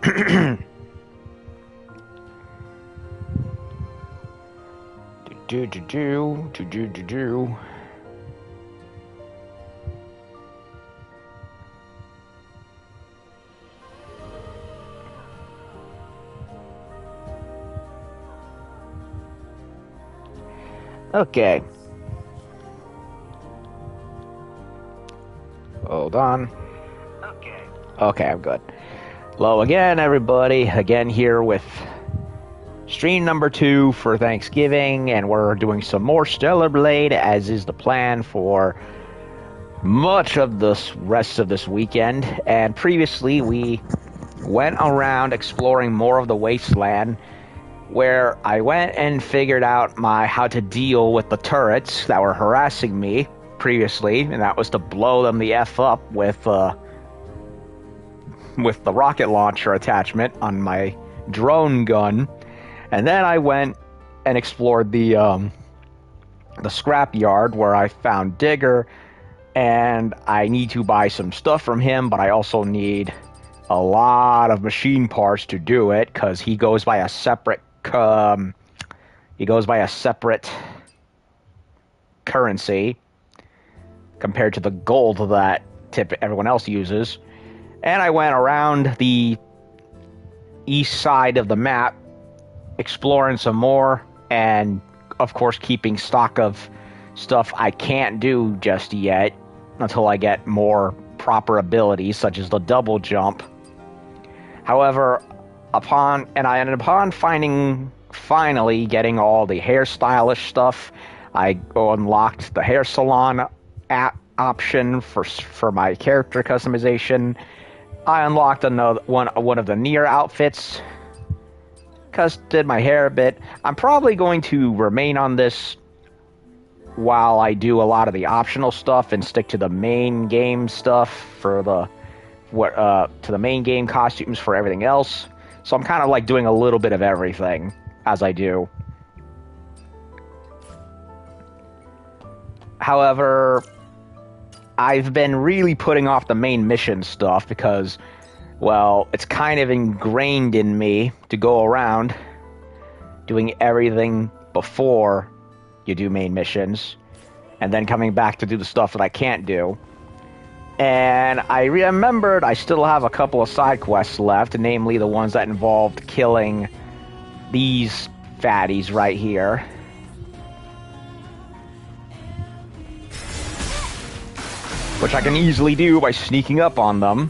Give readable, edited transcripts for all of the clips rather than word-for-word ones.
Do. Okay. Hold on. Okay, I'm good. Hello again, everybody. Again here with stream number 2 for Thanksgiving, and we're doing some more Stellar Blade, as is the plan for much of the rest of this weekend. And previously, we went around exploring more of the wasteland, where I went and figured out how to deal with the turrets that were harassing me previously, and that was to blow them the F up with the rocket launcher attachment on my drone gun. And then I went and explored the scrap yard, where I found Digger, and I need to buy some stuff from him, but I also need a lot of machine parts to do it, because he goes by a separate currency compared to the gold that everyone else uses. And I went around the east side of the map, exploring some more, and of course keeping stock of stuff I can't do just yet until I get more proper abilities, such as the double jump. However, upon finally getting all the hairstylish stuff, I unlocked the hair salon option for my character customization. I unlocked another one of the Nier outfits, did my hair a bit. I'm probably going to remain on this while I do a lot of the optional stuff and stick to the main game stuff for the main game costumes for everything else. So I'm kind of like doing a little bit of everything as I do. However, I've been really putting off the main mission stuff because, well, it's kind of ingrained in me to go around doing everything before you do main missions, and then coming back to do the stuff that I can't do. And I remembered I still have a couple of side quests left, namely the ones that involved killing these fatties right here. Which I can easily do by sneaking up on them.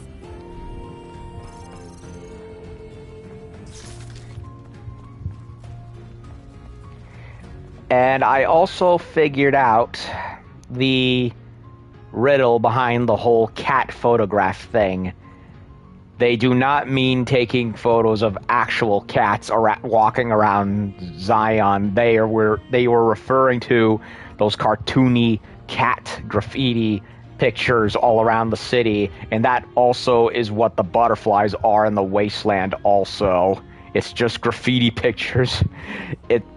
And I also figured out the riddle behind the whole cat photograph thing. They do not mean taking photos of actual cats walking around Zion. They were referring to those cartoony cat graffiti pictures all around the city, and that also is what the butterflies are in the wasteland also. It's just graffiti pictures.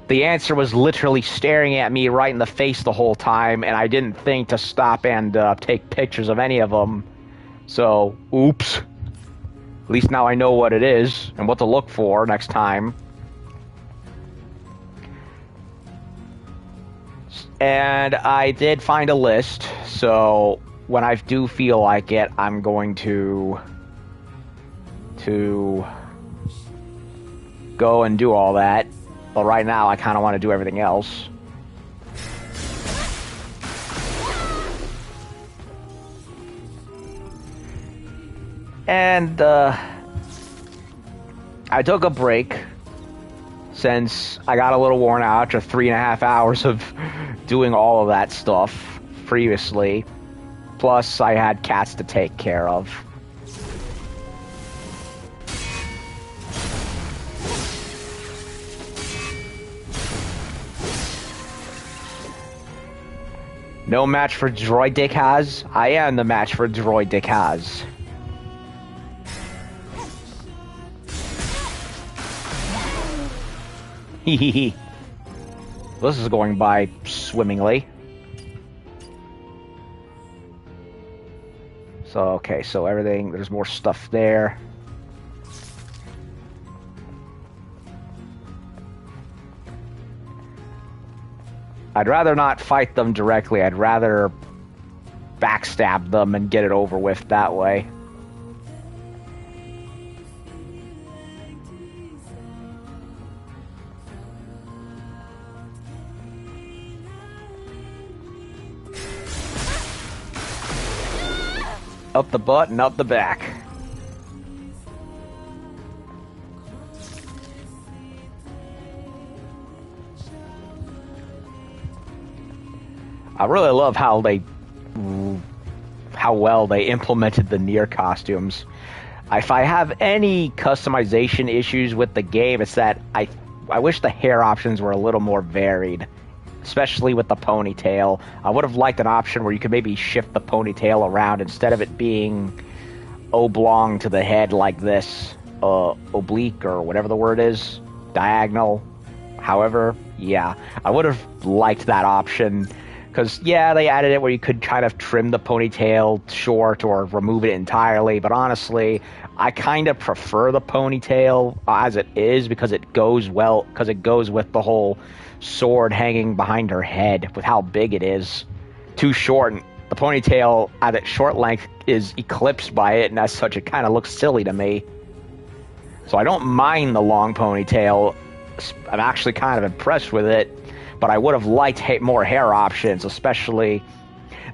The answer was literally staring at me right in the face the whole time, and I didn't think to stop and take pictures of any of them. So, oops. At least now I know what it is and what to look for next time. And I did find a list, so when I do feel like it, I'm going to go and do all that. But right now, I kind of want to do everything else. And I took a break since I got a little worn out after 3.5 hours of doing all of that stuff previously. Plus, I had cats to take care of. No match for Droid Dick Has? I am the match for Droid Dick Has. Hehehe. This is going by swimmingly. So, okay, so everything, there's more stuff there. I'd rather not fight them directly. I'd rather backstab them and get it over with that way. Up the butt and up the back. I really love how well they implemented the Nier costumes. If I have any customization issues with the game, it's that I wish the hair options were a little more varied, especially with the ponytail. I would have liked an option where you could maybe shift the ponytail around instead of it being oblong to the head like this, oblique or whatever the word is, diagonal. However, yeah, I would have liked that option. Because, yeah, they added it where you could kind of trim the ponytail short or remove it entirely. But honestly, I kind of prefer the ponytail as it is because it goes well, because it goes with the whole sword hanging behind her head with how big it is. Too short, and the ponytail at its short length is eclipsed by it, and as such, it kind of looks silly to me. So I don't mind the long ponytail. I'm actually kind of impressed with it. But I would have liked more hair options, especially...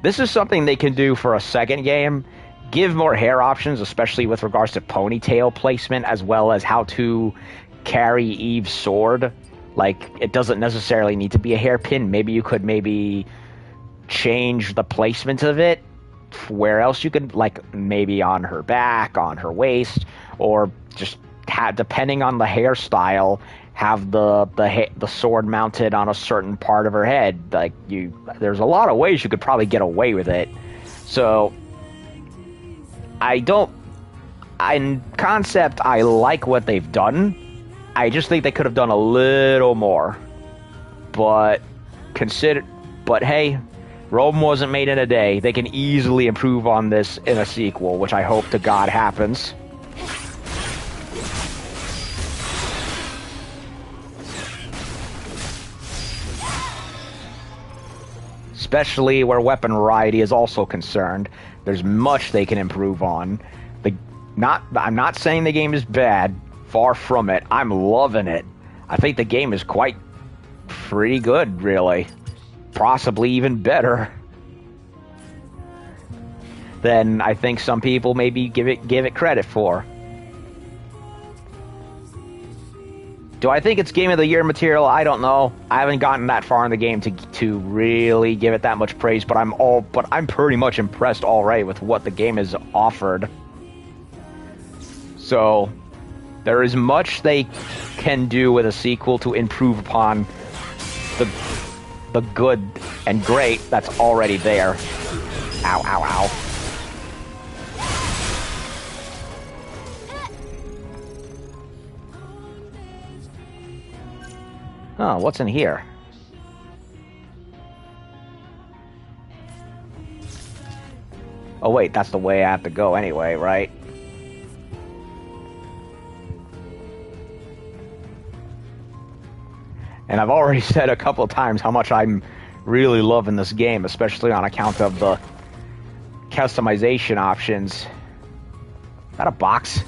This is something they can do for a second game. Give more hair options, especially with regards to ponytail placement, as well as how to carry Eve's sword. Like, it doesn't necessarily need to be a hairpin. Maybe you could change the placement of it. Where else you could, like, maybe on her back, on her waist, or just, depending on the hairstyle... have the sword mounted on a certain part of her head. Like, there's a lot of ways you could probably get away with it. So in concept, I like what they've done. I just think they could have done a little more. But hey, Rome wasn't made in a day. They can easily improve on this in a sequel, which I hope to God happens. Especially where weapon variety is also concerned. There's much they can improve on. I'm not saying the game is bad. Far from it. I'm loving it. I think the game is pretty good, really. Possibly even better than I think some people maybe give it credit for. Do I think it's Game of the Year material? I don't know. I haven't gotten that far in the game to really give it that much praise, but I'm pretty much impressed already with what the game has offered. So there is much they can do with a sequel to improve upon the good and great that's already there. Ow, ow, ow. Oh, what's in here? Oh wait, that's the way I have to go anyway, right? And I've already said a couple of times how much I'm really loving this game, especially on account of the customization options. Is that a box?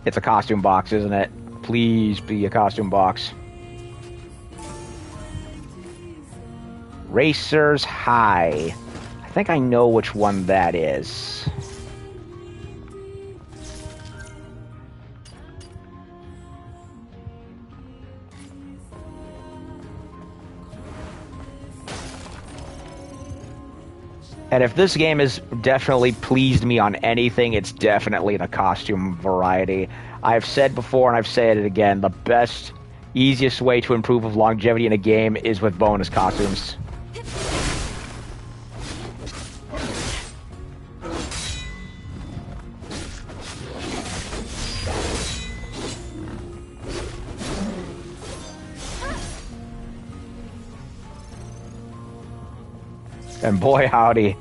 It's a costume box, isn't it? Please be a costume box. Racer's High. I think I know which one that is. And if this game has definitely pleased me on anything, it's definitely the costume variety. I've said before, and I've said it again, the best, easiest way to improve of longevity in a game is with bonus costumes. And boy howdy,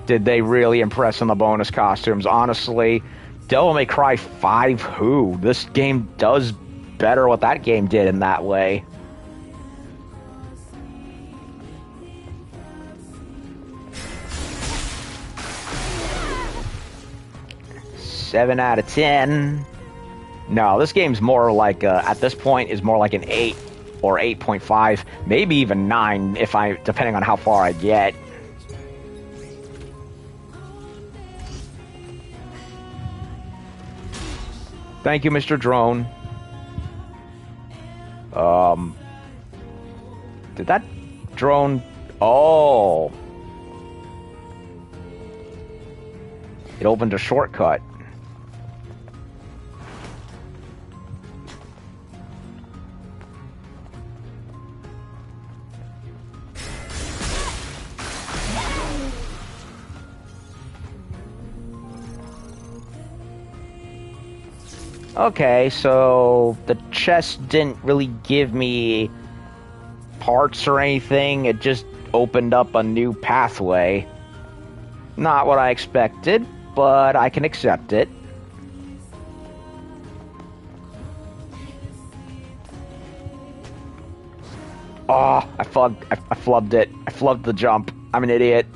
did they really impress on the bonus costumes. Honestly, Devil May Cry 5 who? This game does better what that game did in that way. 7 out of 10. No, this game's more like, at this point, is more like an 8 or 8.5, maybe even 9, depending on how far I get. Thank you, Mr. Drone. Did that drone... Oh. It opened a shortcut. Okay, so the chest didn't really give me parts or anything. It just opened up a new pathway. Not what I expected, but I can accept it. Oh, I flubbed it. I flubbed the jump. I'm an idiot.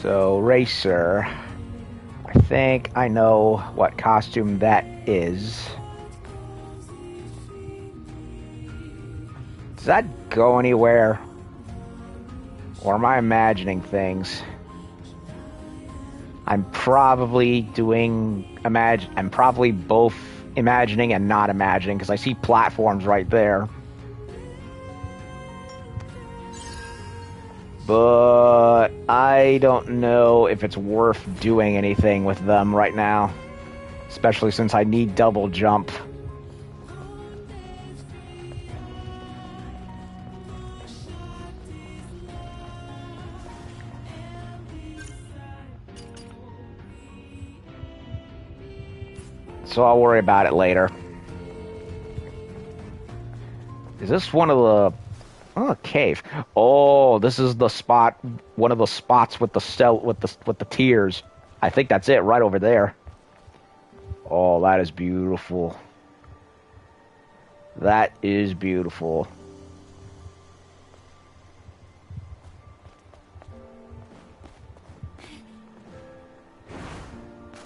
So, Racer. I think I know what costume that is. Does that go anywhere? Or am I imagining things? I'm probably I'm probably both imagining and not imagining, because I see platforms right there. But I don't know if it's worth doing anything with them right now. Especially since I need double jump. So I'll worry about it later. Is this one of the... Oh, cave. Oh, this is the spot, one of the spots with the tears. I think that's it, right over there. Oh, that is beautiful. That is beautiful.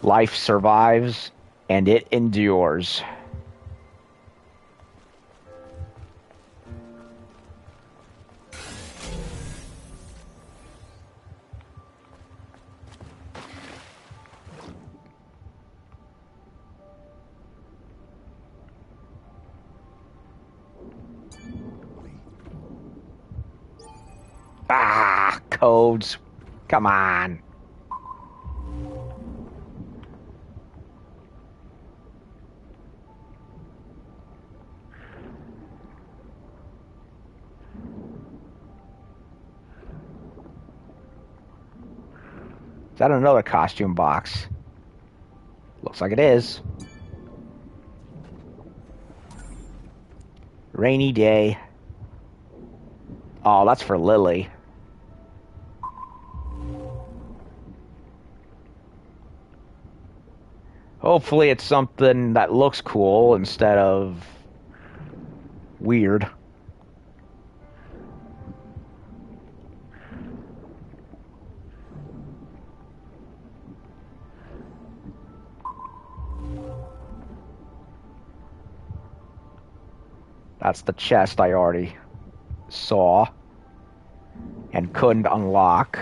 Life survives, and it endures. Ah, codes. Come on. Is that another costume box? Looks like it is. Rainy day. Oh, that's for Lily. Hopefully it's something that looks cool instead of weird. That's the chest I already saw and couldn't unlock.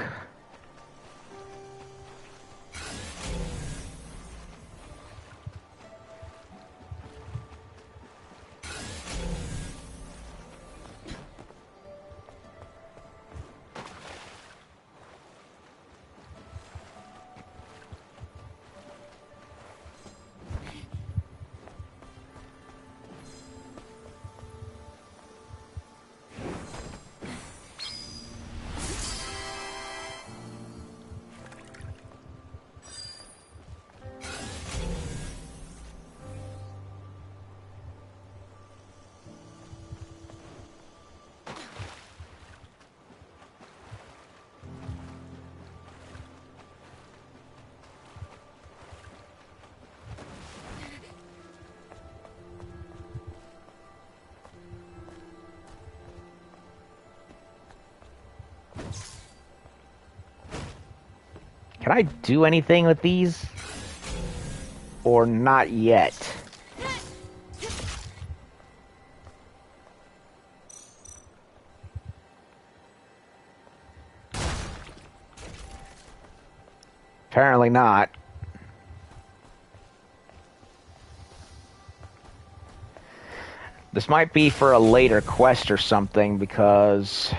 Can I do anything with these? Or not yet? Apparently not. This might be for a later quest or something, because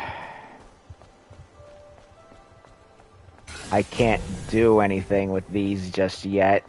I can't do anything with these just yet.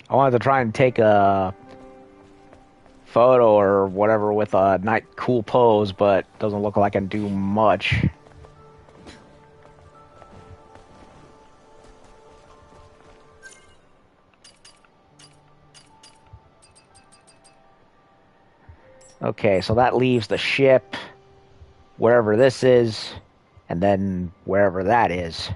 I wanted to try and take a photo or whatever with a nice cool pose, but doesn't look like I can do much. Okay, so that leaves the ship, wherever this is, and then wherever that is.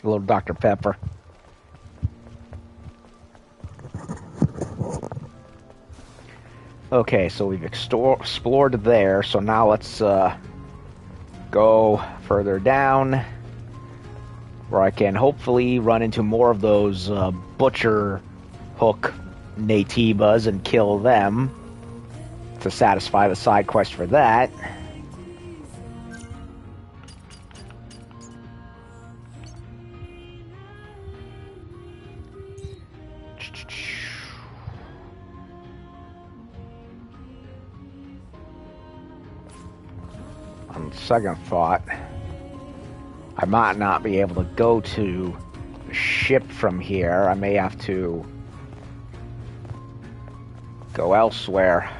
A little Dr. Pepper. Okay, so we've explored there, so now let's go further down, where I can hopefully run into more of those butcher hook Natibas and kill them to satisfy the side quest for that. On second thought, I might not be able to go to the ship from here. I may have to go elsewhere.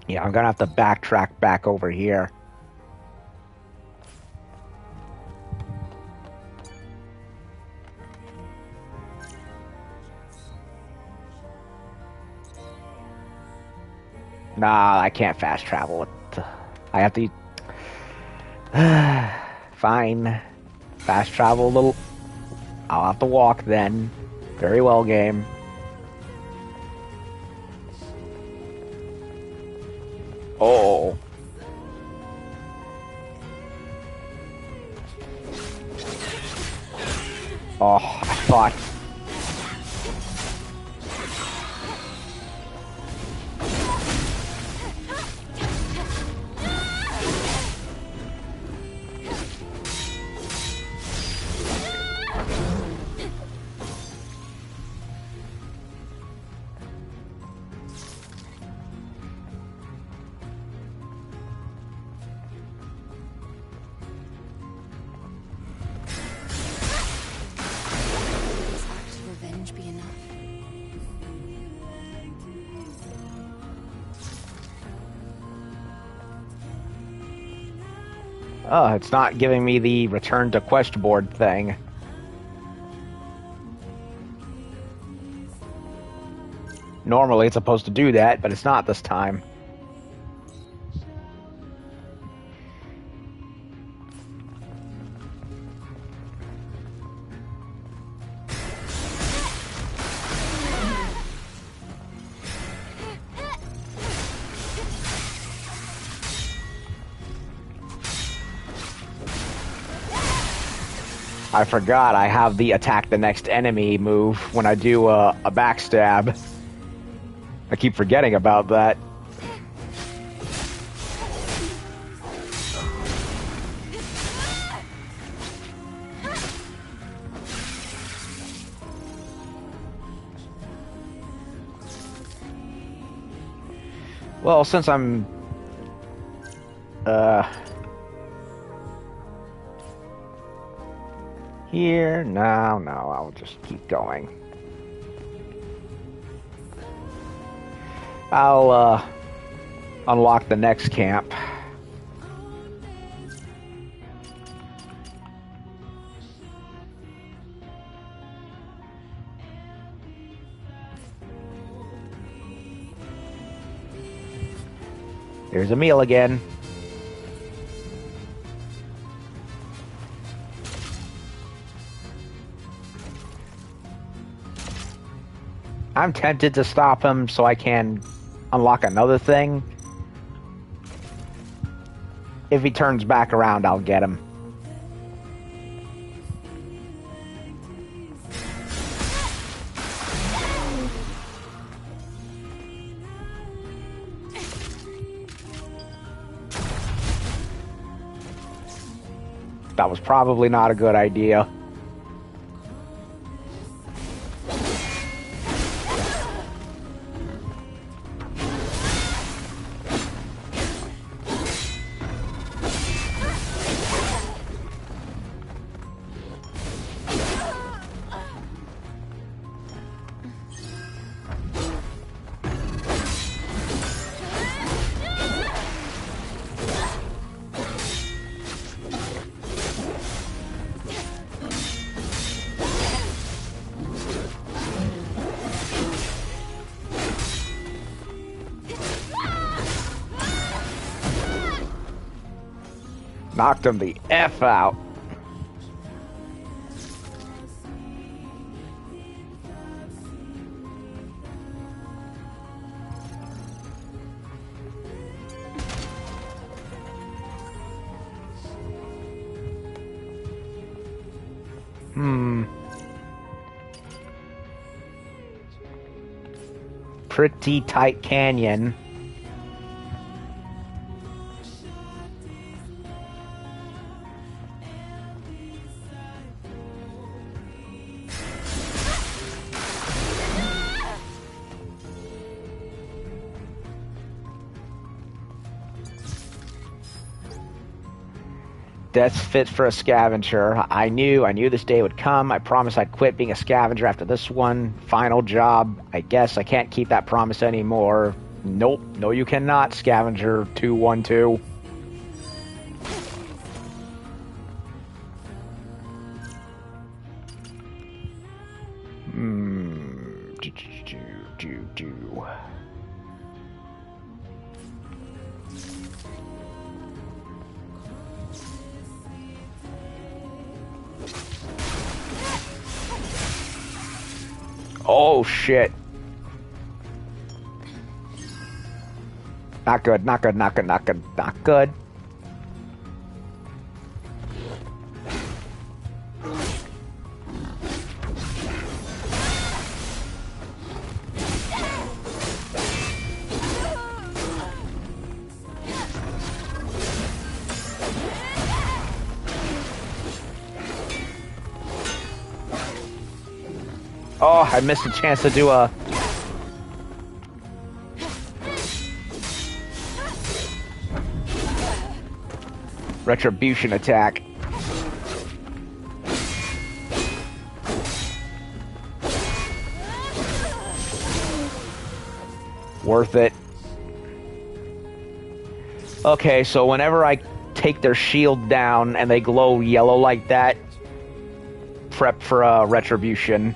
Yeah, I'm gonna have to backtrack back over here. Nah, I can't fast travel it. I have to... Fine. Fast travel a little... I'll have to walk then. Very well, game. Oh. Oh, I thought... Oh, it's not giving me the return to quest board thing. Normally it's supposed to do that, but it's not this time. I forgot I have the attack the next enemy move when I do a backstab. I keep forgetting about that. Well, since I'm here, no, I'll just keep going. I'll unlock the next camp. Here's a meal again. I'm tempted to stop him so I can unlock another thing. If he turns back around, I'll get him. That was probably not a good idea. Knocked him the F out. Pretty tight canyon. Death's fit for a scavenger. I knew this day would come. I promised I'd quit being a scavenger after this one. Final job. I guess I can't keep that promise anymore. Nope. No, you cannot, Scavenger 212. Oh shit. Not good, not good, not good, not good, not good. Oh, I missed a chance to do a... retribution attack. Worth it. Okay, so whenever I take their shield down and they glow yellow like that, prep for retribution.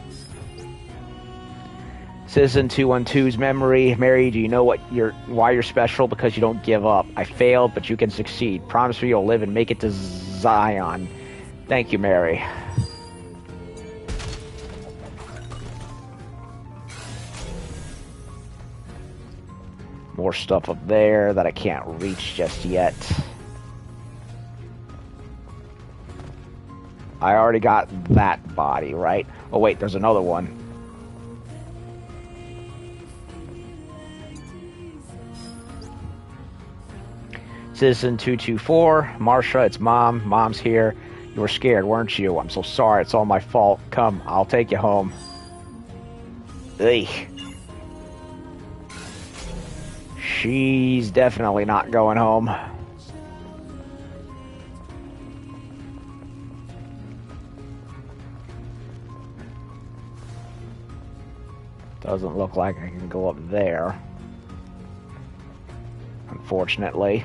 Citizen 212's memory. Mary, do you know why you're special? Because you don't give up. I failed, but you can succeed. Promise me you'll live and make it to Zion. Thank you, Mary. More stuff up there that I can't reach just yet. I already got that body, right? Oh wait, there's another one. Citizen 224, Marsha, it's Mom. Mom's here. You were scared, weren't you? I'm so sorry. It's all my fault. Come, I'll take you home. Ugh. She's definitely not going home. Doesn't look like I can go up there. Unfortunately.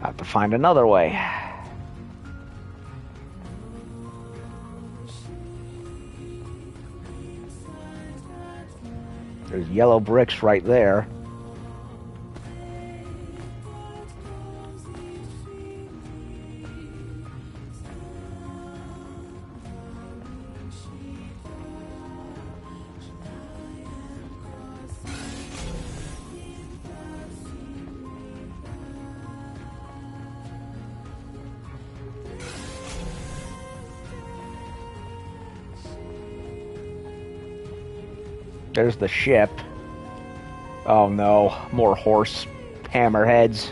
I have to find another way. There's yellow bricks right there. There's the ship. Oh no, more horse hammerheads.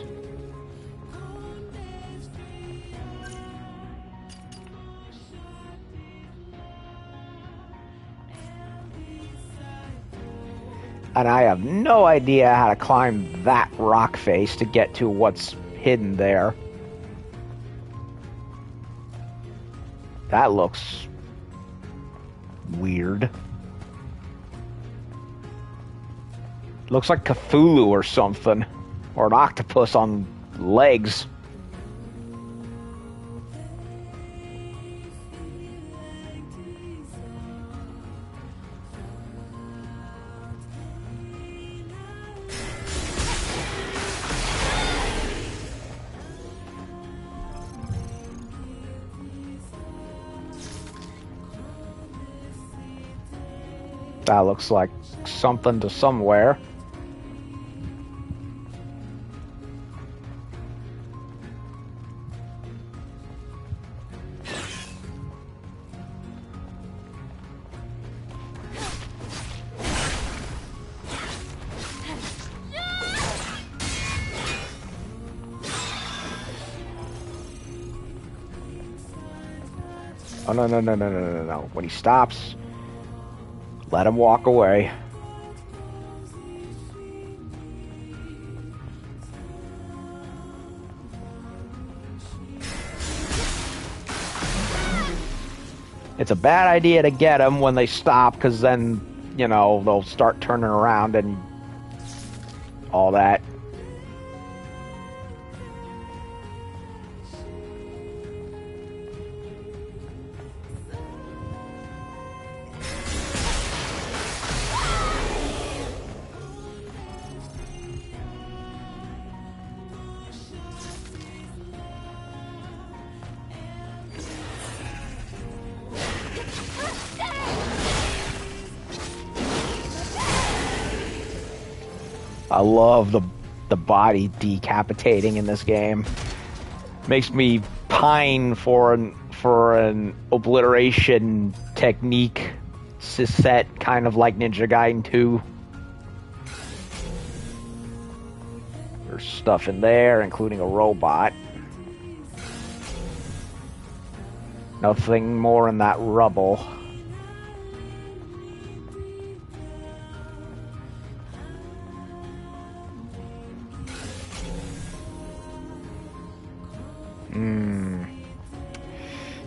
And I have no idea how to climb that rock face to get to what's hidden there. That looks weird. Looks like Cthulhu or something. Or an octopus on legs. That looks like something to somewhere. Oh, no, no, no, no, no, no, no. When he stops, let him walk away. It's a bad idea to get them when they stop, because then, you know, they'll start turning around and all that. I love the body decapitating in this game. Makes me pine for an obliteration technique set, kind of like Ninja Gaiden 2. There's stuff in there, including a robot. Nothing more in that rubble.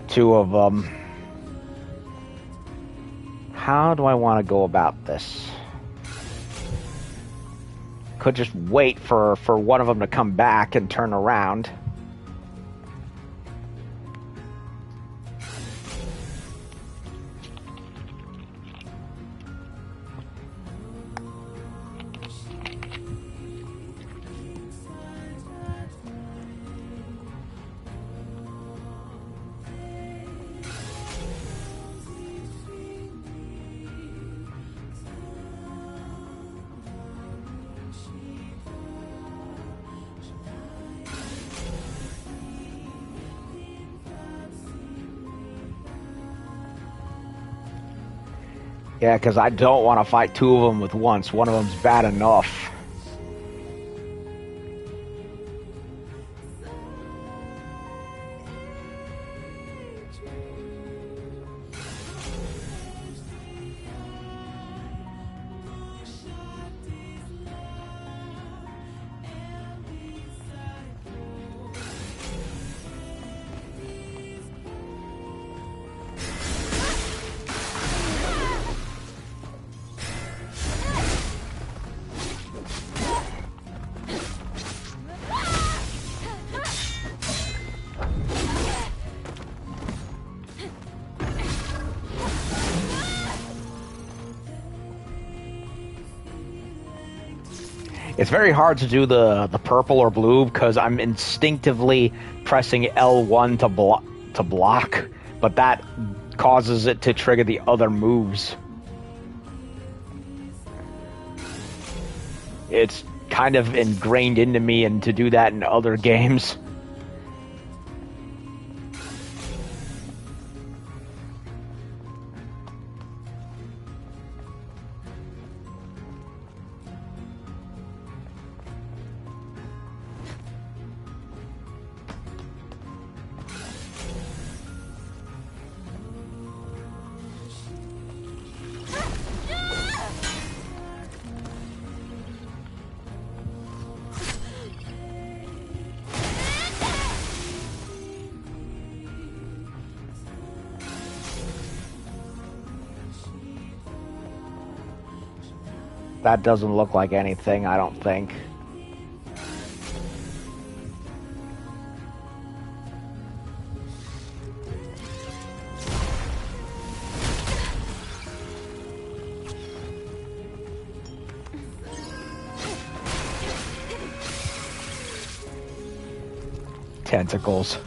Two of them. How do I want to go about this? Could just wait for one of them to come back and turn around. Yeah, because I don't want to fight two of them at once. One of them's bad enough. It's very hard to do the purple or blue because I'm instinctively pressing L1 to block, but that causes it to trigger the other moves. It's kind of ingrained into me, and to do that in other games. That doesn't look like anything, I don't think. Tentacles.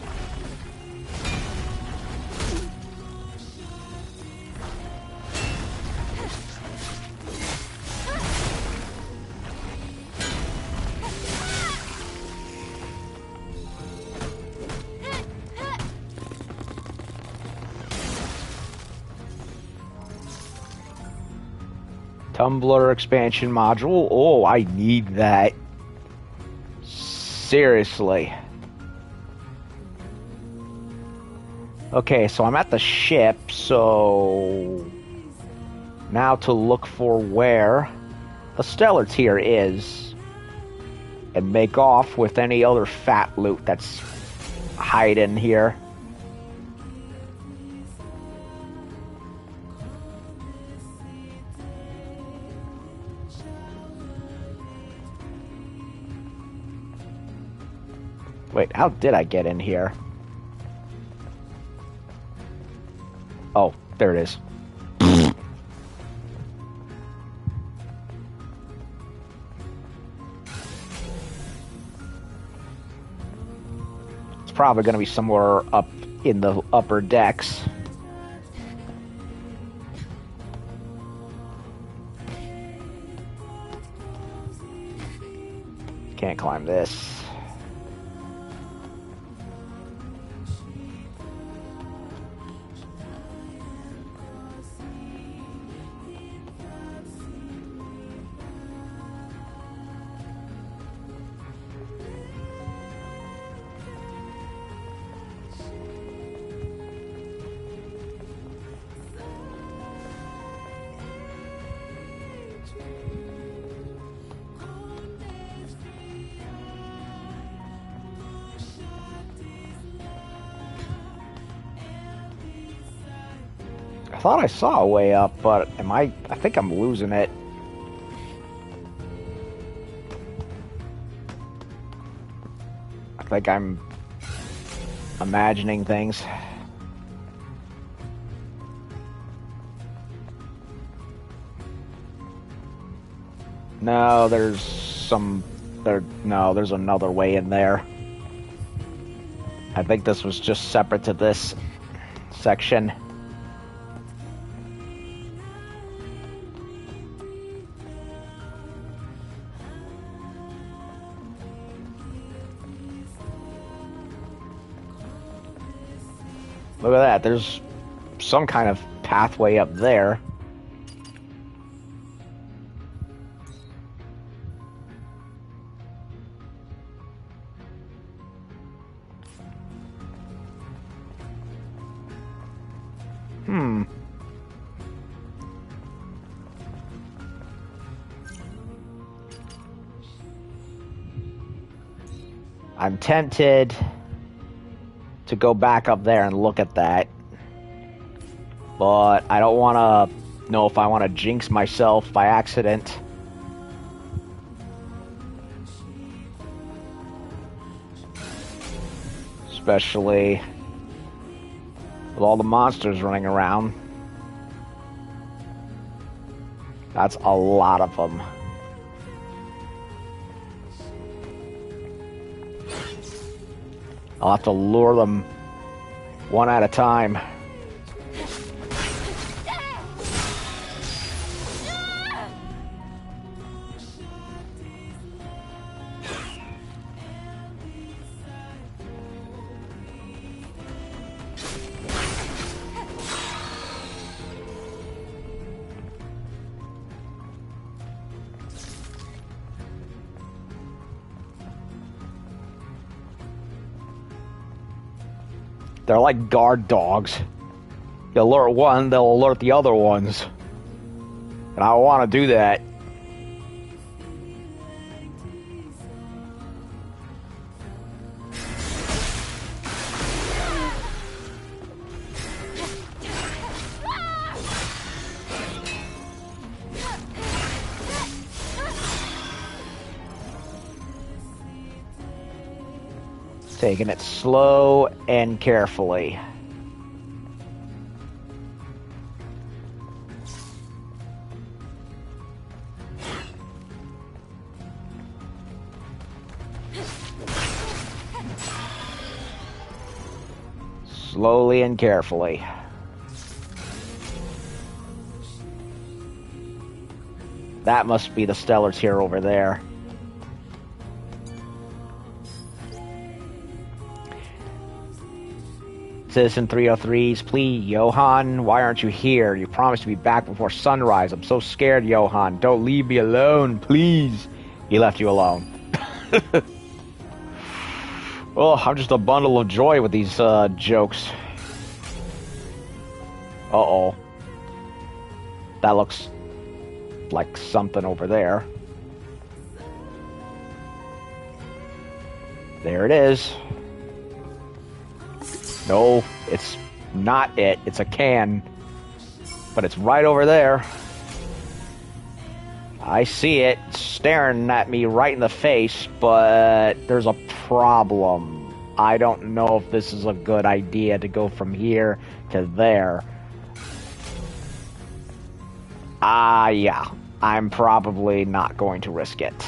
Tumblr expansion module. Oh, I need that. Seriously. Okay, so I'm at the ship, so now to look for where the stellar tier is and make off with any other fat loot that's hiding here. Wait, how did I get in here? Oh, there it is. It's probably going to be somewhere up in the upper decks. Can't climb this. I thought I saw a way up, but I think I'm losing it. Like I'm imagining things. No, there's another way in there. I think this was just separate to this section. Look at that, there's some kind of pathway up there. I'm tempted to go back up there and look at that, but I don't want to know if I want to jinx myself by accident. Especially with all the monsters running around. That's a lot of them. I'll have to lure them one at a time. They're like guard dogs. You alert one, they'll alert the other ones. And I don't want to do that. Taking it slow and carefully. Slowly and carefully. That must be the Stellar tier over there. Citizen 303's plea, Johan, why aren't you here? You promised to be back before sunrise. I'm so scared, Johan. Don't leave me alone, please. He left you alone. Oh, I'm just a bundle of joy with these jokes. Uh-oh. That looks like something over there. There it is. No, it's not it. It's a can. But it's right over there. I see it staring at me right in the face, but there's a problem. I don't know if this is a good idea to go from here to there. Yeah. I'm probably not going to risk it.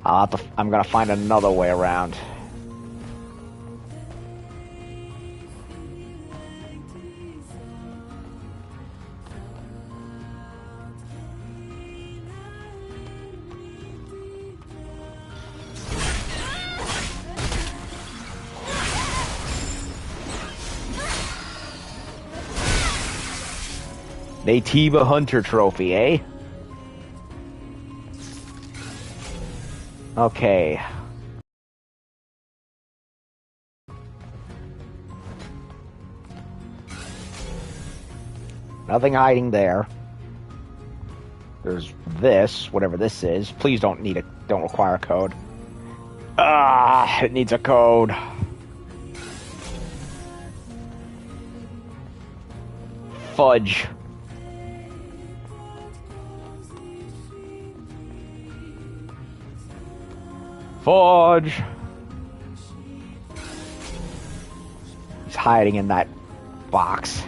I'm gonna find another way around. Nativa Hunter Trophy, eh? Okay. Nothing hiding there. There's this, whatever this is. Please don't require a code. It needs a code. Fudge. Forge! He's hiding in that box.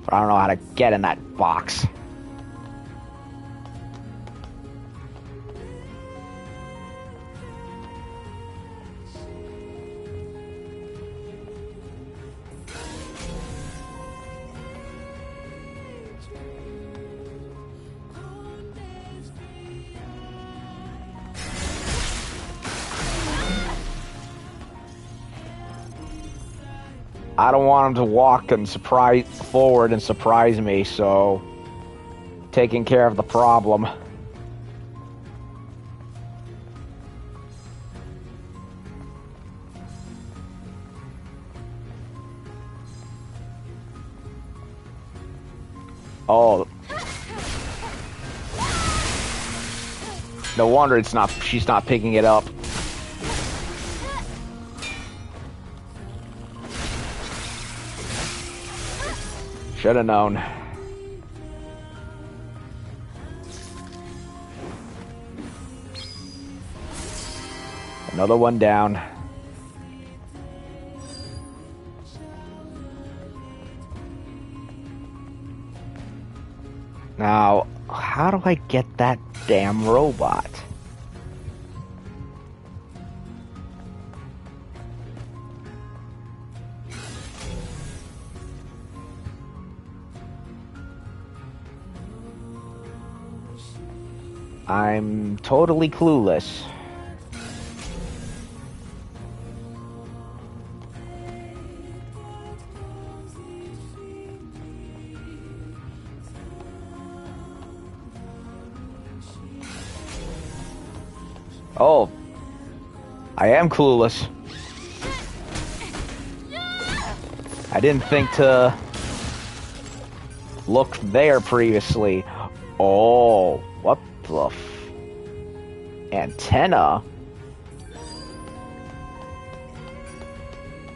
But I don't know how to get in that box. I don't want him to walk and forward and surprise me, so taking care of the problem. Oh. No wonder she's not picking it up. Should have known. Another one down. Now, how do I get that damn robot? I'm totally clueless. Oh, I am clueless. I didn't think to look there previously. Oh, what the antenna?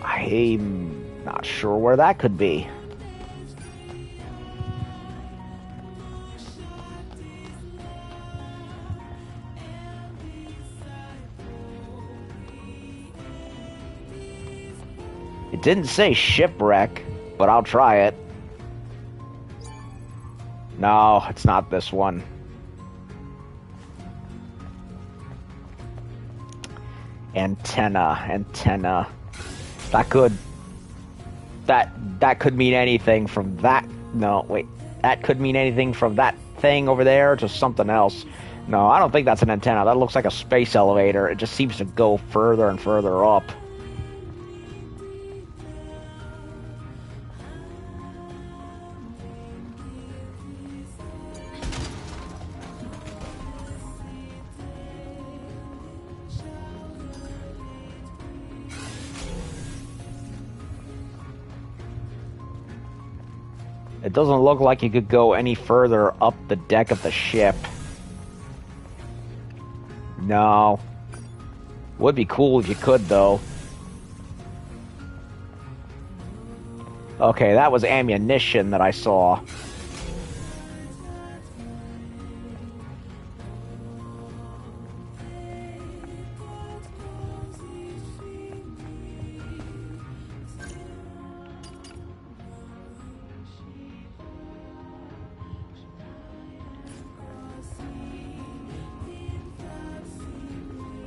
I'm not sure where that could be. It didn't say shipwreck, but I'll try it. No, it's not this one. Antenna. That could mean anything from that. No, wait. That could mean anything from that thing over there to something else. No, I don't think that's an antenna. That looks like a space elevator. It just seems to go further and further up. It doesn't look like you could go any further up the deck of the ship. No. Would be cool if you could, though. Okay, that was ammunition that I saw.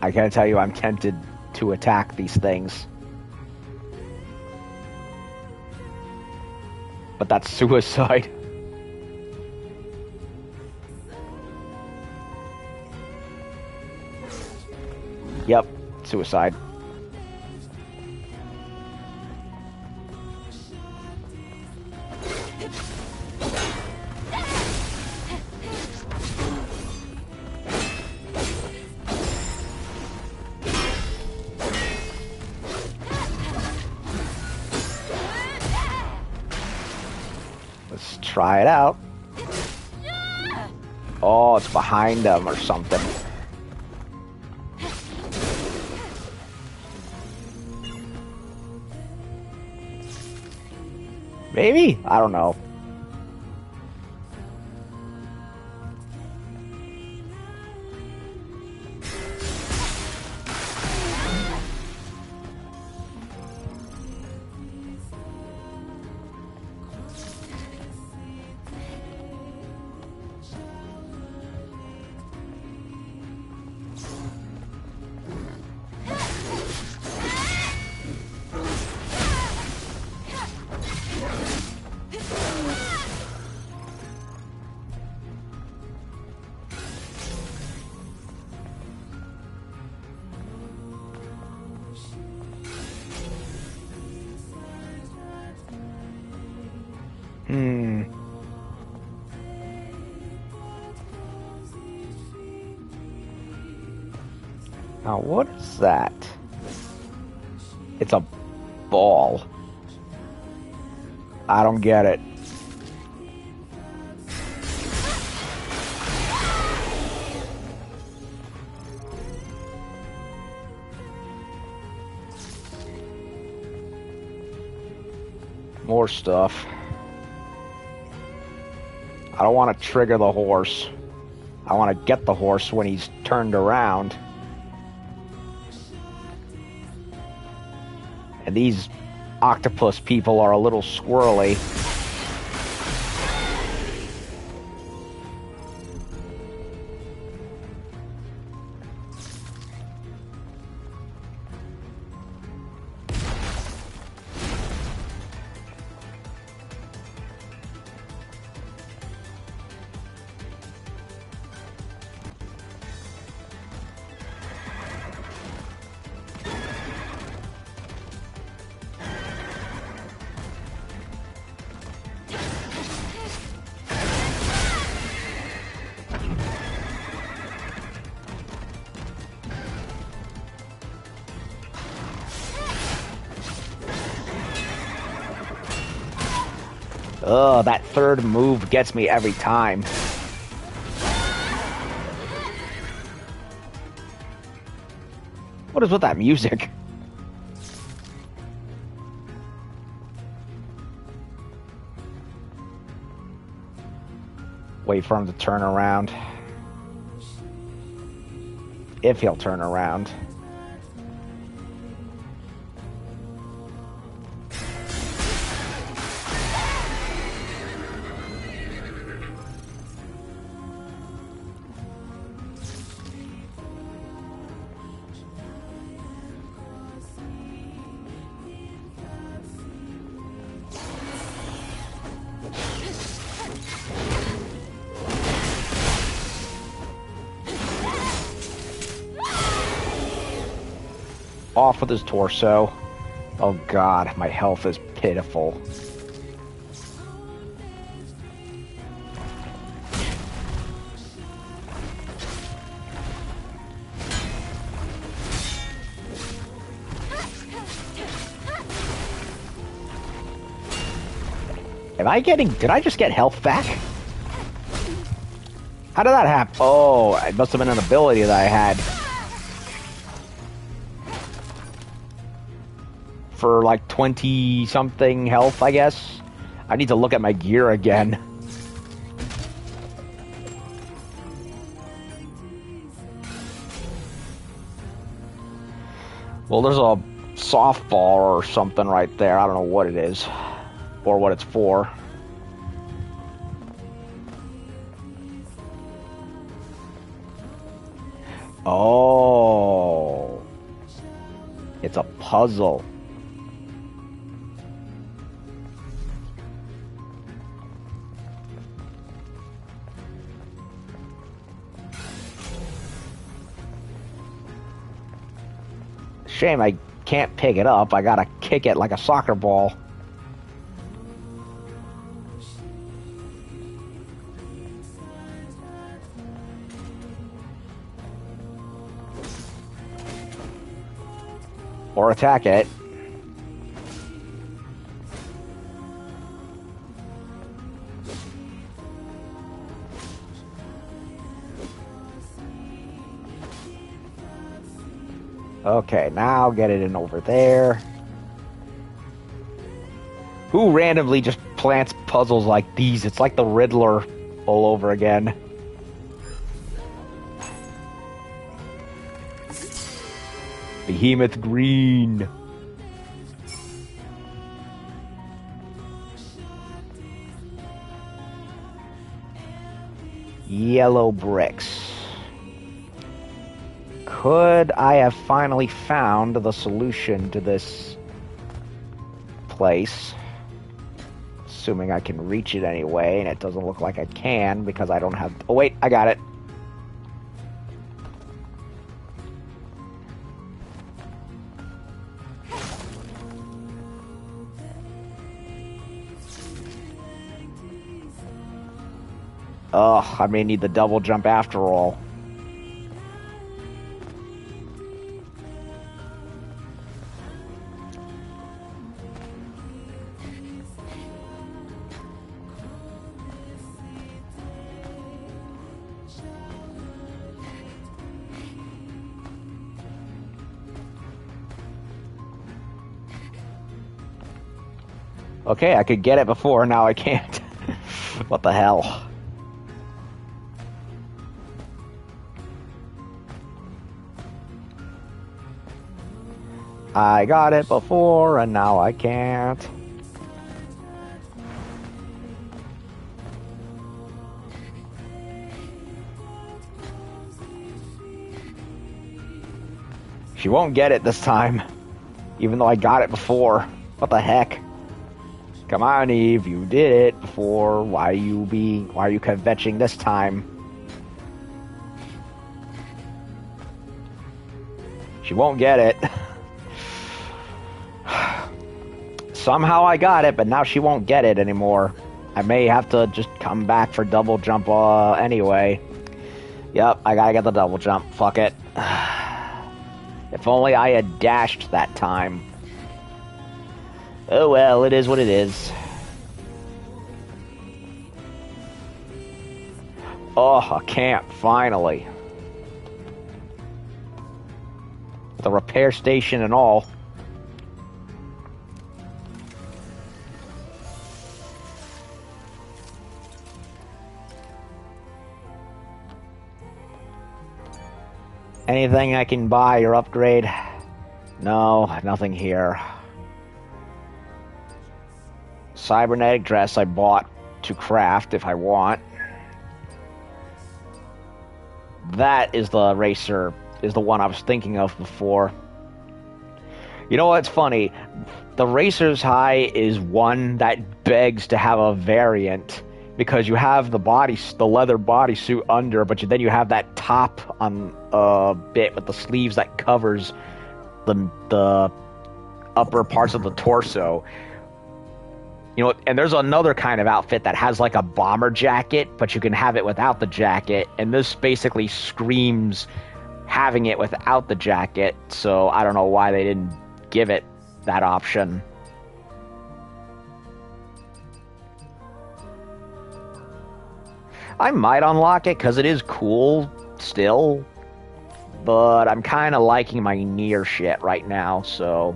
I gotta tell you, I'm tempted to attack these things. But that's suicide. Yep, suicide. Try it out. Oh, it's behind them or something. Maybe? I don't know. Now, what is that? It's a ball. I don't get it. More stuff. I don't want to trigger the horse. I want to get the horse when he's turned around. And these octopus people are a little squirrely. Ugh, that third move gets me every time. What is with that music? Wait for him to turn around. If he'll turn around. Off with his torso. Oh god, my health is pitiful. Did I just get health back? How did that happen? Oh, it must have been an ability that I had. For like 20 something health, I guess. I need to look at my gear again. Well, there's a softball or something right there. I don't know what it is or what it's for. Oh, it's a puzzle. Shame I can't pick it up. I gotta kick it like a soccer ball. Or attack it. Okay, now get it in over there. Who randomly just plants puzzles like these? It's like the Riddler all over again. Behemoth green. Yellow bricks. Could I have finally found the solution to this place? Assuming I can reach it anyway, and it doesn't look like I can because I don't have... Oh wait, I got it. Ugh, I may need the double jump after all. Okay, I could get it before, now I can't. What the hell? I got it before, and now I can't. She won't get it this time, even though I got it before. What the heck? Come on, Eve, you did it before. Why are you kvetching this time? She won't get it. Somehow I got it, but now she won't get it anymore. I may have to just come back for double jump anyway. Yep, I gotta get the double jump. Fuck it. If only I had dashed that time. Oh well, it is what it is. Oh, a camp, finally. The repair station and all. Anything I can buy or upgrade? No, nothing here. Cybernetic dress I bought to craft if I want. That is the racer, is the one I was thinking of before. You know what's funny? The racer's high is one that begs to have a variant, because you have the leather bodysuit under, but then you have that top on bit with the sleeves that covers the upper parts of the torso. You know, and there's another kind of outfit that has like a bomber jacket, but you can have it without the jacket, and this basically screams having it without the jacket, so I don't know why they didn't give it that option. I might unlock it because it is cool still, but I'm kind of liking my near shit right now, so...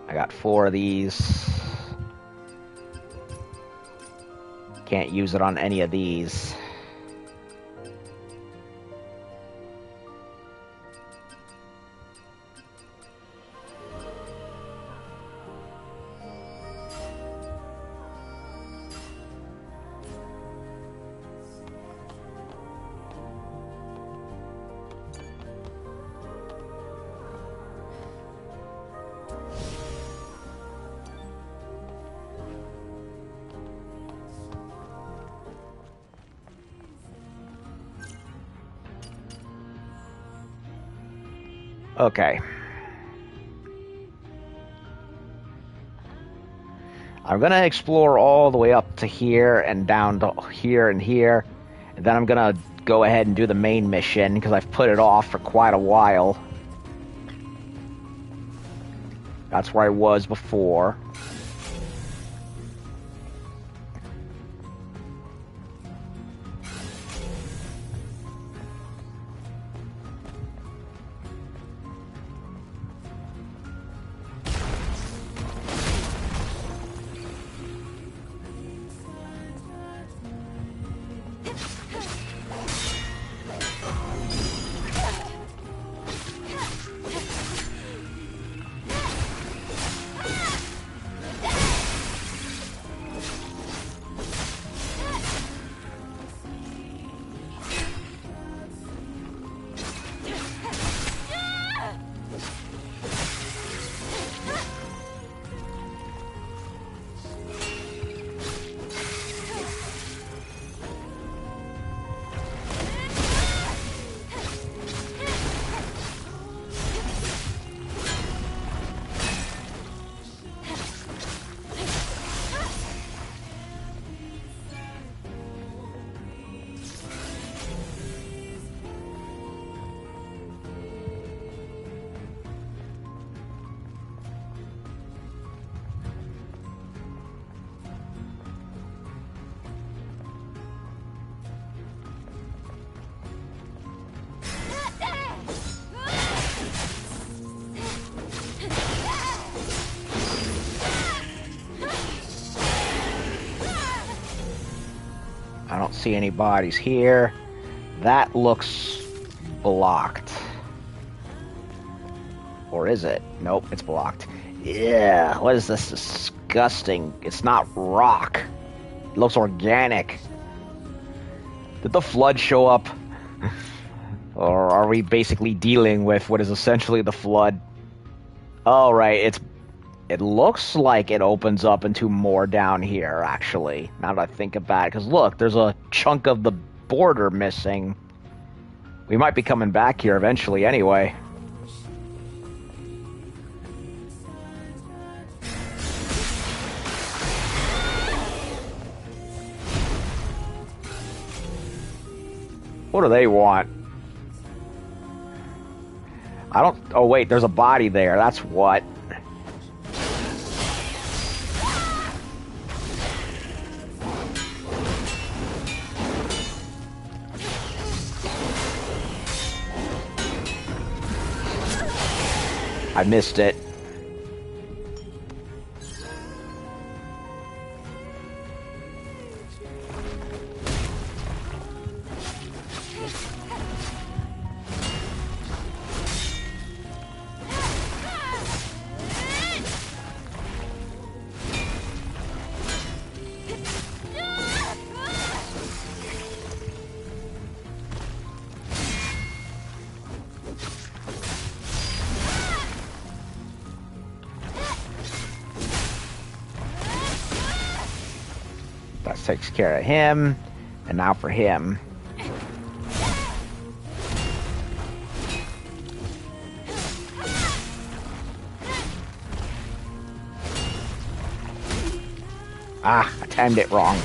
I got 4 of these. Can't use it on any of these. Okay. I'm gonna explore all the way up to here and down to here and here, and then I'm gonna go ahead and do the main mission because I've put it off for quite a while. That's where I was before. I don't see any bodies here. That looks blocked. Or is it? Nope, it's blocked. Yeah, what is this? Disgusting. It's not rock. It looks organic. Did the flood show up? Or are we basically dealing with what is essentially the flood? Oh, right, it looks like it opens up into more down here, actually, now that I think about it. Because look, there's a chunk of the border missing. We might be coming back here eventually anyway. What do they want? I don't... Oh, wait, there's a body there. That's what. I missed it. That takes care of him. And now for him. Ah, I timed it wrong.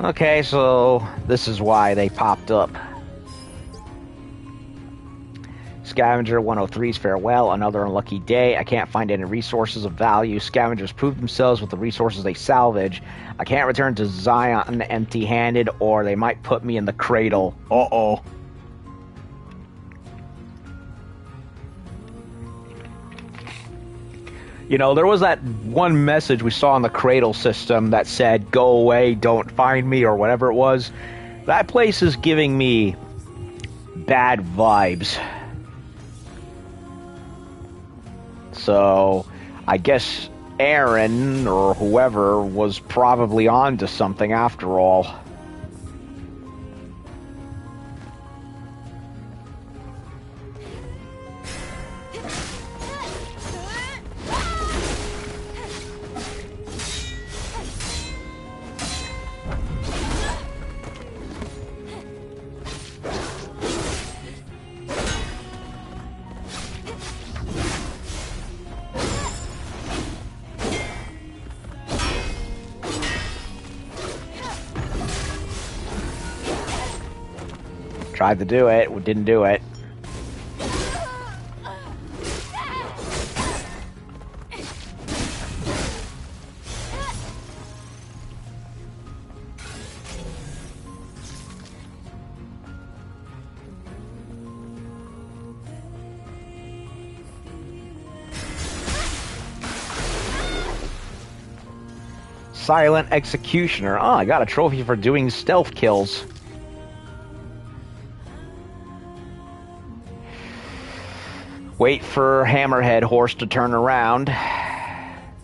Okay, so this is why they popped up. Scavenger 103's farewell, another unlucky day. I can't find any resources of value. Scavengers prove themselves with the resources they salvage. I can't return to Zion empty-handed, or they might put me in the cradle. Uh-oh. You know, there was that one message we saw in the cradle system that said, go away, don't find me, or whatever it was. That place is giving me bad vibes. So, I guess Aaron, or whoever, was probably onto something after all. Tried to do it, didn't do it. Silent Executioner. Oh, I got a trophy for doing stealth kills. Wait for Hammerhead Horse to turn around,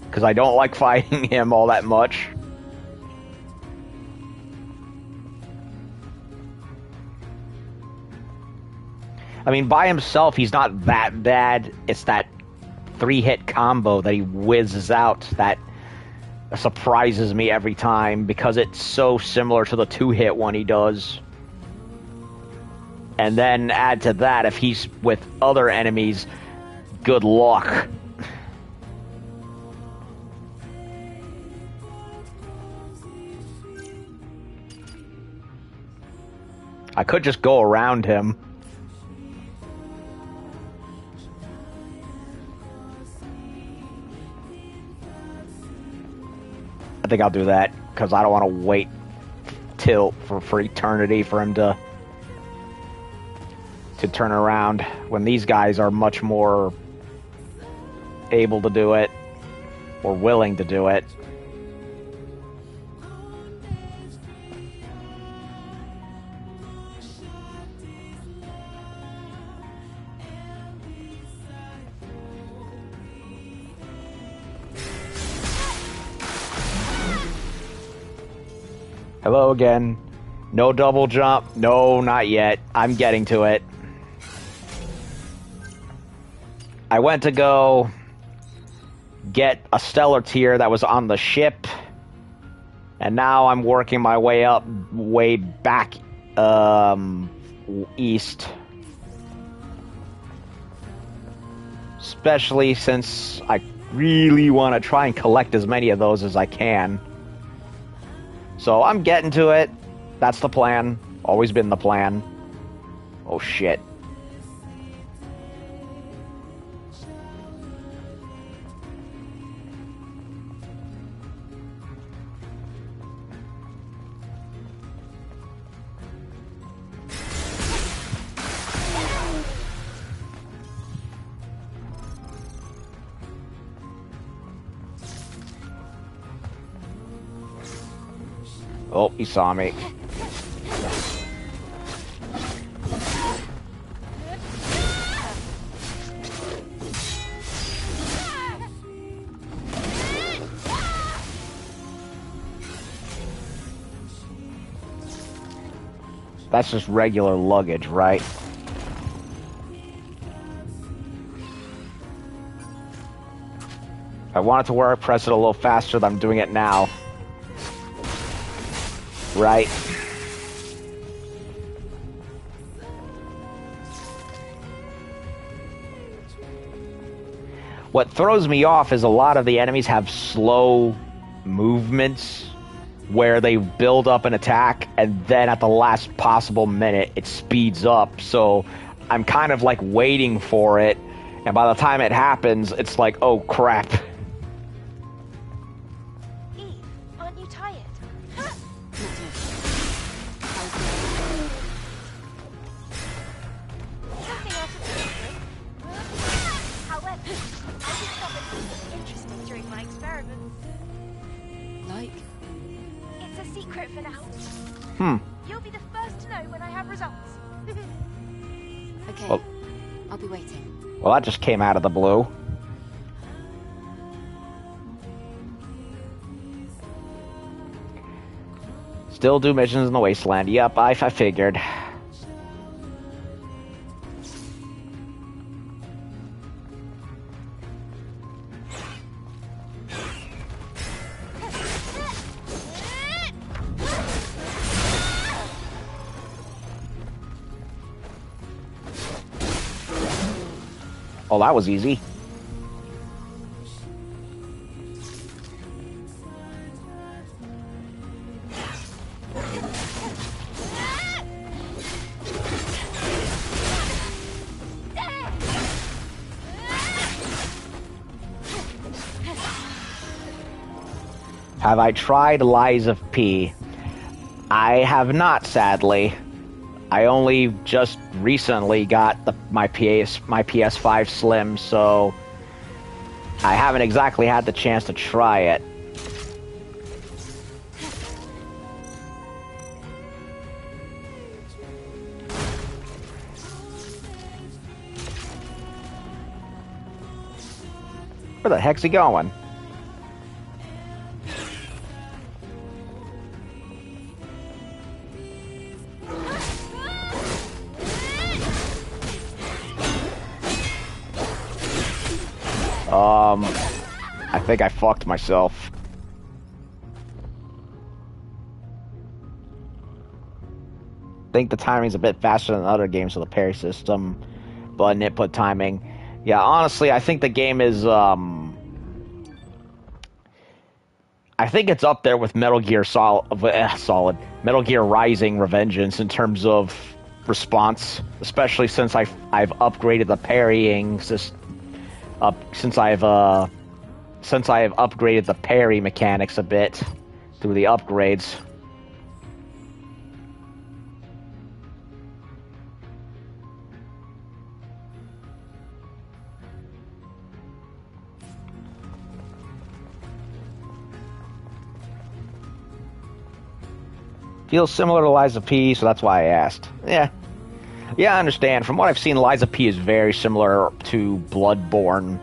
because I don't like fighting him all that much. I mean, by himself, he's not that bad. It's that 3-hit combo that he whizzes out that surprises me every time, because it's so similar to the 2-hit one he does. And then add to that, if he's with other enemies, good luck. I could just go around him. I think I'll do that, because I don't want to wait for eternity for him to to turn around when these guys are much more able to do it or willing to do it. Hello again. No double jump. No, not yet. I'm getting to it. I went to go get a stellar tier that was on the ship, and now I'm working my way up, way back east. Especially since I really want to try and collect as many of those as I can. So I'm getting to it. That's the plan. Always been the plan. Oh shit. Oh, he saw me. That's just regular luggage, right? I wanted to wear it, press it a little faster than I'm doing it now. Right. What throws me off is a lot of the enemies have slow movements where they build up an attack and then at the last possible minute it speeds up. So I'm kind of like waiting for it, and by the time it happens, it's like, oh crap. You'll be the first to know when I have results. Okay, well, I'll be waiting. Well, that just came out of the blue. Still do missions in the wasteland. Yep, I figured. Oh, that was easy. Have I tried Lies of P? I have not, sadly. I only just recently got my PS5 Slim, so I haven't exactly had the chance to try it. Where the heck's he going? I think I fucked myself. I think the timing's a bit faster than other games with the parry system, button input timing. Yeah, honestly, I think the game is, I think it's up there with Metal Gear Solid, Metal Gear Rising: Revengeance in terms of response, especially since I've upgraded the parrying system. Since I have upgraded the parry mechanics a bit through the upgrades. Feels similar to Liza P, so that's why I asked. Yeah, I understand. From what I've seen, Liza P is very similar to Bloodborne,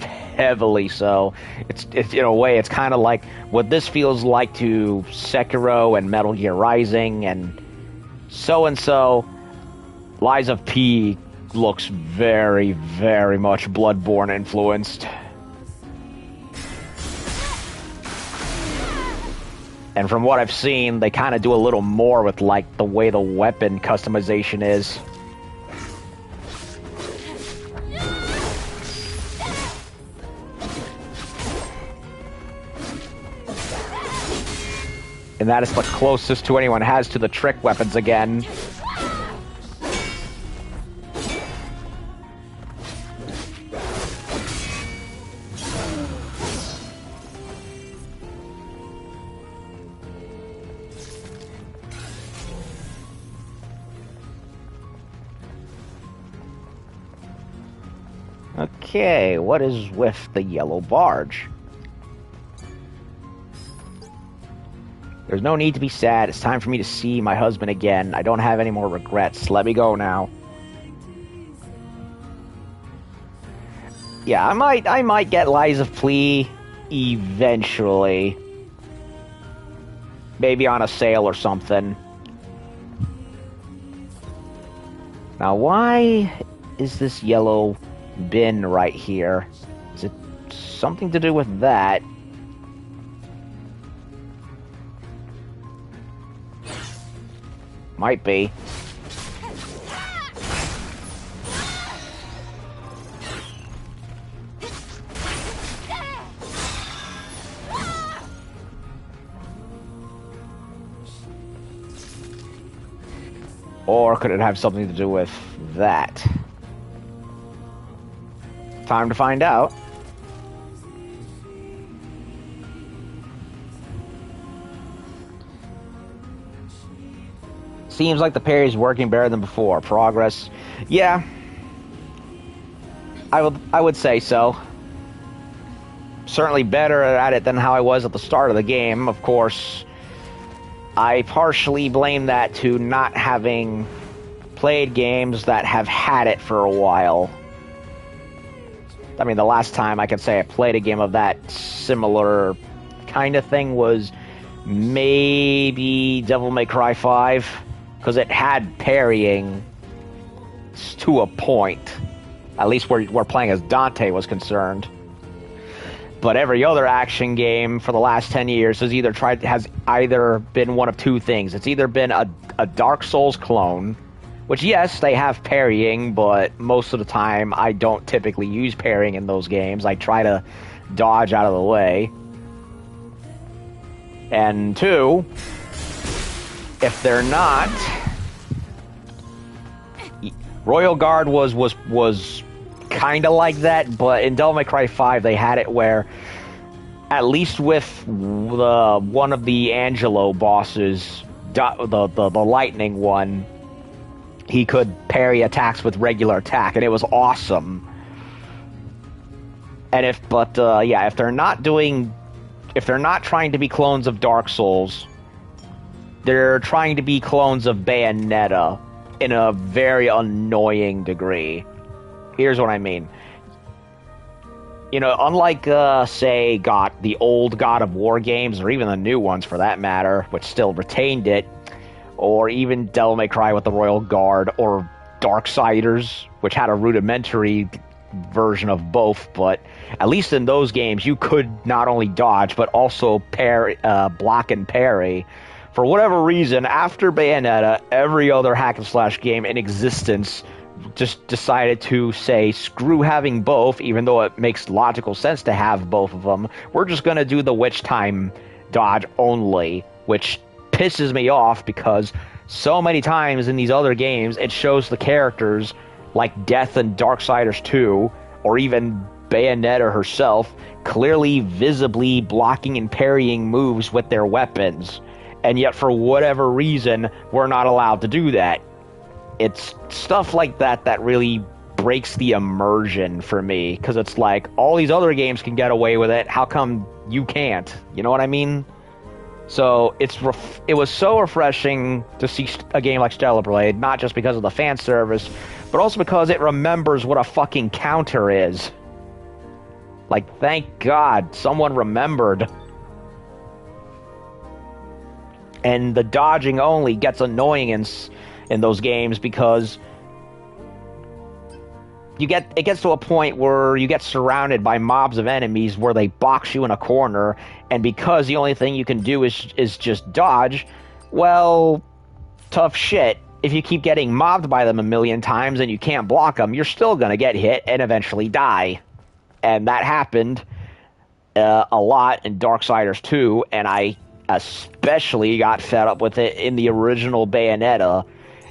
heavily so. It's in a way, it's kind of like what this feels like to Sekiro and Metal Gear Rising, and so. Liza P looks very, very much Bloodborne influenced. And from what I've seen, they kind of do a little more with, like, the way the weapon customization is. And that is the closest to anyone has to the trick weapons again. Okay, what is with the yellow barge? There's no need to be sad. It's time for me to see my husband again. I don't have any more regrets. Let me go now. Yeah, I might get Liza P eventually. Maybe on a sale or something. Now, why is this yellow bin right here? Is it something to do with that? Might be. Or could it have something to do with that? Time to find out. Seems like the parry's working better than before. Progress. Yeah. I would say so. Certainly better at it than how I was at the start of the game. Of course, I partially blame that to not having played games that have had it for a while. I mean, the last time I could say I played a game of that similar kind of thing was maybe Devil May Cry 5, because it had parrying to a point, at least where playing as Dante was concerned. But every other action game for the last 10 years has either been one of two things. It's either been a Dark Souls clone, which, yes, they have parrying, but most of the time I don't typically use parrying in those games. I try to dodge out of the way. And two, if they're not, Royal Guard was kind of like that, but in Devil May Cry 5 they had it where, at least with one of the Angelo bosses, the lightning one, he could parry attacks with regular attack, and it was awesome. And if they're not trying to be clones of Dark Souls, they're trying to be clones of Bayonetta in a very annoying degree. Here's what I mean. You know, unlike, say, the old God of War games, or even the new ones for that matter, which still retained it, or even Devil May Cry with the Royal Guard, or Darksiders, which had a rudimentary version of both, but at least in those games you could not only dodge, but also block and parry. For whatever reason, after Bayonetta, every other hack-and-slash game in existence just decided to say, screw having both, even though it makes logical sense to have both of them. We're just going to do the witch time dodge only, which pisses me off because so many times in these other games it shows the characters like Death and Darksiders 2, or even Bayonetta herself, clearly visibly blocking and parrying moves with their weapons. And yet for whatever reason, we're not allowed to do that. It's stuff like that that really breaks the immersion for me, because it's like, all these other games can get away with it, how come you can't? You know what I mean? So it was so refreshing to see a game like Stellar Blade, not just because of the fan service, but also because it remembers what a fucking counter is. Like, thank God someone remembered. And the dodging only gets annoying in those games because it gets to a point where you get surrounded by mobs of enemies where they box you in a corner, and because the only thing you can do is just dodge, well, tough shit. If you keep getting mobbed by them a million times and you can't block them, you're still gonna get hit and eventually die. And that happened a lot in Darksiders 2, and I especially got fed up with it in the original Bayonetta,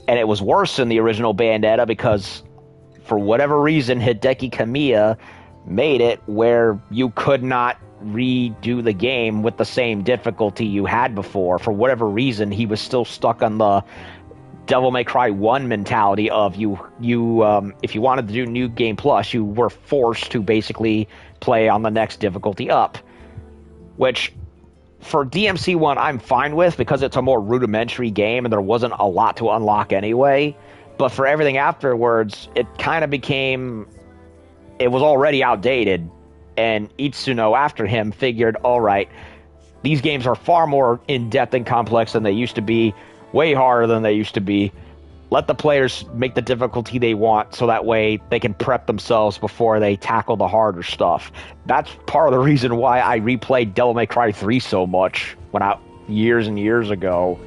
and it was worse in the original Bayonetta because for whatever reason, Hideki Kamiya made it where you could not redo the game with the same difficulty you had before. For whatever reason, he was still stuck on the Devil May Cry 1 mentality of if you wanted to do New Game Plus, you were forced to basically play on the next difficulty up. Which, for DMC 1, I'm fine with because it's a more rudimentary game and there wasn't a lot to unlock anyway. But for everything afterwards, it kind of became... It was already outdated. And Itsuno, after him, figured, alright, these games are far more in-depth and complex than they used to be, way harder than they used to be. Let the players make the difficulty they want, so that way they can prep themselves before they tackle the harder stuff. That's part of the reason why I replayed Devil May Cry 3 so much, years and years ago.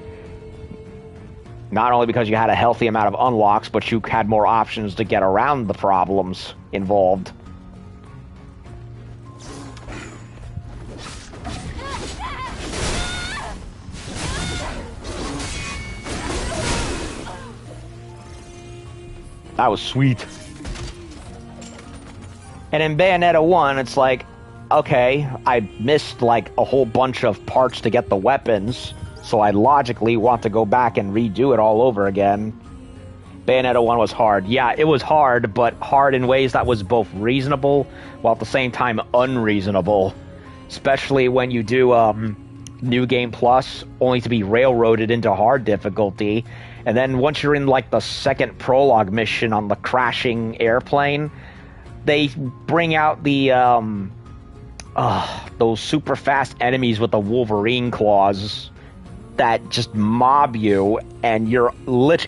Not only because you had a healthy amount of unlocks, but you had more options to get around the problems involved. That was sweet. And in Bayonetta 1, it's like, okay, I missed like a whole bunch of parts to get the weapons, so I logically want to go back and redo it all over again. Bayonetta 1 was hard. Yeah, it was hard, but hard in ways that was both reasonable, while at the same time unreasonable. Especially when you do New Game Plus, only to be railroaded into hard difficulty. And then once you're in like the second prologue mission on the crashing airplane, they bring out the those super fast enemies with the Wolverine claws that just mob you, and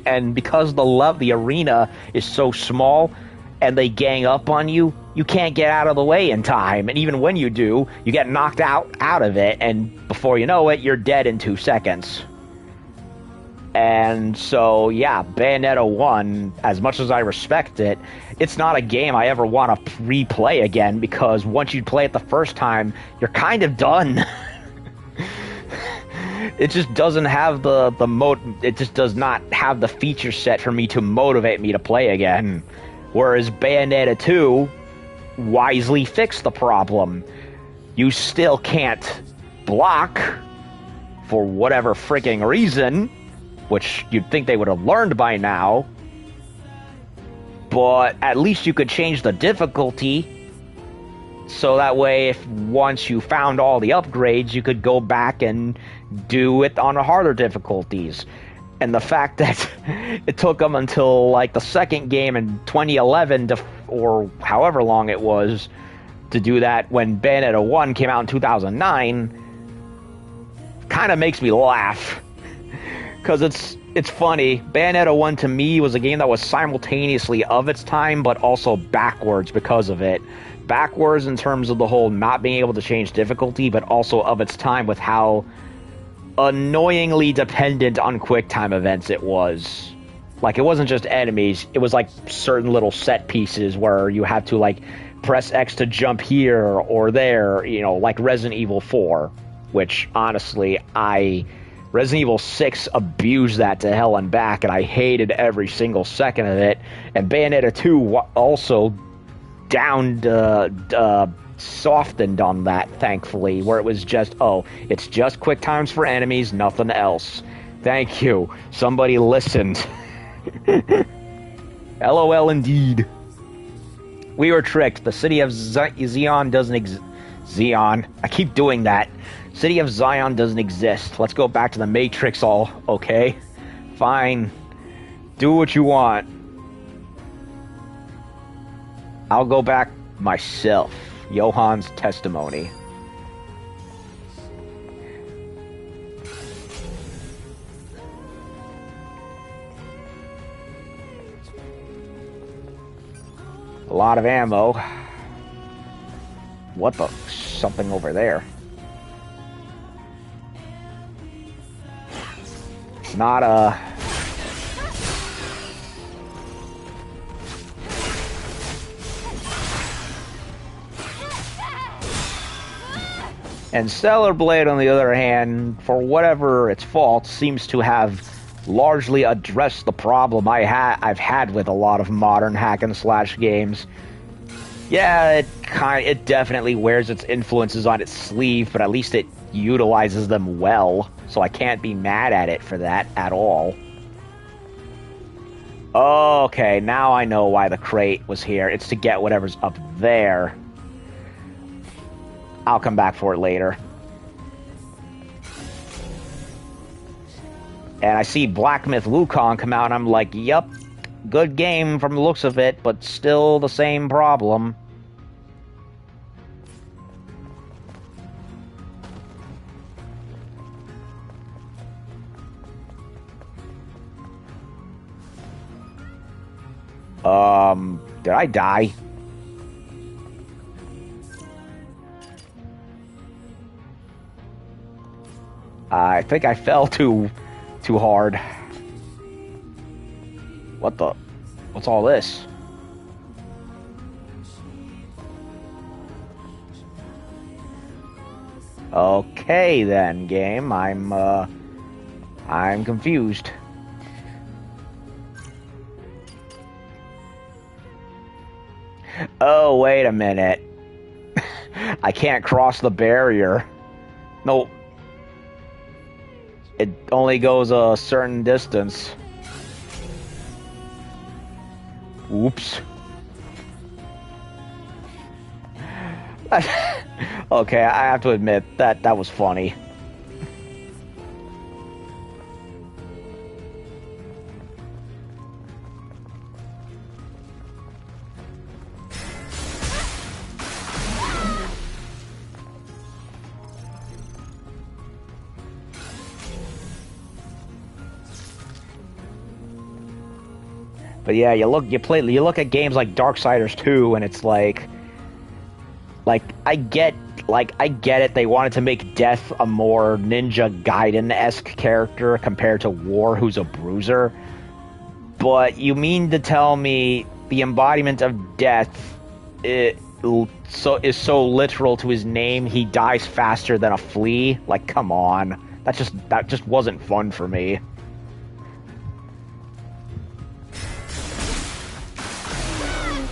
and because the arena is so small and they gang up on you, you can't get out of the way in time. And even when you do, you get knocked out of it, and before you know it, you're dead in 2 seconds. And so, yeah, Bayonetta 1, as much as I respect it, it's not a game I ever want to replay again, because once you play it the first time, you're kind of done. It just doesn't have it just does not have the feature set for me to motivate me to play again. Whereas Bayonetta 2 wisely fixed the problem. You still can't block for whatever freaking reason, which you'd think they would have learned by now, but at least you could change the difficulty, so that way if once you found all the upgrades, you could go back and do it on the harder difficulties. And the fact that it took them until like the second game in 2011 or however long it was to do that when Bayonetta 1 came out in 2009 kind of makes me laugh. Because it's funny. Bayonetta 1 to me was a game that was simultaneously of its time, but also backwards because of it. Backwards in terms of the whole not being able to change difficulty, but also of its time with how annoyingly dependent on QuickTime events it was. Like, it wasn't just enemies, it was like certain little set pieces where you had to like press X to jump here or there, like Resident Evil 4, which honestly, Resident Evil 6 abused that to hell and back, and I hated every single second of it. And Bayonetta 2 also softened on that, thankfully, where it was just, it's just quick times for enemies, nothing else. Thank you. Somebody listened. LOL indeed. We were tricked. The city of Zeon doesn't exist. Zeon. I keep doing that. City of Zion doesn't exist. Let's go back to the Matrix all, okay? Fine. Do what you want. I'll go back myself. Johan's testimony. A lot of ammo. What the? Something over there. It's not a... And Stellar Blade, on the other hand, for whatever its fault, seems to have largely addressed the problem I've had with a lot of modern hack and slash games. Yeah, it definitely wears its influences on its sleeve, but at least it utilizes them well, so I can't be mad at it for that at all. Okay, now I know why the crate was here. It's to get whatever's up there. I'll come back for it later. And I see Black Myth Wukong come out, and I'm like, yup, good game from the looks of it, but still the same problem. Did I die? I think I fell too hard. What the? What's all this? Okay then, game. I'm confused. Oh, wait a minute. I can't cross the barrier. No. It only goes a certain distance. Oops. Okay, I have to admit that was funny. But yeah, you look at games like Darksiders 2, and it's like I get it. They wanted to make Death a more Ninja Gaiden-esque character compared to War, who's a bruiser. But you mean to tell me the embodiment of Death is so literal to his name? He dies faster than a flea. Like, come on, that just wasn't fun for me.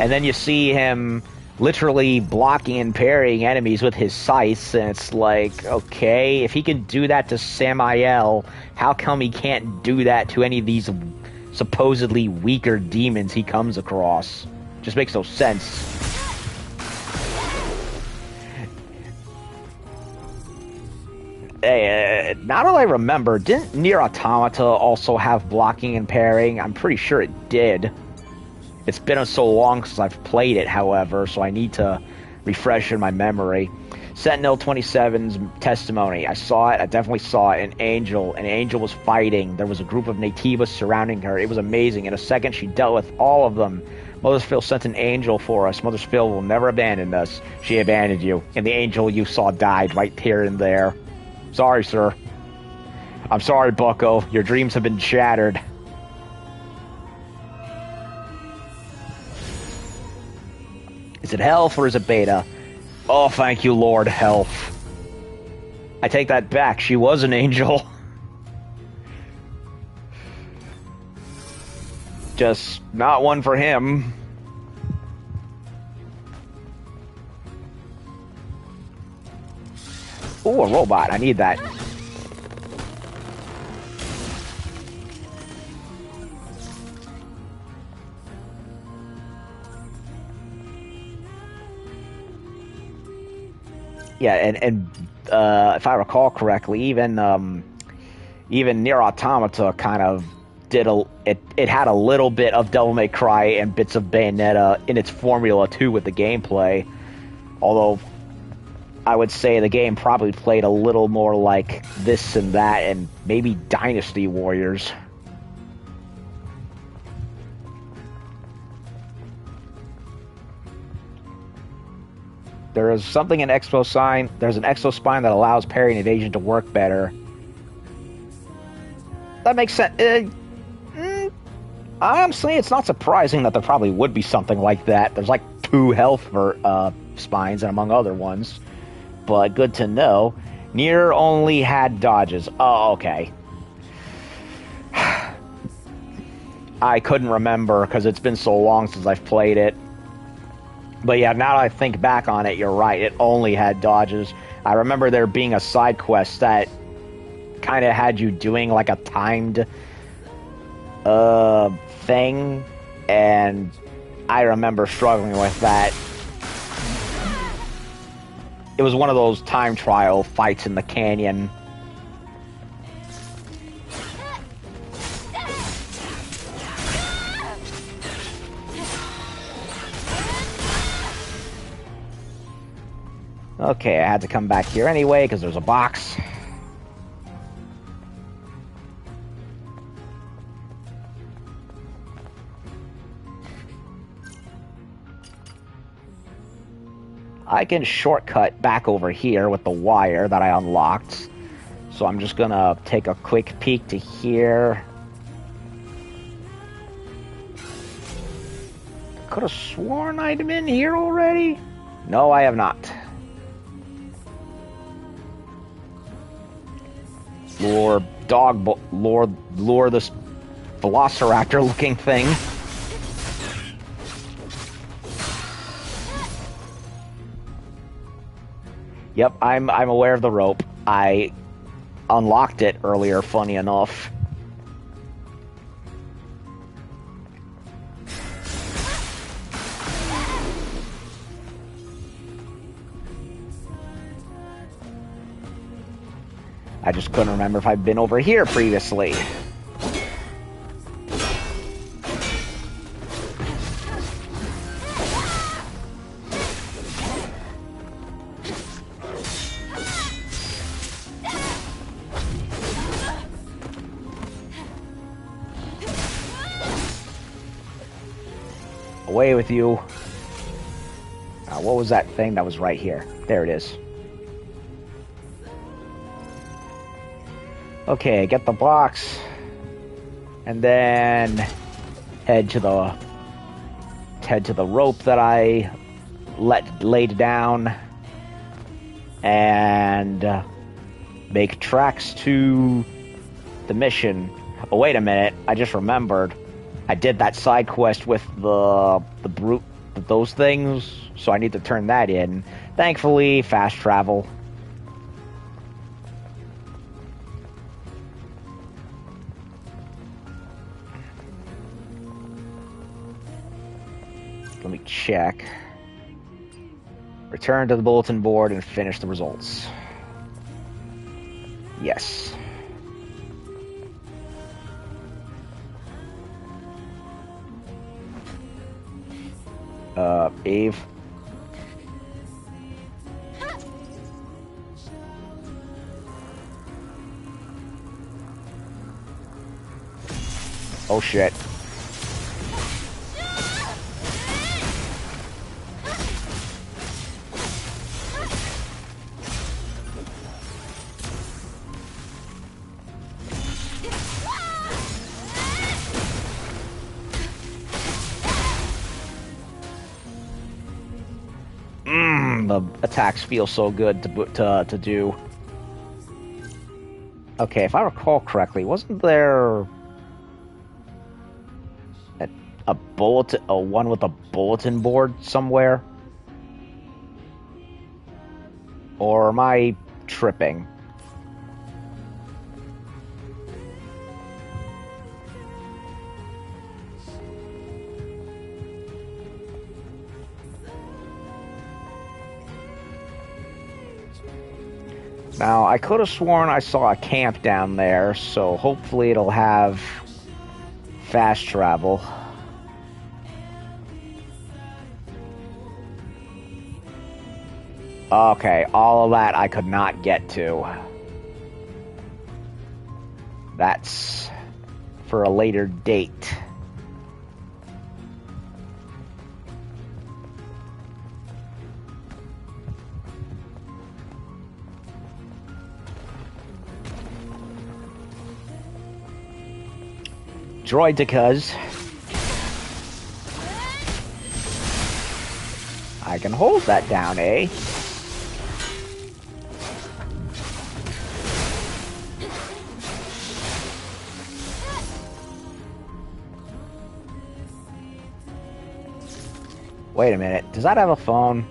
And then you see him literally blocking and parrying enemies with his scythes, and it's like, okay, if he can do that to Samael, how come he can't do that to any of these supposedly weaker demons he comes across? Just makes no sense. Hey, now that I remember, didn't Nier Automata also have blocking and parrying? I'm pretty sure it did. It's been so long since I've played it, however, so I need to refresh in my memory. Sentinel 27's testimony. I saw it. I definitely saw it. An angel was fighting. There was a group of Nativas surrounding her. It was amazing. In a second, she dealt with all of them. Mothersfield sent an angel for us. Mothersfield will never abandon us. She abandoned you. And the angel you saw died right here and there. Sorry, sir. I'm sorry, Bucko. Your dreams have been shattered. Is it health or is it beta? Oh, thank you, Lord, health. I take that back. She was an angel. Just not one for him. Ooh, a robot. I need that. Yeah, and if I recall correctly, even Near Automata kind of it had a little bit of Devil May Cry and bits of Bayonetta in its formula too with the gameplay. Although I would say the game probably played a little more like this and that, and maybe Dynasty Warriors. There is something in Expo Sign. There's an Exo Spine that allows parry and evasion to work better. That makes sense. Honestly, it's not surprising that there probably would be something like that. There's like 2 health spines, and among other ones. But good to know. Nier only had dodges. Oh, okay. I couldn't remember because it's been so long since I've played it. But yeah, now that I think back on it, you're right. It only had dodges. I remember there being a side quest that kind of had you doing like a timed thing, and I remember struggling with that. It was one of those time trial fights in the canyon. Okay, I had to come back here anyway because there's a box. I can shortcut back over here with the wire that I unlocked. So I'm just gonna take a quick peek to here. Could have sworn I'd been here already. No, I have not. Lure this Velociraptor looking thing. Yep, I'm aware of the rope. I unlocked it earlier, funny enough. I just couldn't remember if I'd been over here previously. Away with you. What was that thing that was right here? There it is. Okay, get the box, and then head to the rope that I laid down, and make tracks to the mission. Oh, wait a minute! I just remembered. I did that side quest with the brute, those things, so I need to turn that in. Thankfully, fast travel. Let me check. Return to the bulletin board and finish the results. Yes. Eve. Oh shit. The attacks feel so good to do. Okay, if I recall correctly, wasn't there a one with a bulletin board somewhere? Or am I tripping? Now, I could have sworn I saw a camp down there, so hopefully it'll have fast travel. Okay, all of that I could not get to. That's for a later date. Droidicas. I can hold that down, eh? Wait a minute. Does that have a phone?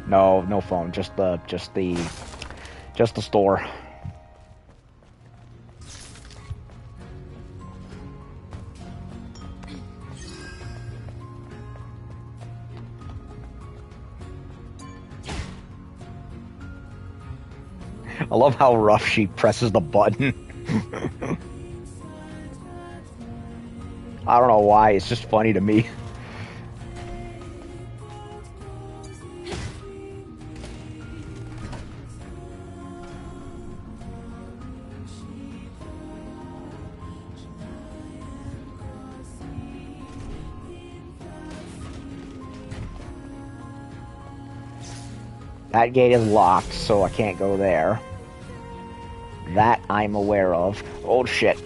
No, no phone. Just the store. I love how rough she presses the button. I don't know why, it's just funny to me. That gate is locked, so I can't go there. That I'm aware of. Oh shit.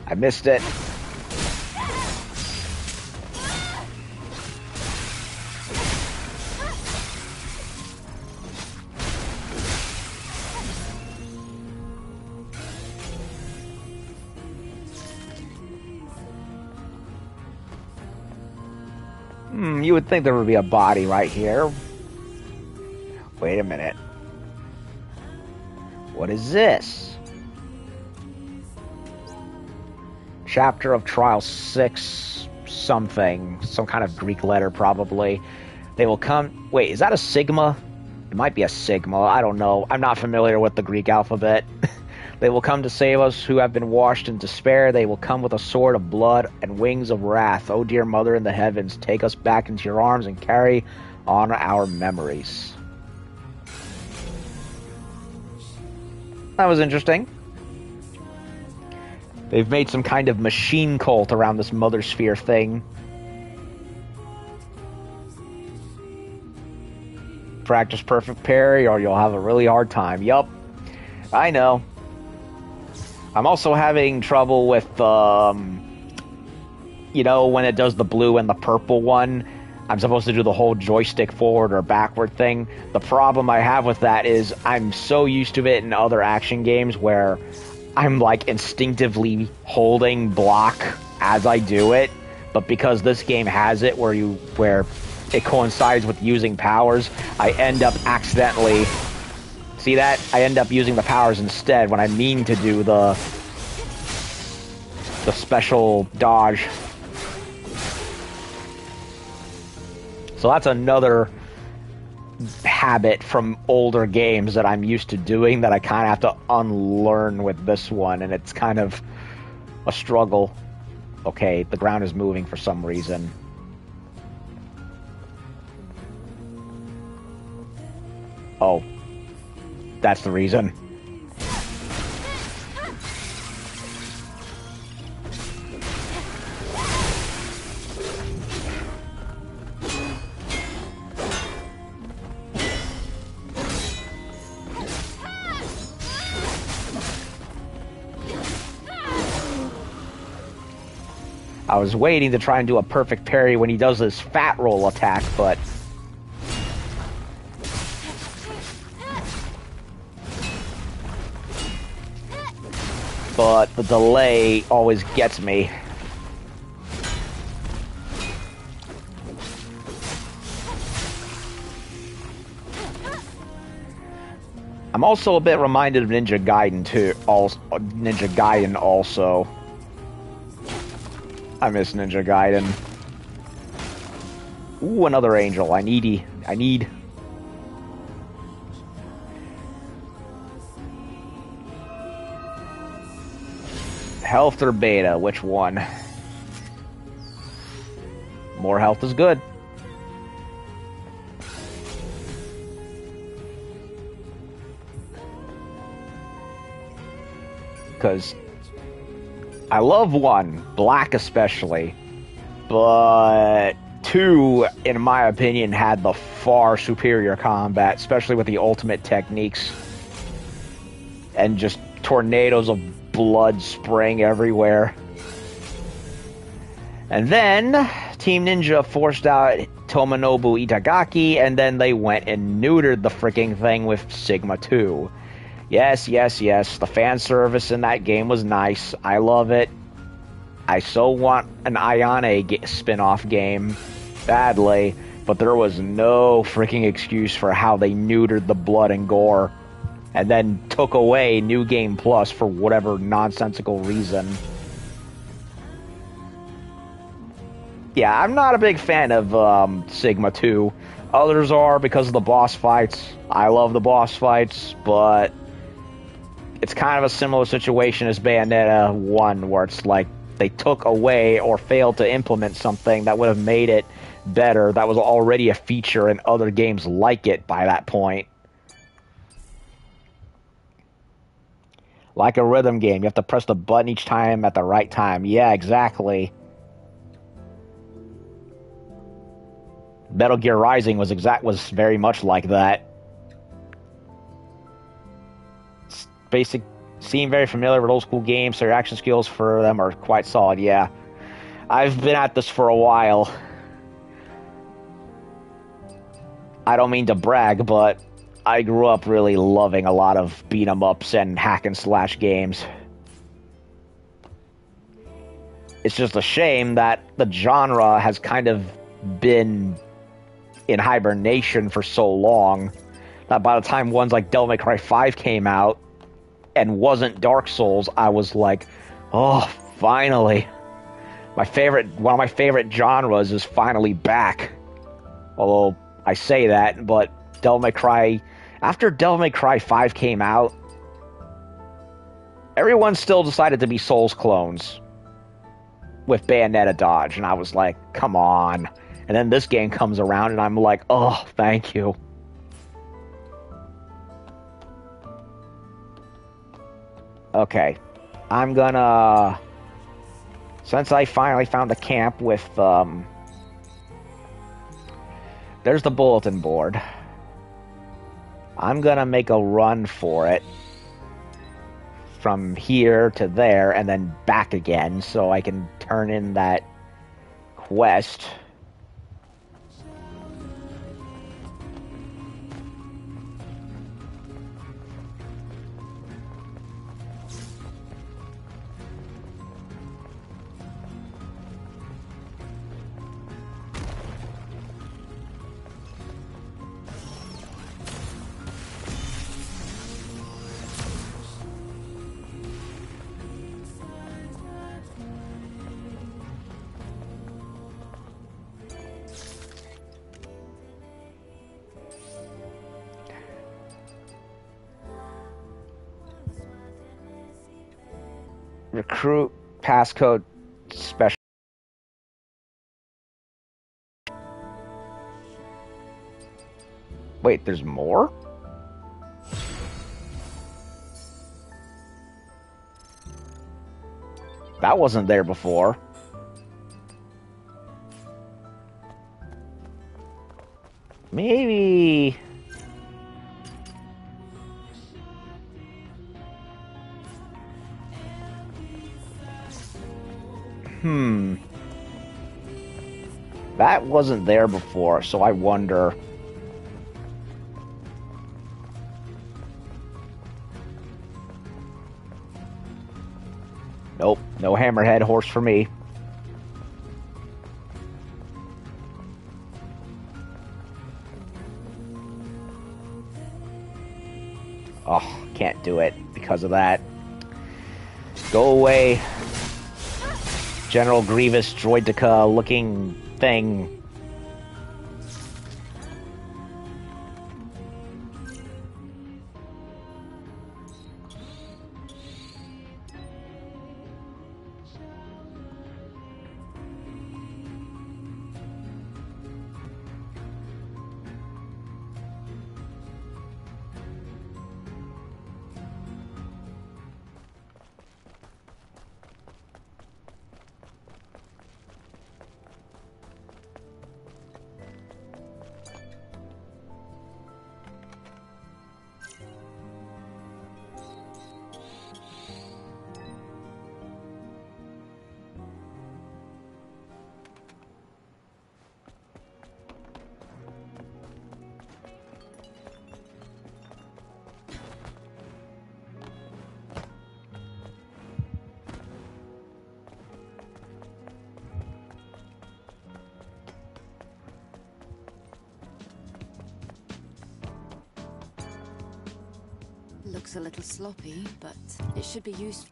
I missed it. You would think there would be a body right here. Wait a minute. What is this? Chapter of Trial 6 something. Some kind of Greek letter, probably. They will come... Wait, is that a Sigma? It might be a Sigma. I don't know. I'm not familiar with the Greek alphabet. They will come to save us who have been washed in despair. They will come with a sword of blood and wings of wrath. Oh, dear Mother in the heavens, take us back into your arms and carry on our memories. That was interesting. They've made some kind of machine cult around this Mother Sphere thing. Practice perfect parry or you'll have a really hard time. Yup. I know. I'm also having trouble with, you know, when it does the blue and the purple one, I'm supposed to do the whole joystick forward or backward thing. The problem I have with that is I'm so used to it in other action games where I'm like instinctively holding block as I do it, but because this game has it where it coincides with using powers, I end up accidentally... See that? I end up using the powers instead when I mean to do the special dodge. So that's another habit from older games that I'm used to doing that I kind of have to unlearn with this one, and it's kind of a struggle. Okay, the ground is moving for some reason. Oh. That's the reason. I was waiting to try and do a perfect parry when he does this fat roll attack, but... but the delay always gets me. I'm also a bit reminded of Ninja Gaiden too. Ninja Gaiden also. I miss Ninja Gaiden. Ooh, another angel. I need. Health or beta? Which one? More health is good. Because I love 1, Black especially, but 2, in my opinion, had the far superior combat, especially with the ultimate techniques and just tornadoes of blood spraying everywhere. And then Team Ninja forced out Tomonobu Itagaki, and then they went and neutered the freaking thing with Sigma 2. Yes, yes, yes, the fan service in that game was nice. I love it. I so want an Ayane spin-off game badly, but there was no freaking excuse for how they neutered the blood and gore and then took away New Game Plus for whatever nonsensical reason. Yeah, I'm not a big fan of Sigma 2. Others are because of the boss fights. I love the boss fights, but it's kind of a similar situation as Bayonetta 1, where it's like they took away or failed to implement something that would have made it better, that was already a feature in other games like it by that point. Like a rhythm game, you have to press the button each time at the right time. Yeah, exactly. Metal Gear Rising was very much like that. Basic, seem very familiar with old school games, so your action skills for them are quite solid. Yeah, I've been at this for a while. I don't mean to brag, but I grew up really loving a lot of beat-em-ups and hack-and-slash games. It's just a shame that the genre has kind of been in hibernation for so long that by the time ones like Devil May Cry 5 came out and wasn't Dark Souls, I was like, oh, finally. One of my favorite genres is finally back. Although I say that, but after Devil May Cry 5 came out, everyone still decided to be Souls clones with Bayonetta dodge, and I was like, come on. And then this game comes around, and I'm like, oh, thank you. Okay, I'm gonna... Since I finally found the camp with, there's the bulletin board. I'm gonna make a run for it. From here to there, and then back again, so I can turn in that quest. Recruit passcode special. Wait, there's more? That wasn't there before. Maybe... That wasn't there before, so I wonder... Nope, no hammerhead horse for me. Oh, can't do it because of that. Go away. General Grievous Droidica looking thing. Looks a little sloppy, but it should be used.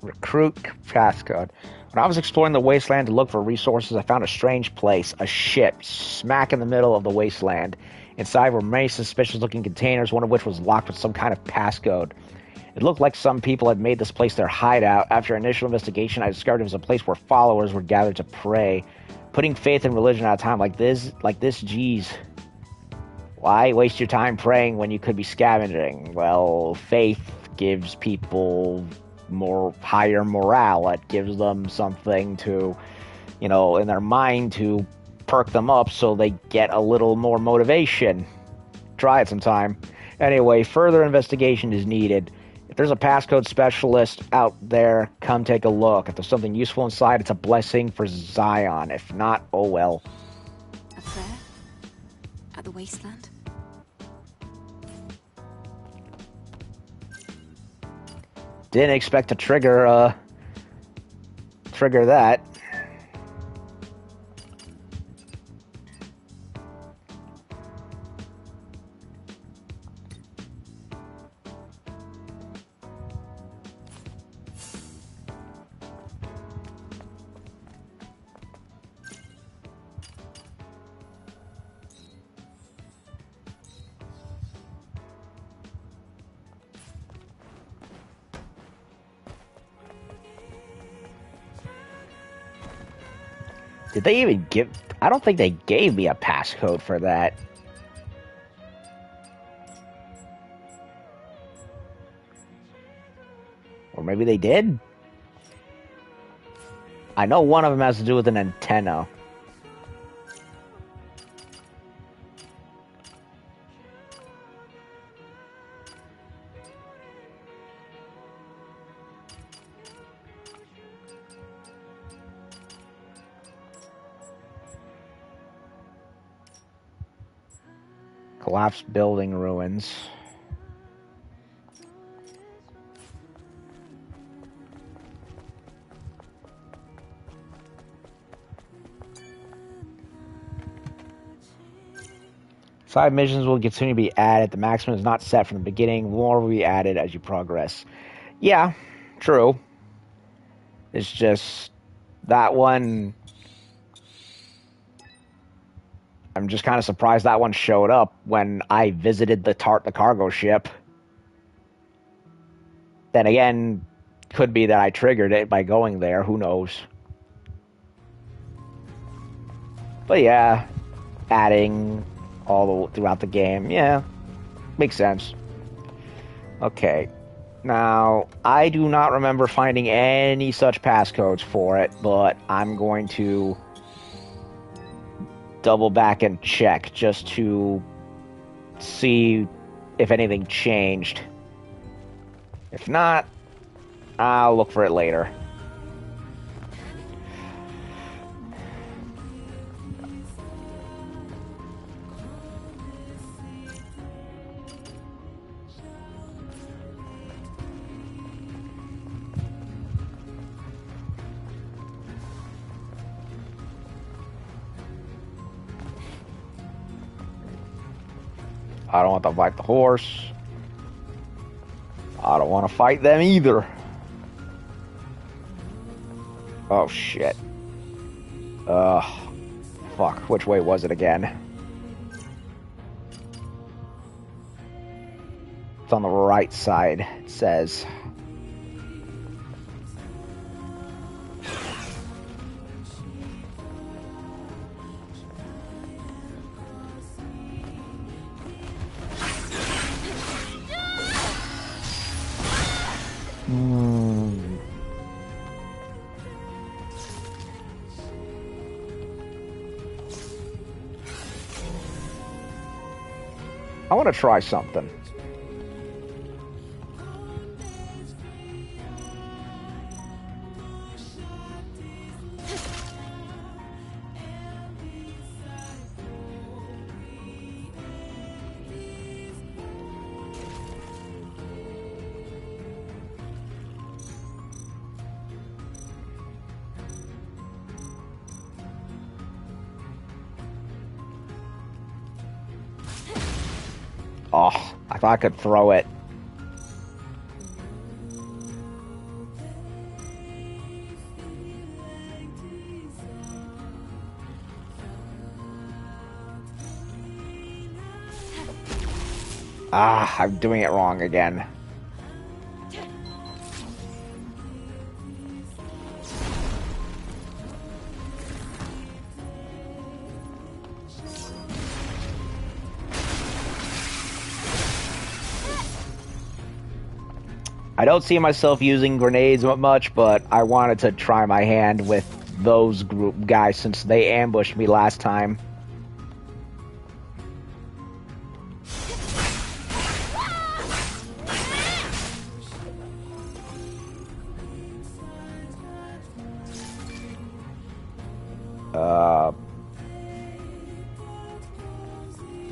Recruit passcode. When I was exploring the wasteland to look for resources, I found a strange place. A ship, smack in the middle of the wasteland. Inside were many suspicious-looking containers, one of which was locked with some kind of passcode. It looked like some people had made this place their hideout. After initial investigation, I discovered it was a place where followers were gathered to pray. Putting faith in religion at a time like this, geez. Why waste your time praying when you could be scavenging? Well, faith gives people more higher morale. It gives them something to, in their mind to perk them up so they get a little more motivation. Try it sometime. Anyway, further investigation is needed. If there's a passcode specialist out there, come take a look. If there's something useful inside, it's a blessing for Zion. If not, oh well. A prayer? At the wasteland? Didn't expect to trigger that. Did they even give... I don't think they gave me a passcode for that. Or maybe they did? I know one of them has to do with an antenna. Collapsed building ruins. Side missions will continue to be added. The maximum is not set from the beginning. More will be added as you progress. Yeah, true. It's just that one... I'm just kind of surprised that one showed up when I visited the cargo ship. Then again, could be that I triggered it by going there. Who knows? But yeah, adding throughout the game. Yeah, makes sense. Okay. Now, I do not remember finding any such passcodes for it, but I'm going to double back and check just to see if anything changed. If not, I'll look for it later. I don't want to fight the horse. I don't want to fight them either. Oh, shit. Fuck. Which way was it again? It's on the right side, it says. I want to try something. Oh, I thought I could throw it. Ah, I'm doing it wrong again. I don't see myself using grenades much, but I wanted to try my hand with those group guys since they ambushed me last time.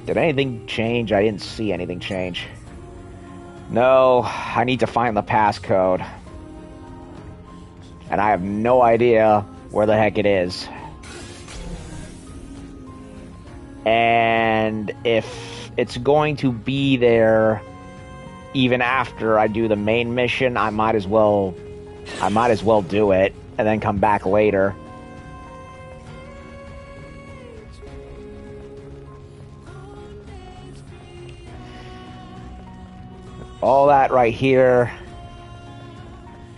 Did anything change? I didn't see anything change. No, I need to find the passcode. And I have no idea where the heck it is. And if it's going to be there even after I do the main mission, I might as well do it and then come back later. All that right here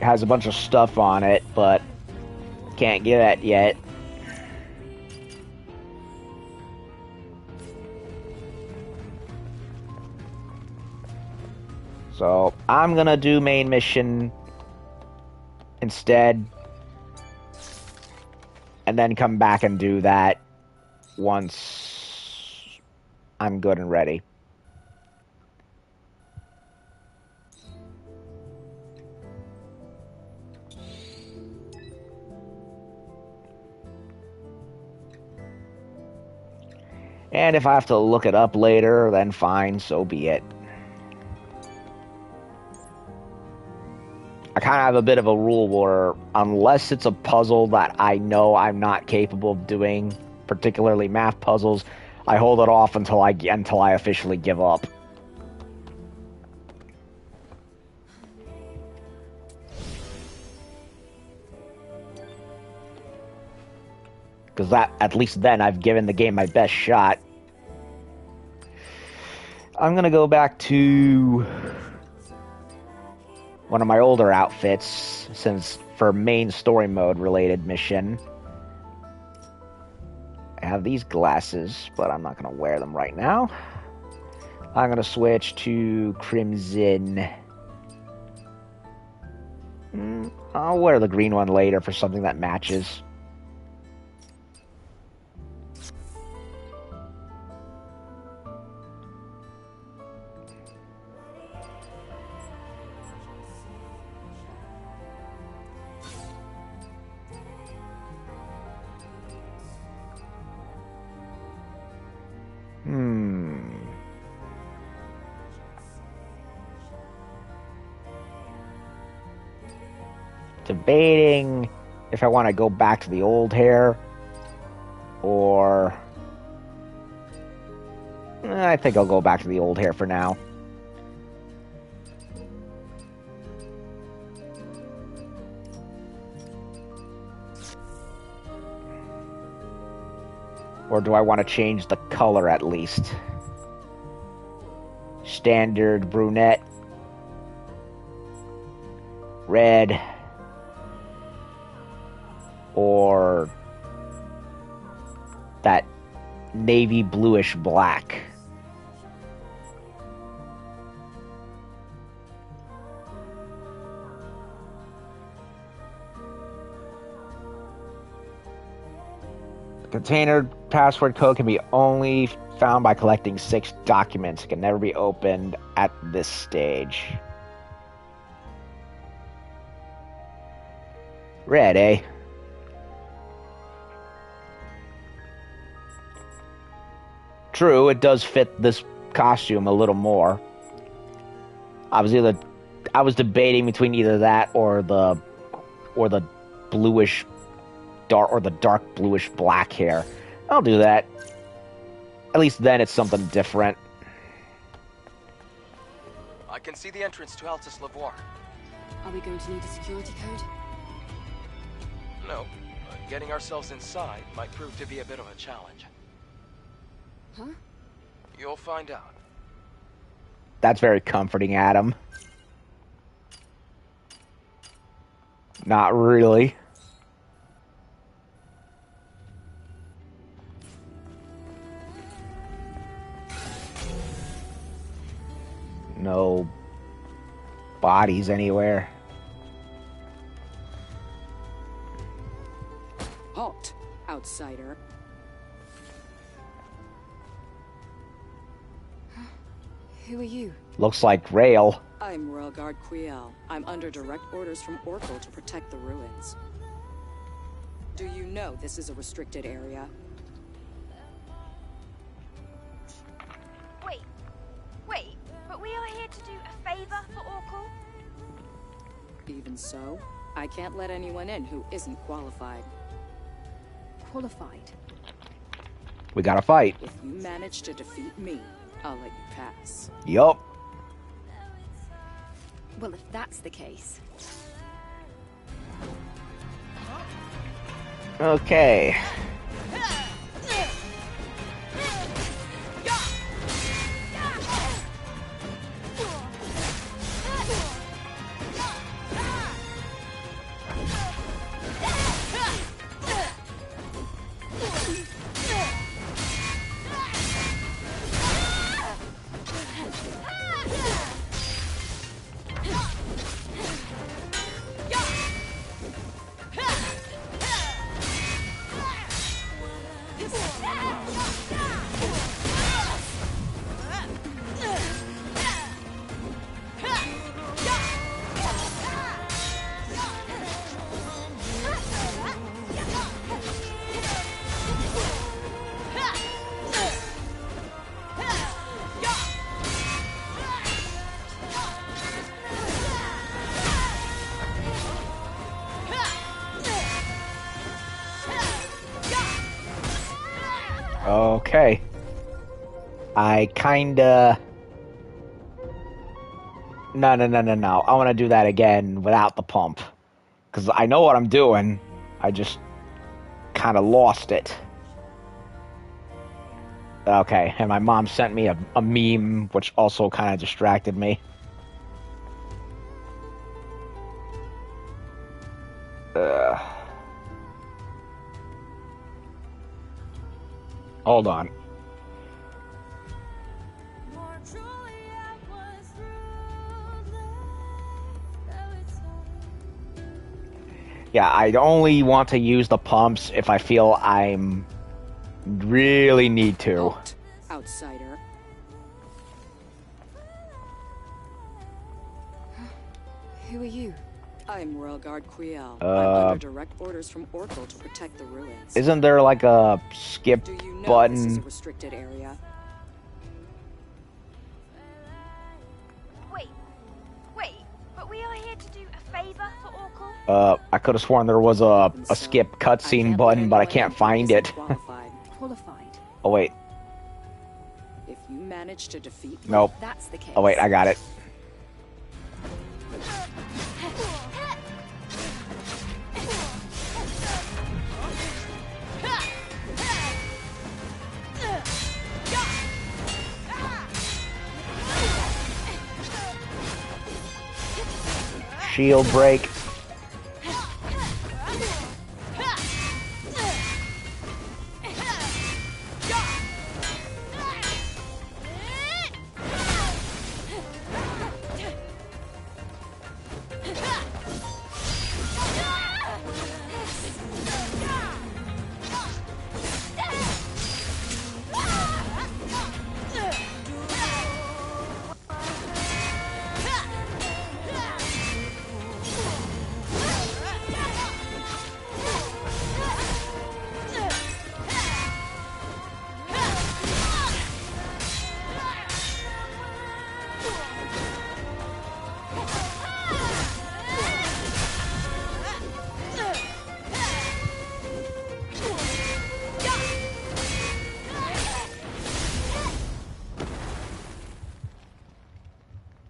has a bunch of stuff on it, but can't get it yet. So I'm gonna do main mission instead, and then come back and do that once I'm good and ready. And if I have to look it up later, then fine, so be it. I kind of have a bit of a rule where unless it's a puzzle that I know I'm not capable of doing, particularly math puzzles, I hold it off until I officially give up. Because at least then I've given the game my best shot. I'm gonna go back to one of my older outfits, since for main story mode related mission. I have these glasses, but I'm not gonna wear them right now. I'm gonna switch to Crimson. I'll wear the green one later for something that matches. Debating if I want to go back to the old hair or I think I'll go back to the old hair for now. Or do I want to change the color at least? Standard brunette. Red. Or that navy bluish black. Container password code can be only found by collecting 6 documents. It can never be opened at this stage. Red, eh? True, it does fit this costume a little more. I was debating between either that or the bluish dark or the dark bluish black hair. I'll do that. At least then it's something different. I can see the entrance to Altess Levoire. Are we going to need a security code? No, but getting ourselves inside might prove to be a bit of a challenge. Huh? You'll find out. That's very comforting, Adam. Not really. No bodies anywhere. Halt, outsider. Who are you? Looks like Rail. I'm Royal Guard Quiel. I'm under direct orders from Oracle to protect the ruins. Do you know this is a restricted area? Wait, but we are here to do a favor for Oracle? Even so, I can't let anyone in who isn't qualified. Qualified? We gotta fight. If you manage to defeat me, I'll let you pass. Yup. Well, if that's the case... Okay. Okay. I kinda... No. I want to do that again without the pump. Because I know what I'm doing. I just kind of lost it. Okay, and my mom sent me a meme, which also kind of distracted me. Hold on. Yeah, I'd only want to use the pumps if I feel I'm really need to. Halt, outsider. Who are you? I'm Royal Guard Quiel. I'm under direct orders from Oracle to protect the ruins. Isn't there like a skip Do you know button? this is a restricted area? Wait, but we are here to do a favor for Oracle? I could have sworn there was a skip cutscene button, but I can't find it. Qualified. Oh wait. If you manage to defeat me? Nope. That's the case. Oh wait, I got it. Shield break.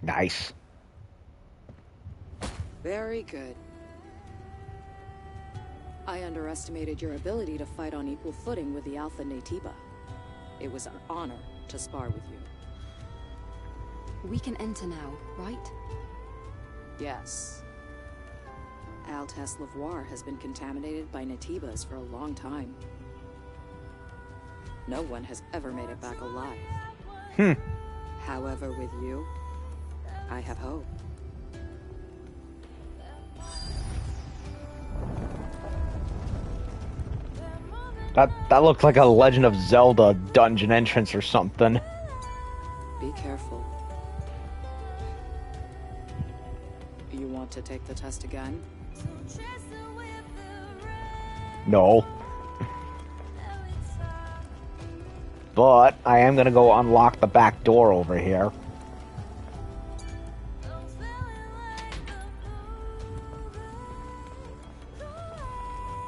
Nice. Very good. I underestimated your ability to fight on equal footing with the Alpha Natiba. It was an honor to spar with you. We can enter now, right? Yes. Altess Levoire has been contaminated by Natibas for a long time. No one has ever made it back alive. However, with you, I have hope. That looked like a Legend of Zelda dungeon entrance or something. Be careful. You want to take the test again? No. But I am gonna go unlock the back door over here.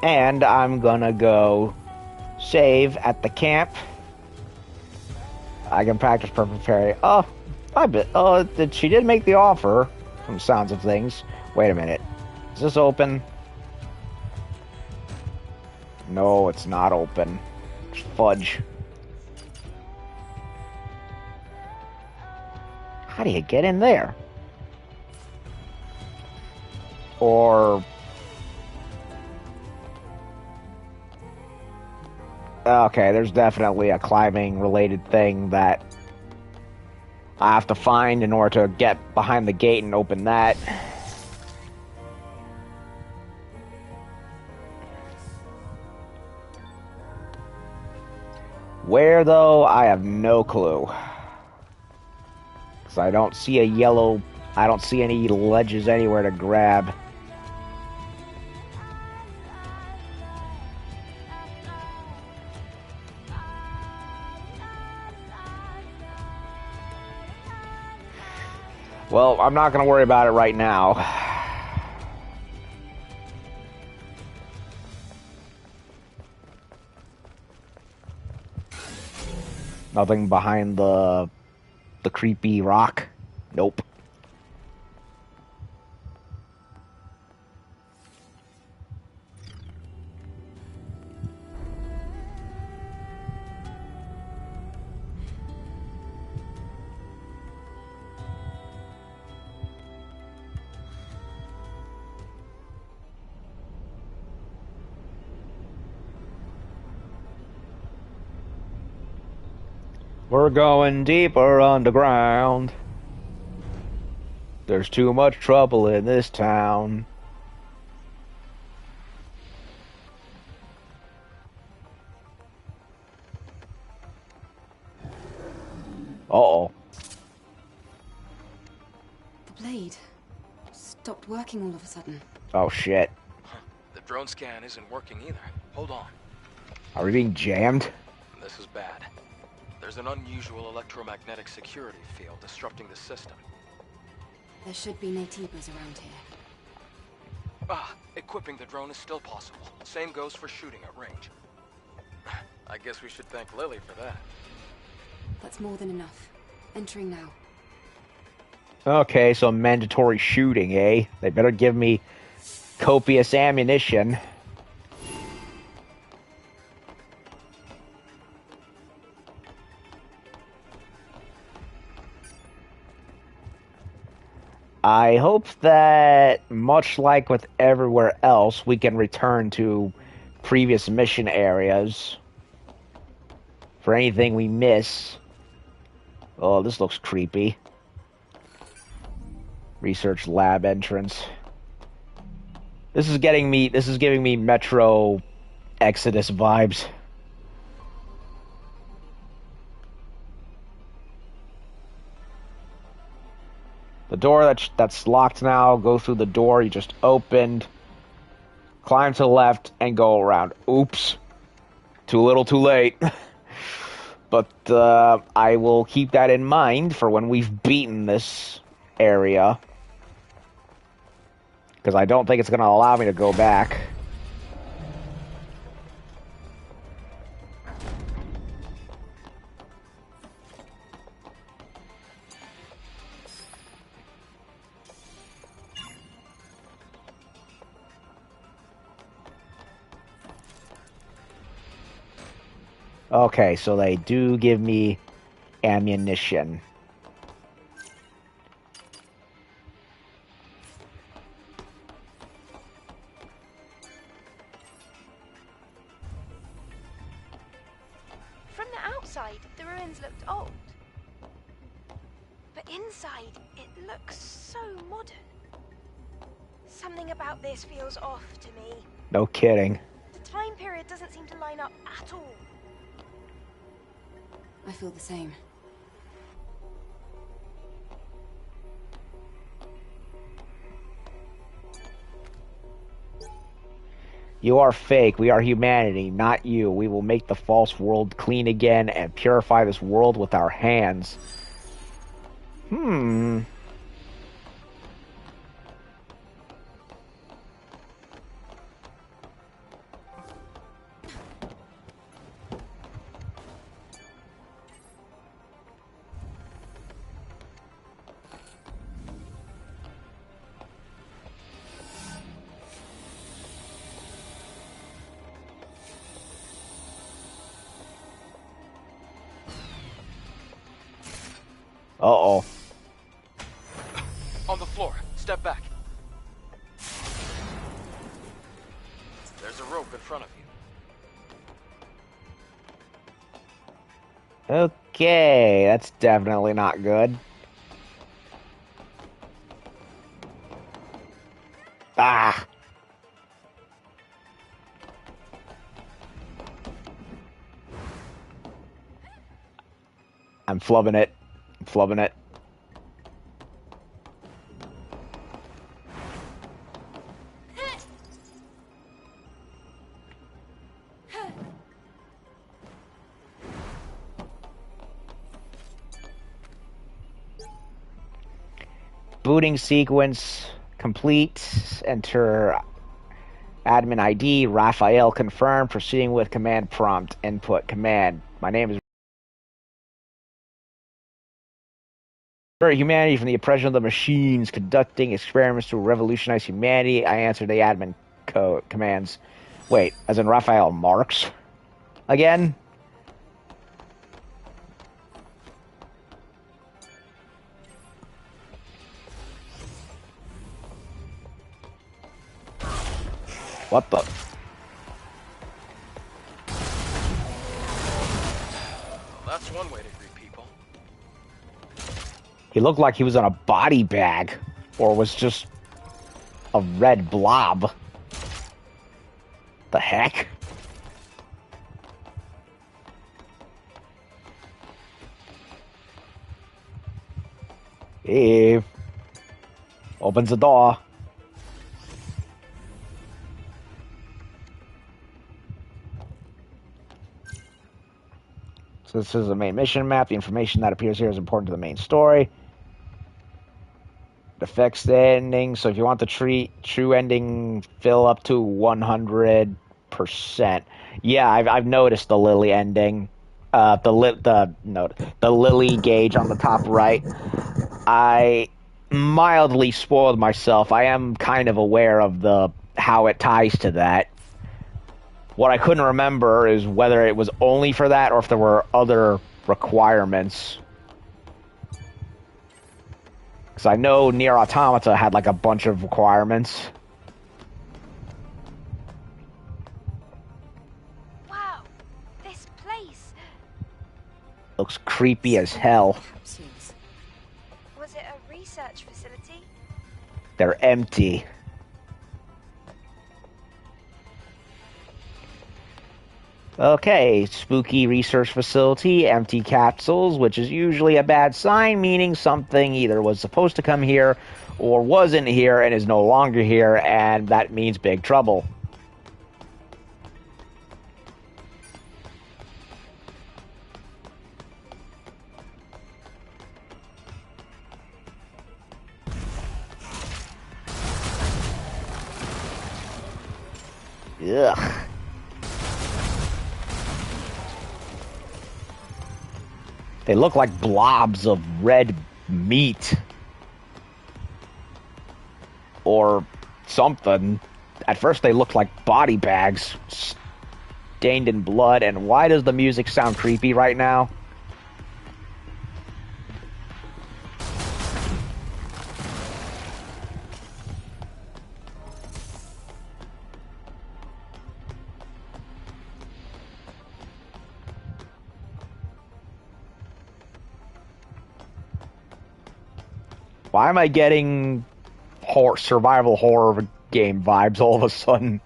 And I'm gonna go save at the camp. I can practice perfect parry. Oh, I bet. Oh, she did make the offer, from the sounds of things. Wait a minute. Is this open? No, it's not open. Fudge. How do you get in there? Or... Okay, there's definitely a climbing related thing that I have to find in order to get behind the gate and open that. Where though, I have no clue. Because I don't see a yellow, I don't see any ledges anywhere to grab. Well, I'm not going to worry about it right now. Nothing behind the creepy rock. Nope. We're going deeper underground. There's too much trouble in this town. Uh-oh. The blade stopped working all of a sudden. Oh, shit. The drone scan isn't working either. Hold on. Are we being jammed? This is bad. There's an unusual electromagnetic security field disrupting the system. There should be Natibas around here. Equipping the drone is still possible. Same goes for shooting at range. I guess we should thank Lily for that. That's more than enough. Entering now. Okay, so mandatory shooting, eh? They better give me copious ammunition. I hope that, much like with everywhere else, we can return to previous mission areas for anything we miss. Oh, this looks creepy. Research lab entrance. This is giving me Metro Exodus vibes. The door that's locked now, go through the door you just opened, climb to the left, and go around. Oops. Too little, too late. But I will keep that in mind for when we've beaten this area. Because I don't think it's going to allow me to go back. Okay, so they do give me ammunition. From the outside, the ruins looked old. But inside, it looks so modern. Something about this feels off to me. No kidding. The time period doesn't seem to line up at all. I feel the same. You are fake. We are humanity, not you. We will make the false world clean again and purify this world with our hands. Uh-oh. On the floor. Step back. There's a rope in front of you. Okay, that's definitely not good. Ah! I'm flubbing it. I'm flubbing it. Booting sequence complete. Enter admin ID. Raphael confirmed. Proceeding with command prompt. Input command. My name is humanity from the oppression of the machines, conducting experiments to revolutionize humanity. I answer the admin commands. Wait, as in Raphael Marx? Again? What the? Well, that's one way to greet people. He looked like he was in a body bag, or was just a red blob. The heck? Eve opens the door. So this is the main mission map. The information that appears here is important to the main story. It affects the ending. So if you want the true ending, fill up to 100%. Yeah, I've noticed the Lily ending. The lily gauge on the top right. I mildly spoiled myself. I am kind of aware of how it ties to that. What I couldn't remember is whether it was only for that or if there were other requirements. Because I know Nier Automata had like a bunch of requirements. Wow, this place. Looks creepy as hell. Capsules. Was it a research facility? They're empty. Okay, spooky research facility, empty capsules, which is usually a bad sign, meaning something either was supposed to come here or wasn't here and is no longer here, and that means big trouble. Ugh. They look like blobs of red meat. Or something. At first they looked like body bags stained in blood. And why does the music sound creepy right now? Why am I getting survival horror game vibes all of a sudden?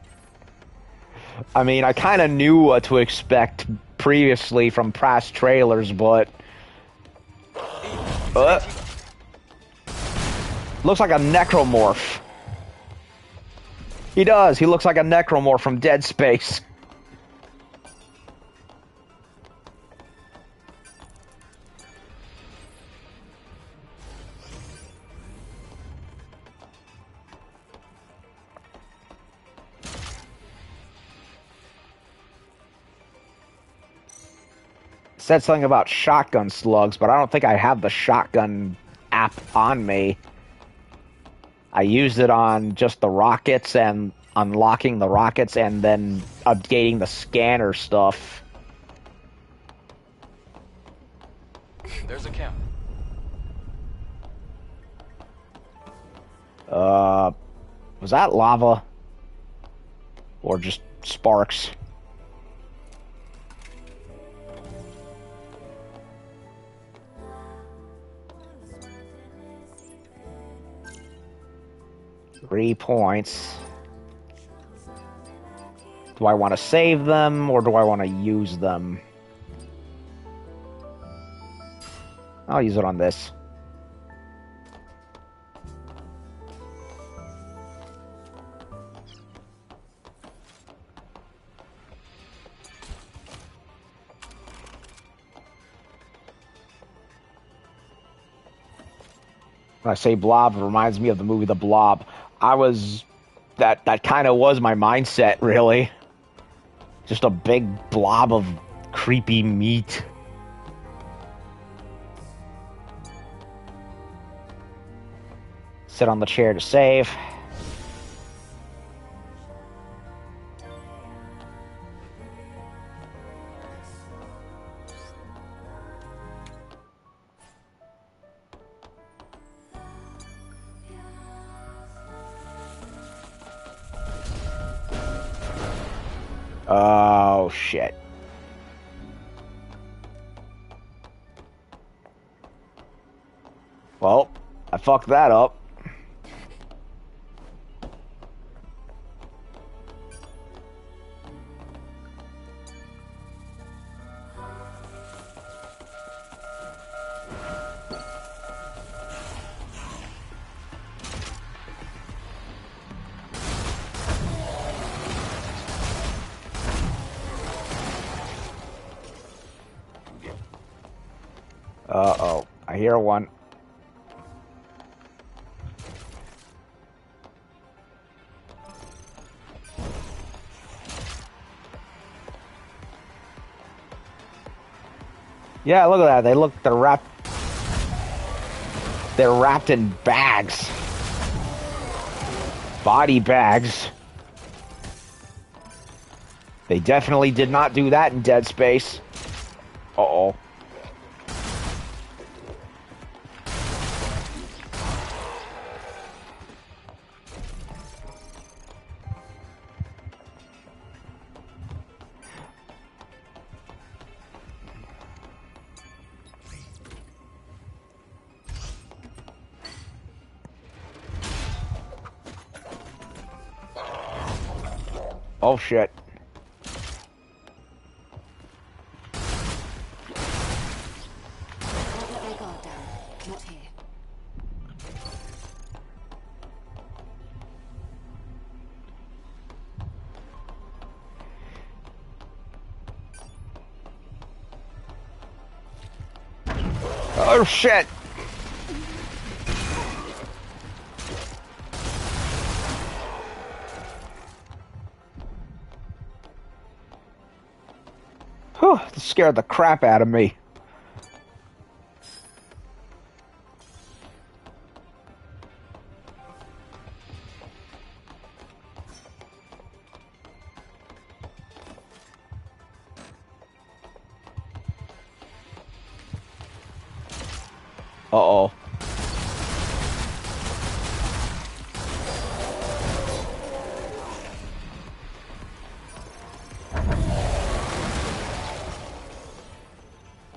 I mean, I kind of knew what to expect previously from past trailers, but... looks like a necromorph. He does. He looks like a necromorph from Dead Space. Said something about shotgun slugs, but I don't think I have the shotgun app on me. I used it on just the rockets and unlocking the rockets and then updating the scanner stuff. There's a count. Was that lava? Or just sparks? Three points. Do I want to save them, or do I want to use them? I'll use it on this. When I say blob, it reminds me of the movie The Blob. That kind of was my mindset, really. Just a big blob of creepy meat. Sit on the chair to save. Oh, shit. Well, I fucked that up. Uh-oh. I hear one. Yeah, look at that. They're wrapped in bags. Body bags. They definitely did not do that in Dead Space. Uh-oh. Oh shit. Don't let their guard down. Not here. Oh shit. Whew, that scared the crap out of me. Uh-oh.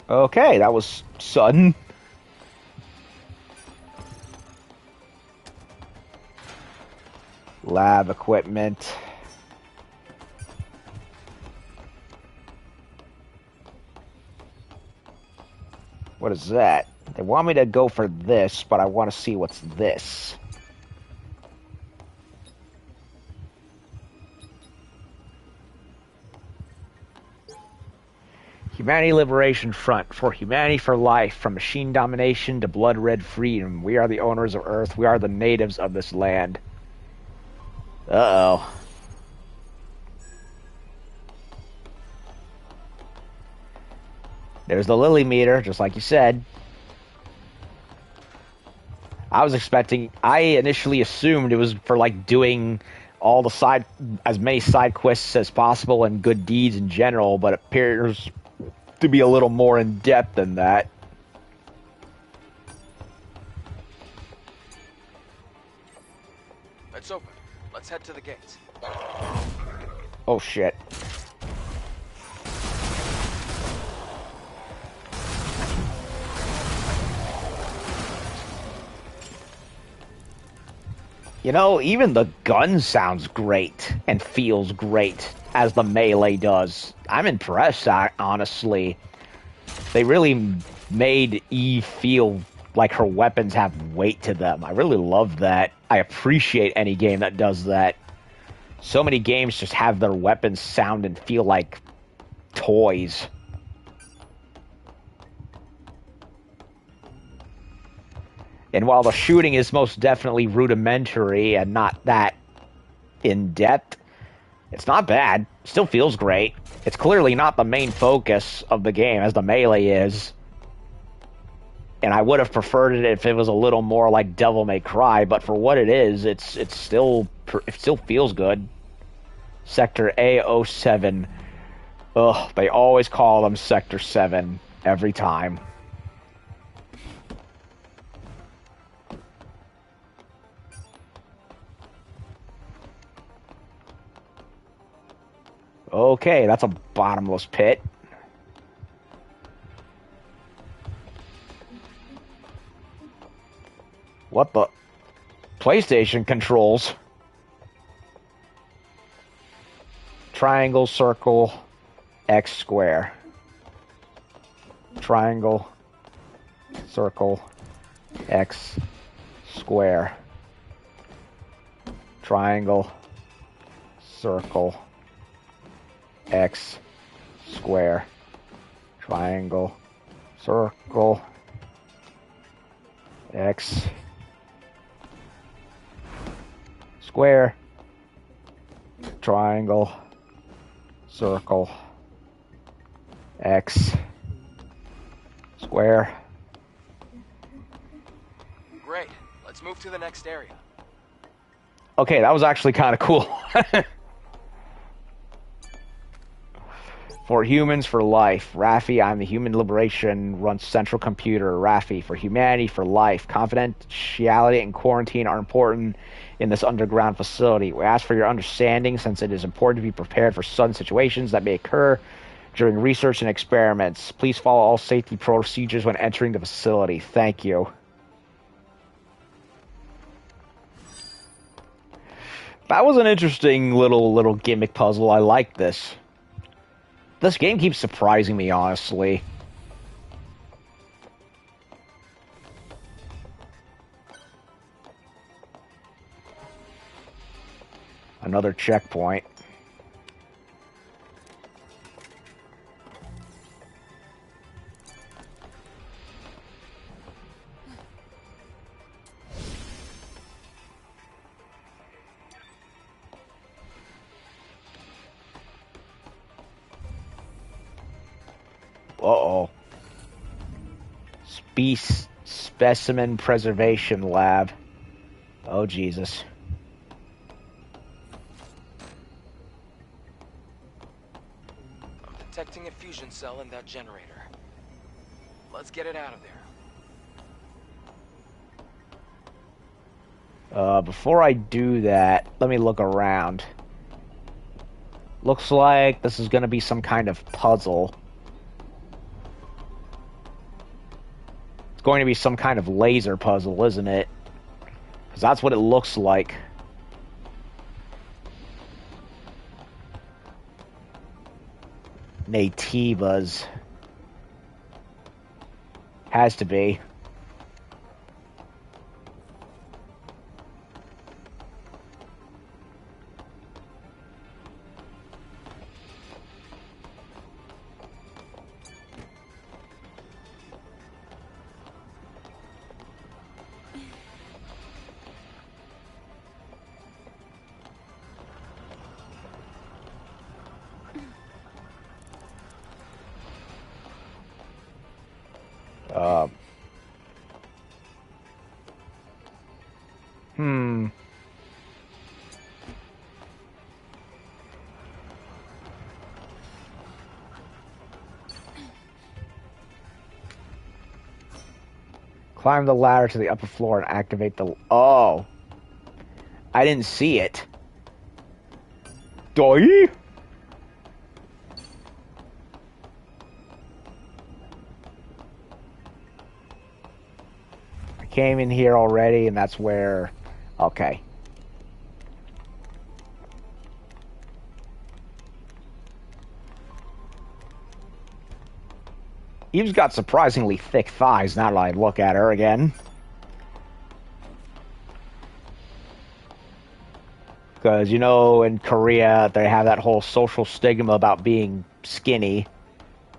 Okay, that was sudden. Lab equipment. What is that? They want me to go for this, but I want to see what's this. Humanity Liberation Front. For humanity for life. From machine domination to blood-red freedom. We are the owners of Earth. We are the natives of this land. Uh-oh. There's the Lily meter, just like you said. I initially assumed it was for, like, doing all the as many side quests as possible and good deeds in general, but it appears to be a little more in-depth than that. It's open. Let's head to the gates. Oh, shit. You know, even the gun sounds great and feels great, as the melee does. I'm impressed, honestly. They really made Eve feel like her weapons have weight to them. I really love that. I appreciate any game that does that. So many games just have their weapons sound and feel like toys. And while the shooting is most definitely rudimentary and not that in-depth, it's not bad. Still feels great. It's clearly not the main focus of the game, as the melee is. And I would have preferred it if it was a little more like Devil May Cry, but for what it is, it still feels good. Sector A07. Ugh, they always call them Sector 7 every time. Okay, that's a bottomless pit. What the? PlayStation controls. Triangle, circle, X, square. Triangle, circle, X, square. Triangle, circle, X, square, triangle, circle, X, square, triangle, circle, X, Square. Great. Let's move to the next area. Okay, that was actually kind of cool. For humans, for life. Raffi, I'm the Human Liberation runs Central Computer. Raffi, for humanity, for life. Confidentiality and quarantine are important in this underground facility. We ask for your understanding since it is important to be prepared for sudden situations that may occur during research and experiments. Please follow all safety procedures when entering the facility. Thank you. That was an interesting little gimmick puzzle. I like this. This game keeps surprising me, honestly. Another checkpoint. Uh-oh. Specimen Preservation Lab. Oh, Jesus. I'm detecting a fusion cell in that generator. Let's get it out of there. Before I do that, let me look around. Looks like this is going to be some kind of puzzle. It's going to be some kind of laser puzzle, isn't it? Because that's what it looks like. Nativas. Has to be. Climb the ladder to the upper floor and activate the... Oh! I didn't see it. Doi? I came in here already, and that's where... Okay. Eve's got surprisingly thick thighs now that I look at her again. Because, you know, in Korea, they have that whole social stigma about being skinny.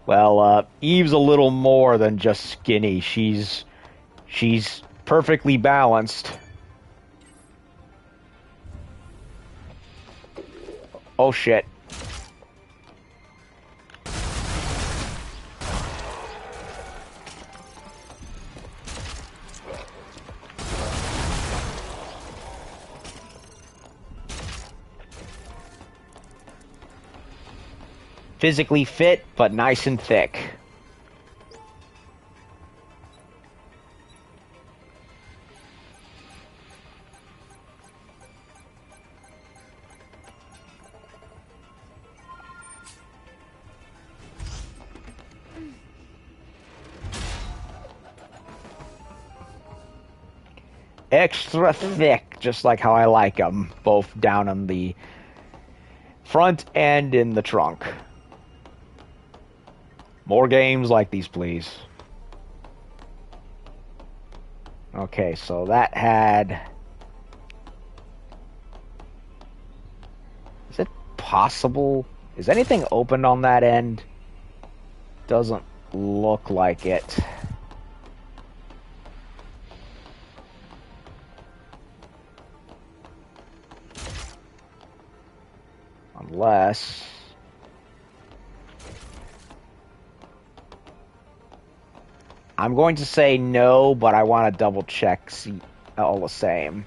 Well, Eve's a little more than just skinny. She's perfectly balanced. Oh, shit. Physically fit, but nice and thick. Extra thick, just like how I like them, both down on the front and in the trunk. More games like these, please. Okay, so that had... Is it possible? Is anything opened on that end? Doesn't look like it. Unless... I'm going to say no, but I want to double check, see all the same.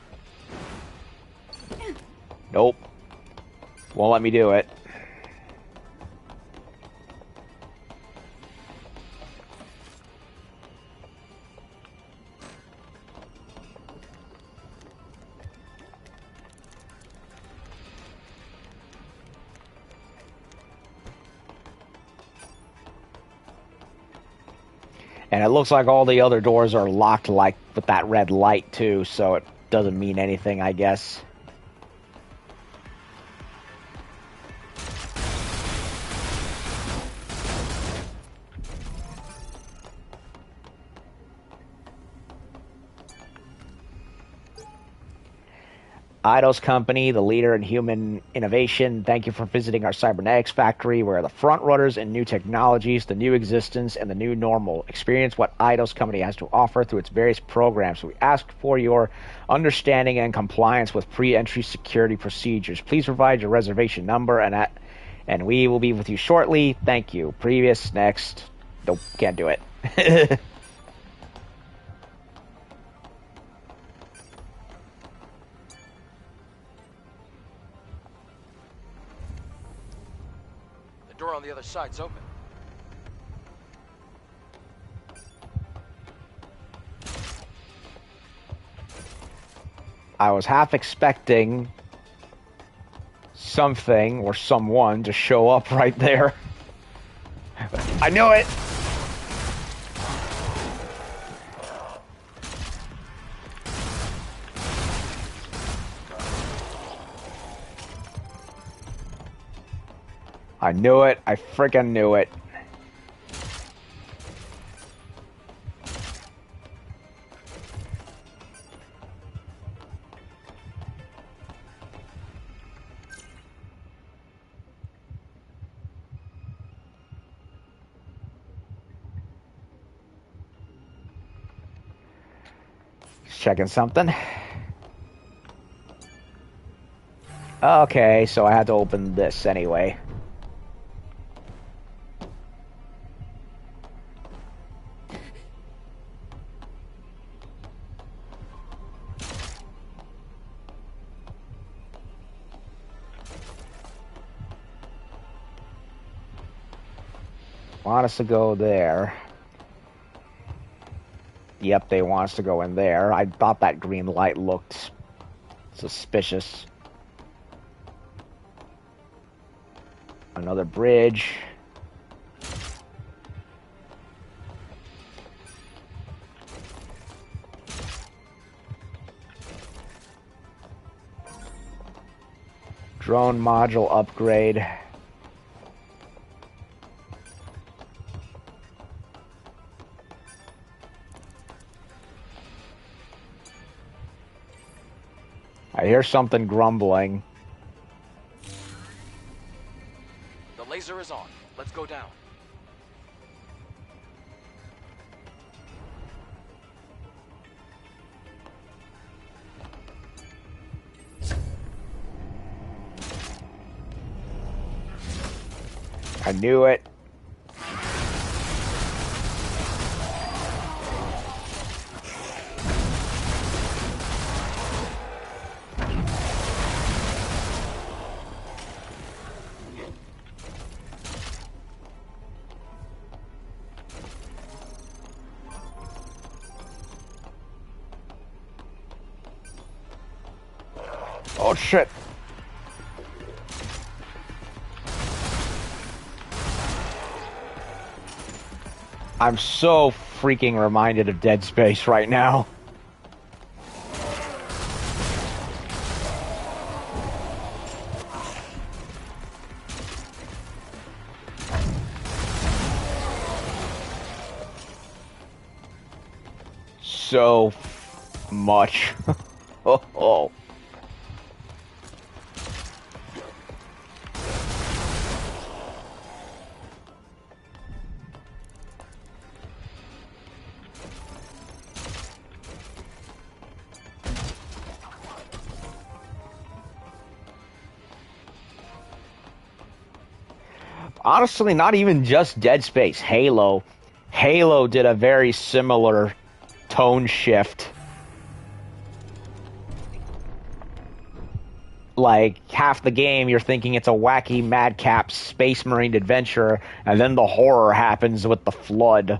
Nope. Won't let me do it. And it looks like all the other doors are locked, like with that red light too, so it doesn't mean anything, I guess. Eidos Company, the leader in human innovation, thank you for visiting our cybernetics factory, where the front runners in new technologies, the new existence, and the new normal. Experience what Eidos Company has to offer through its various programs. We ask for your understanding and compliance with pre-entry security procedures. Please provide your reservation number, and we will be with you shortly. Thank you. Previous, next. Nope, can't do it. The door on the other side's open. I was half expecting something or someone to show up right there. I knew it! I knew it. I freaking knew it. Checking something. Okay, so I had to open this anyway. Want us to go there. Yep, they want us to go in there. I thought that green light looked suspicious. Another bridge. Drone module upgrade. I hear something grumbling. The laser is on. Let's go down. I knew it. Oh shit. I'm so freaking reminded of Dead Space right now. So much. Oh. Honestly, not even just Dead Space. Halo Halo did a very similar tone shift. Like, half the game you're thinking it's a wacky madcap space marine adventure, and then the horror happens with the flood.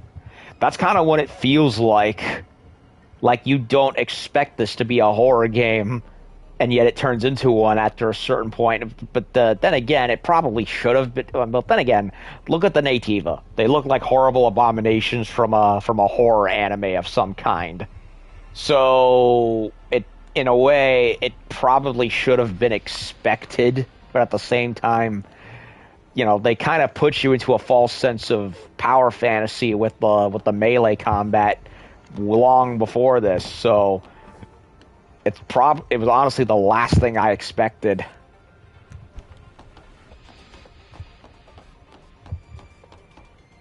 That's kind of what it feels like. Like, you don't expect this to be a horror game, and yet it turns into one after a certain point. But then again, it probably should have been. But then again, look at the Nativa. They look like horrible abominations from a horror anime of some kind. So in a way, it probably should have been expected. But at the same time, you know, they kind of put you into a false sense of power fantasy with the melee combat long before this. So it was honestly the last thing I expected.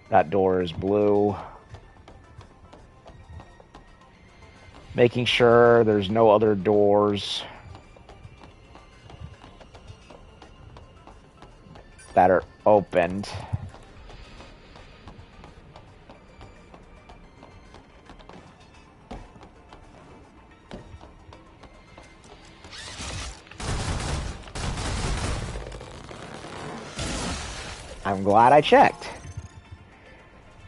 That door is blue. Making sure there's no other doors that are opened. I'm glad I checked.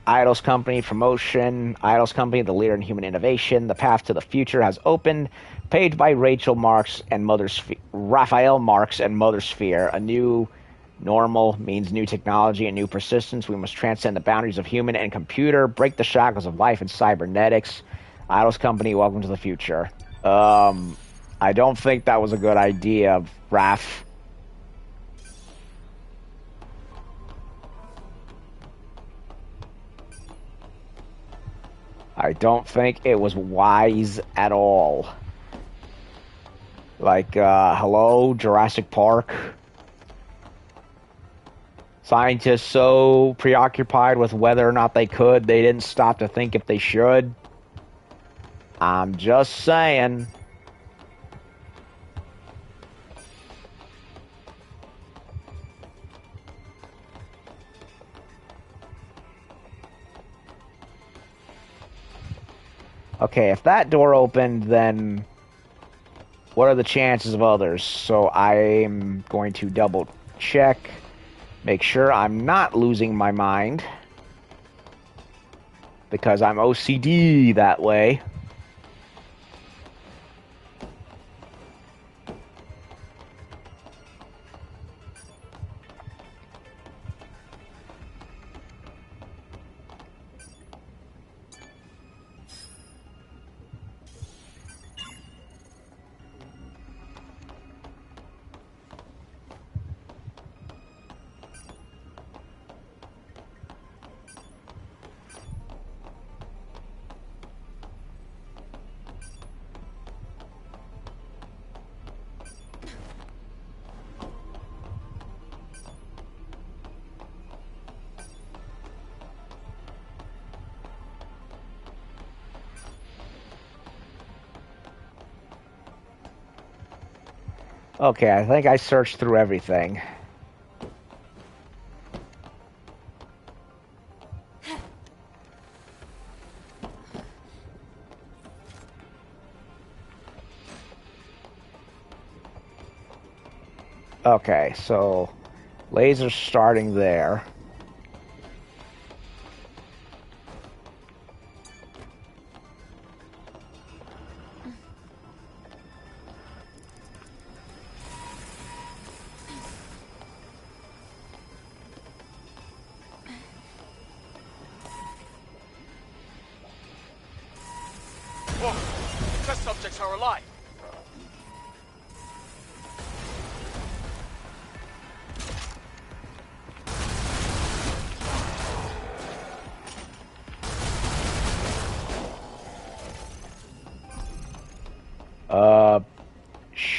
Eidos Company promotion. Eidos Company, the leader in human innovation. The path to the future has opened. Paged by Raphael Marx and Mother Sphere. A new normal means new technology and new persistence. We must transcend the boundaries of human and computer. Break the shackles of life and cybernetics. Eidos Company, welcome to the future. I don't think that was a good idea, Raph. I don't think it was wise at all. Like, hello, Jurassic Park? Scientists so preoccupied with whether or not they could, they didn't stop to think if they should. I'm just saying. Okay, if that door opened, then what are the chances of others? So I'm going to double check, make sure I'm not losing my mind, because I'm OCD that way. Okay, I think I searched through everything. Okay, so laser starting there. Whoa! Test subjects are alive!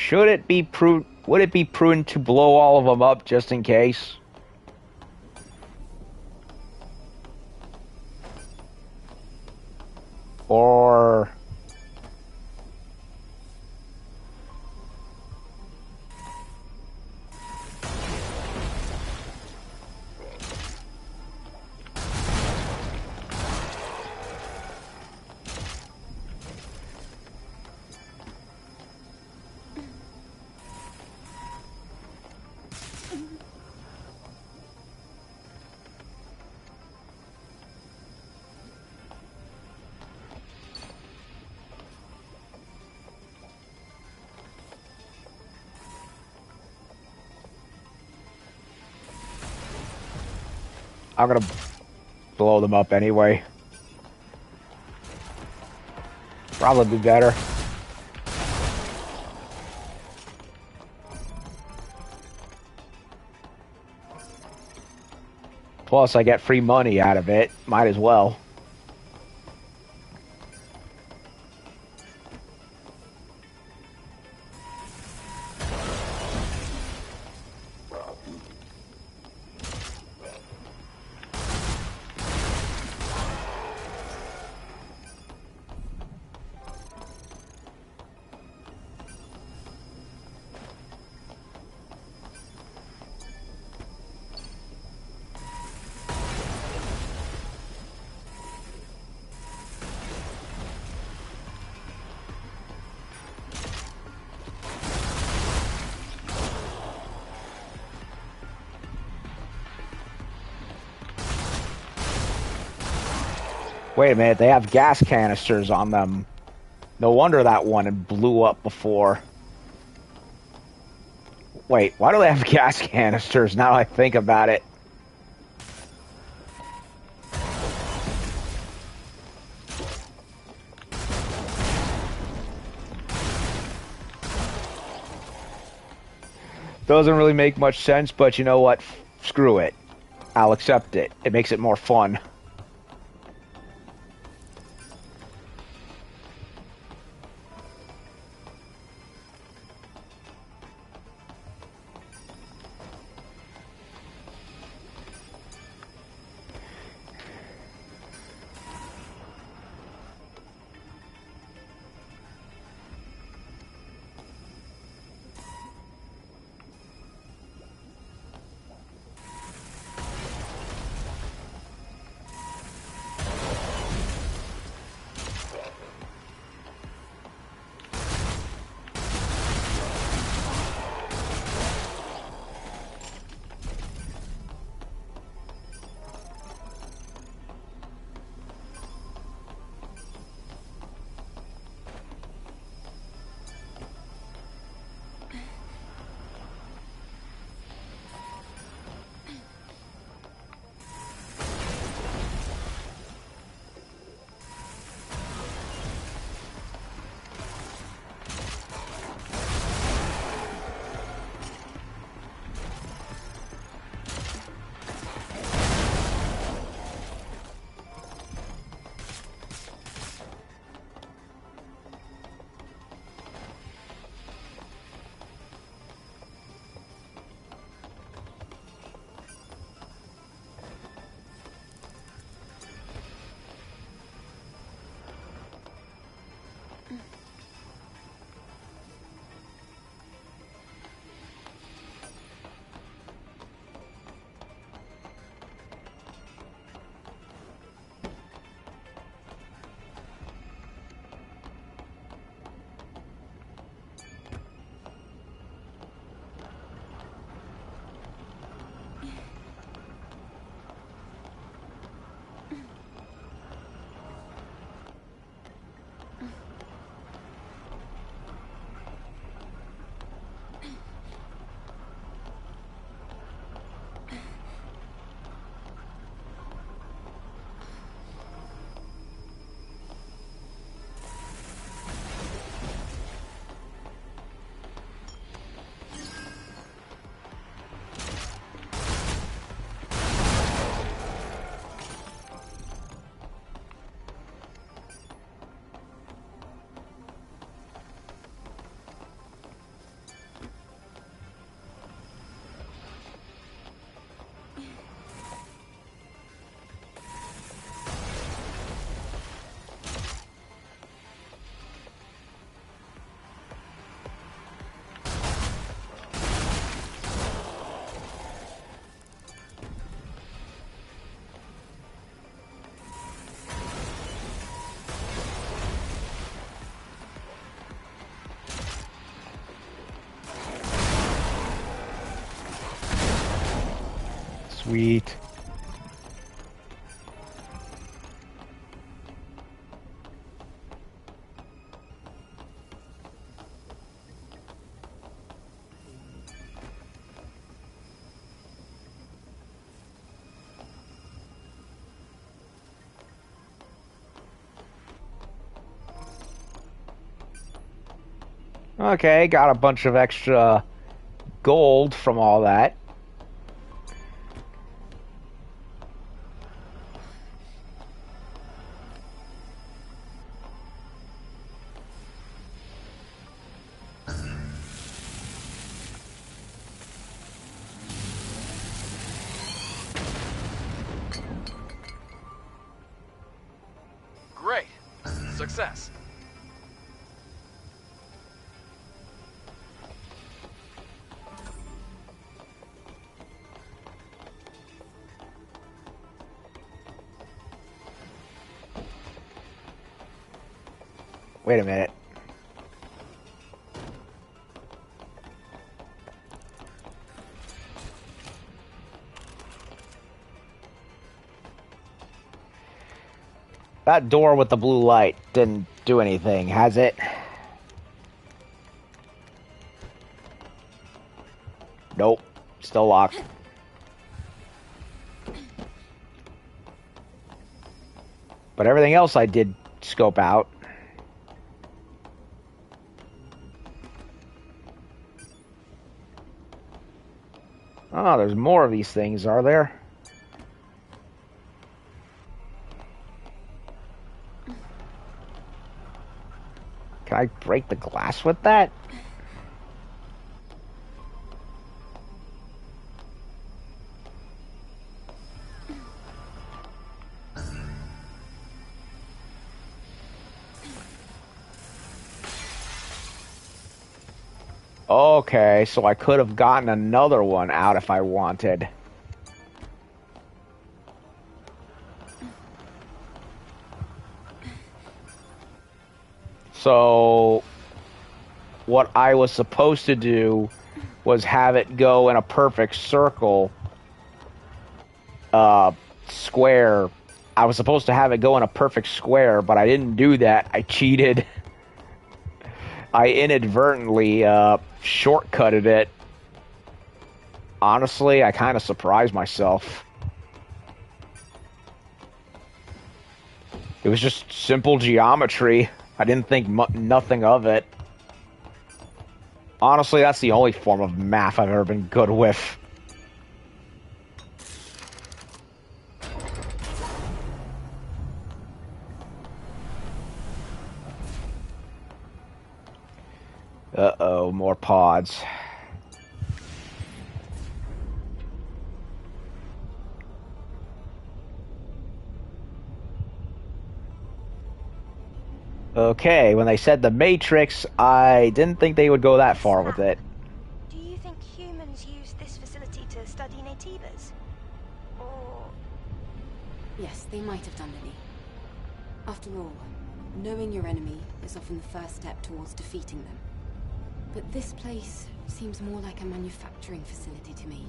Would it be prudent to blow all of them up just in case? Or... I'm gonna blow them up anyway. Probably better. Plus, I get free money out of it. Might as well. Wait a minute, they have gas canisters on them. No wonder that one blew up before. Wait, why do they have gas canisters now that I think about it? Doesn't really make much sense, but you know what? Screw it. I'll accept it. It makes it more fun. Sweet. Okay, got a bunch of extra gold from all that. Great. Success. Wait a minute. That door with the blue light didn't do anything, has it? Nope. Still locked. But everything else I did scope out. Oh, there's more of these things, are there? Can I break the glass with that? Okay, so I could have gotten another one out if I wanted. So, what I was supposed to do was have it go in a perfect circle, square. I was supposed to have it go in a perfect square, but I didn't do that. I cheated. I inadvertently, shortcutted it. Honestly, I kind of surprised myself. It was just simple geometry. I didn't think nothing of it. Honestly, that's the only form of math I've ever been good with. Uh-oh, more pods. Okay, when they said the Matrix, I didn't think they would go that far with it. Do you think humans use this facility to study Natives? Or... Yes, they might have done, Lily. After all, knowing your enemy is often the first step towards defeating them. But this place seems more like a manufacturing facility to me.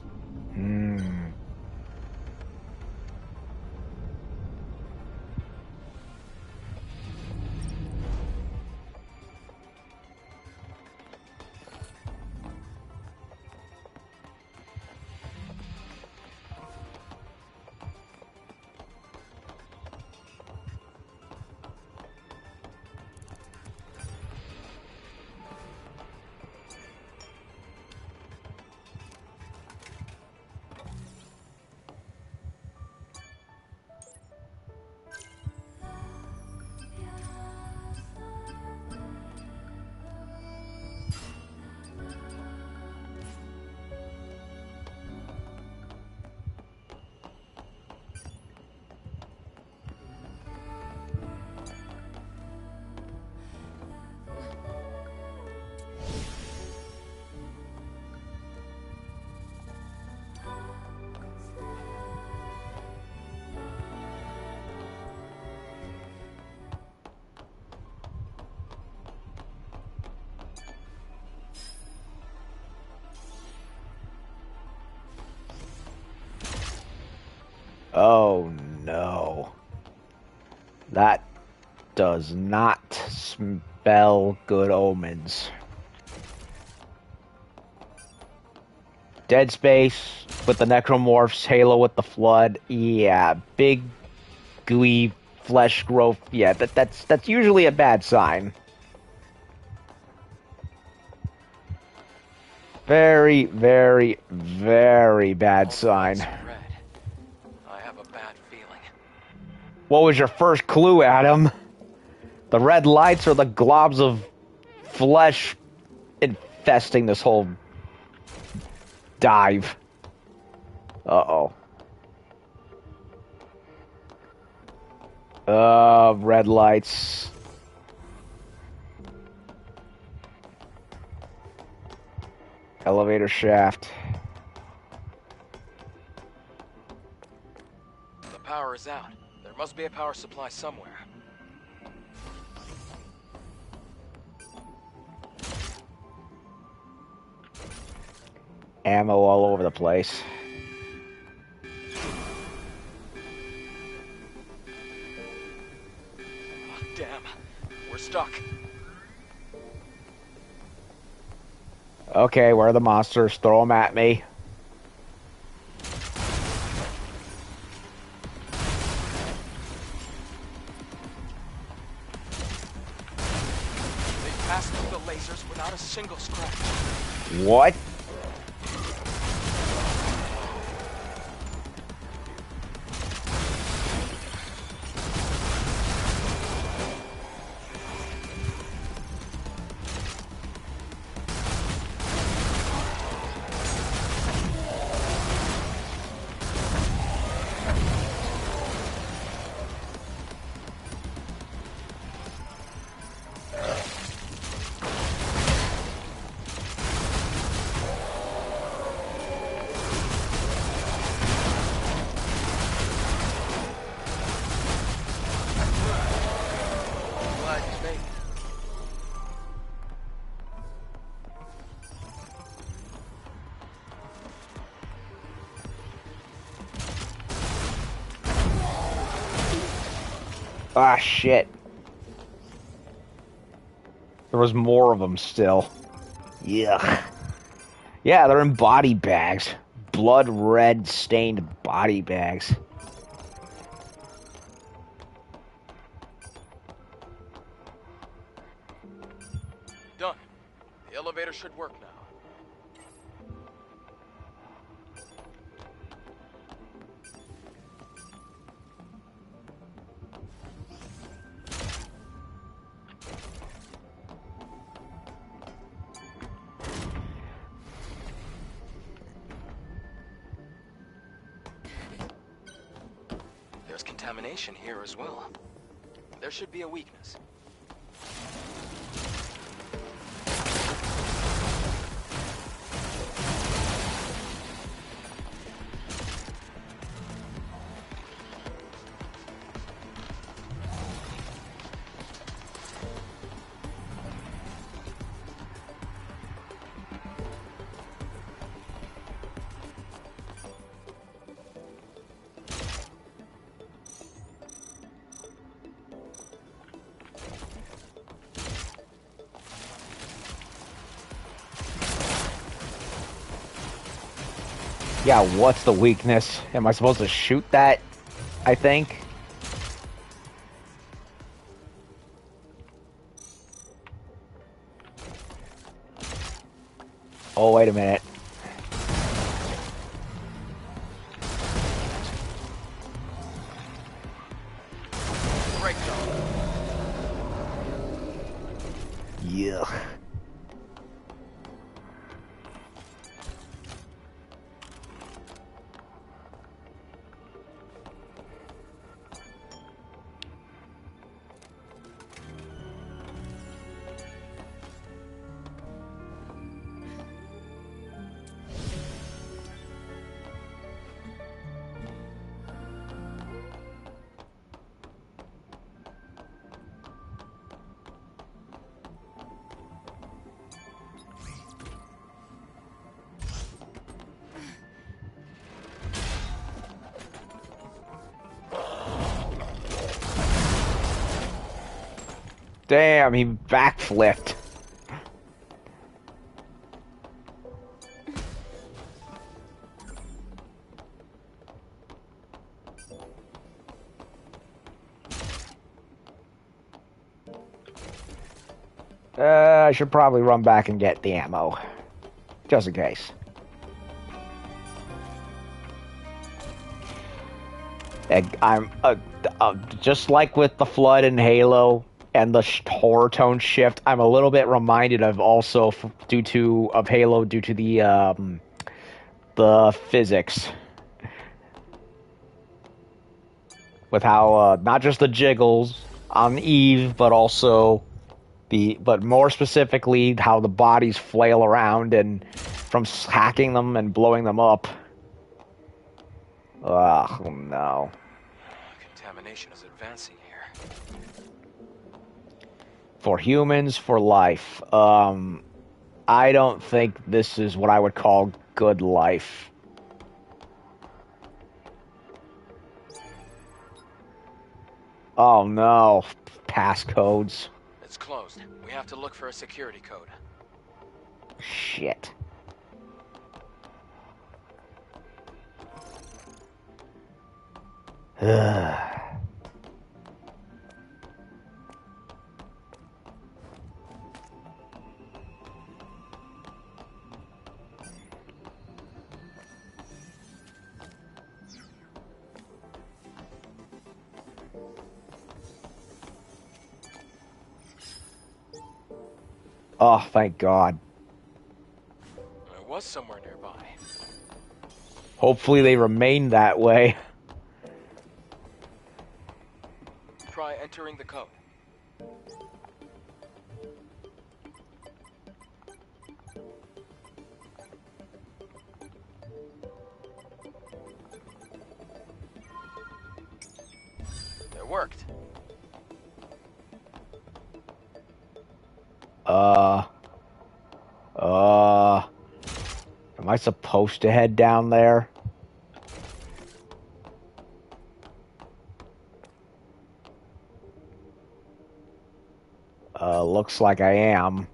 Oh no. That does not spell good omens. Dead Space with the necromorphs, Halo with the flood. Yeah, big gooey flesh growth. Yeah, that's usually a bad sign. Very, very, very bad sign. Red. I have a bad feeling. What was your first clue, Adam? The red lights or the globs of flesh infesting this whole dive? Uh-oh. Red lights. Elevator shaft. The power is out. There must be a power supply somewhere. Ammo all over the place. Oh, damn. We're stuck. Okay, where are the monsters? Throw them at me. They passed through the lasers without a single scratch. What? Glad you made it. Ah, shit. There was more of them still. Yuck. Yeah, they're in body bags. Blood red stained body bags. Done. The elevator should work now. There's contamination here as well. There should be a weakness. Yeah, what's the weakness? Am I supposed to shoot that? I think. Oh, wait a minute. Breakdown. Yuck. Damn, he backflipped. I should probably run back and get the ammo. Just in case. I'm just like with the Flood and Halo and the horror tone shift. I'm a little bit reminded of also due to Halo due to the physics with how not just the jiggles on Eve, but also but more specifically how the bodies flail around and from hacking them and blowing them up. Oh no. Contamination is advancing here. For humans, for life. I don't think this is what I would call good life. Oh no. Passcodes. It's closed. We have to look for a security code. Shit. Oh, thank God. It was somewhere nearby. Hopefully they remain that way. Try entering the code. It worked. Am I supposed to head down there? Looks like I am.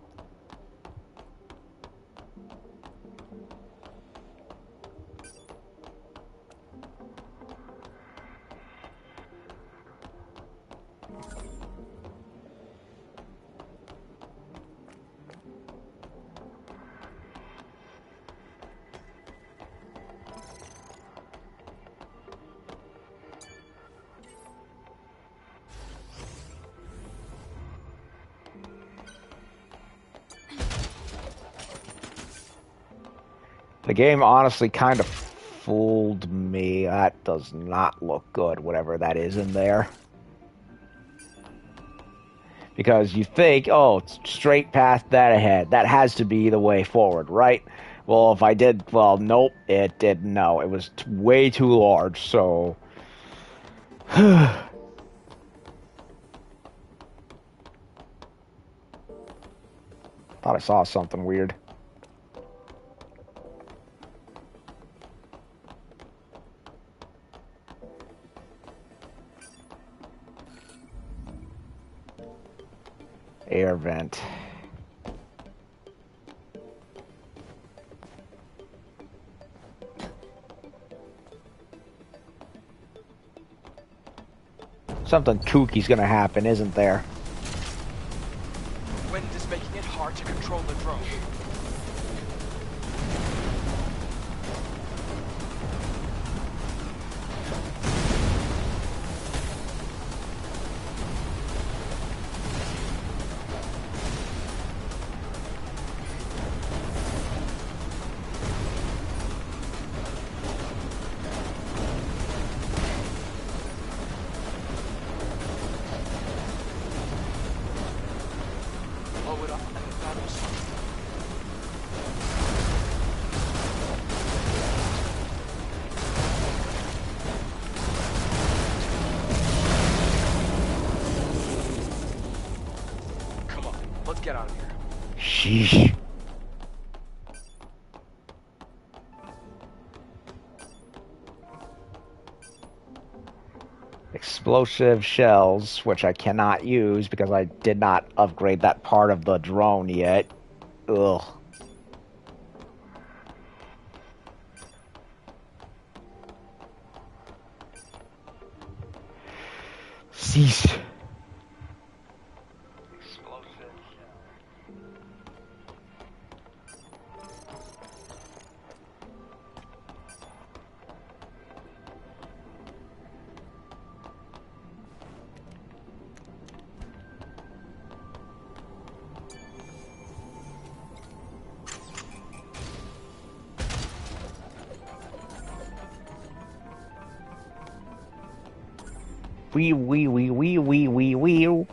The game honestly kind of fooled me. That does not look good, whatever that is in there. Because you think, oh, it's straight past that ahead. That has to be the way forward, right? Well, if I did, well, nope, it didn't. No, it was way too large, so... Thought I saw something weird. Air vent. Something kooky's gonna happen, isn't there? Wind is making it hard to control the drone. Blow it up and the battle starts. Come on, let's get out of here. Sheesh. Explosive shells, which I cannot use because I did not upgrade that part of the drone yet. Ugh. Cease. Wee wee wee wee wee wee wee.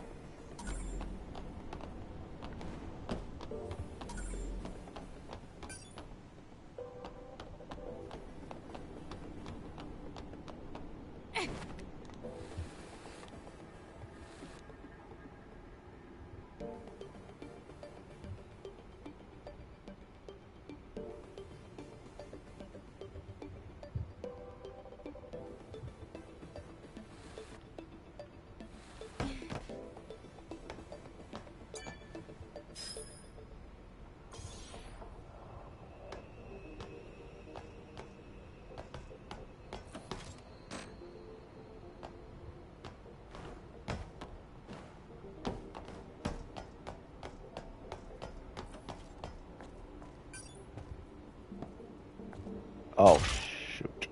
Oh, shoot.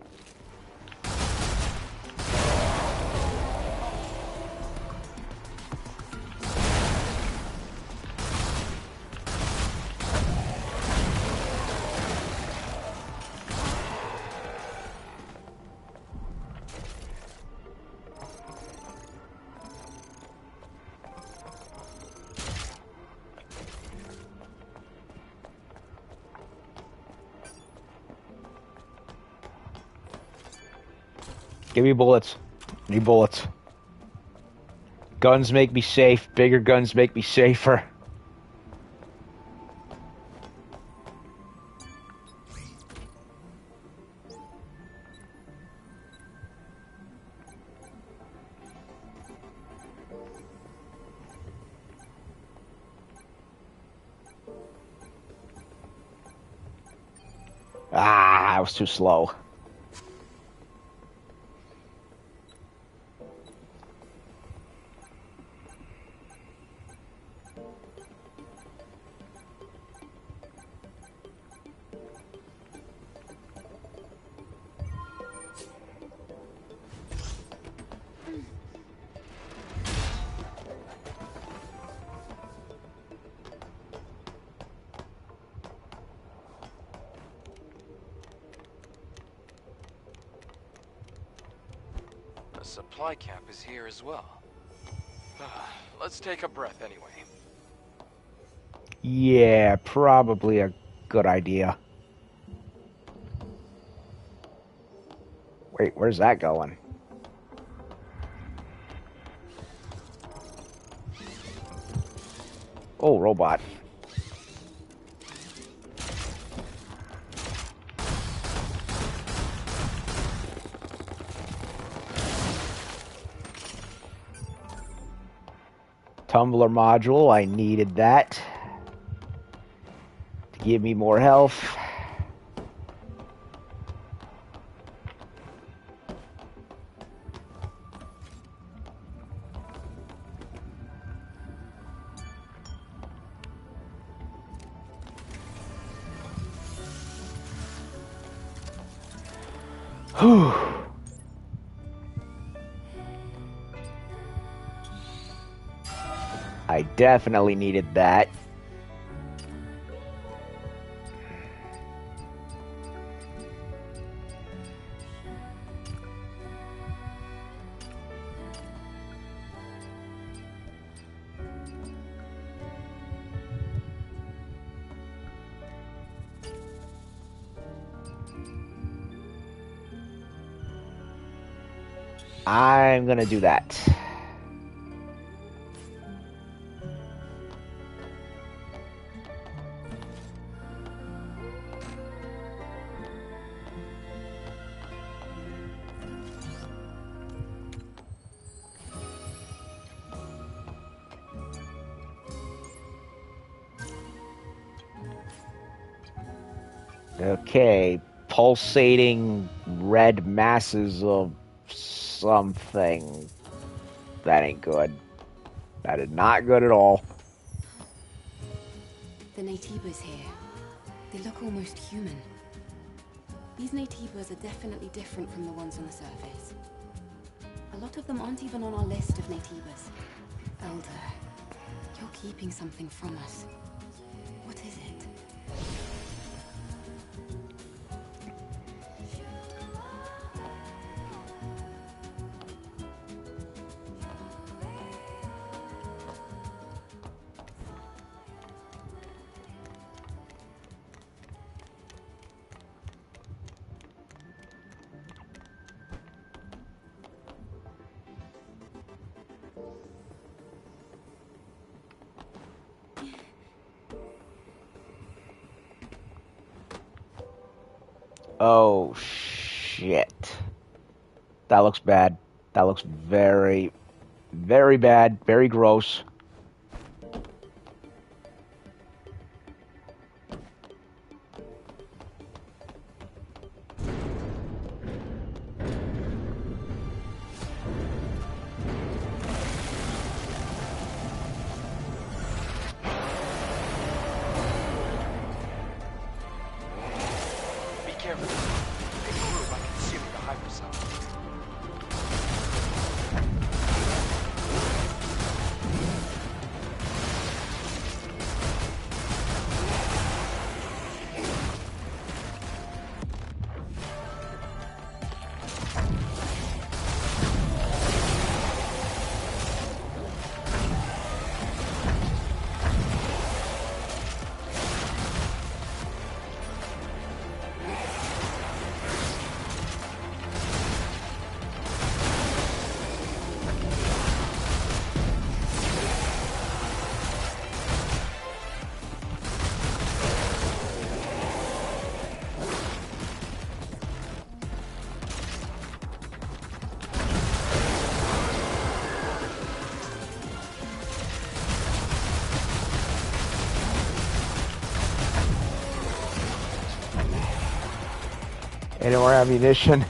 Give me bullets. Need bullets. Guns make me safe. Bigger guns make me safer. Ah, I was too slow. The supply camp is here as well. Let's take a breath anyway. Yeah, probably a good idea. Wait, where's that going? Oh, robot. Tumbler module, I needed that to give me more health. Whew. I definitely needed that. I'm gonna do that. Okay, pulsating red masses of something. That ain't good. That is not good at all. The Naytibas here. They look almost human. These Naytibas are definitely different from the ones on the surface. A lot of them aren't even on our list of Naytibas. Elder, you're keeping something from us. What is it? Oh, shit. That looks bad. That looks very, very bad. Very gross. Be careful. They grew by consuming the hypercell. Any more ammunition?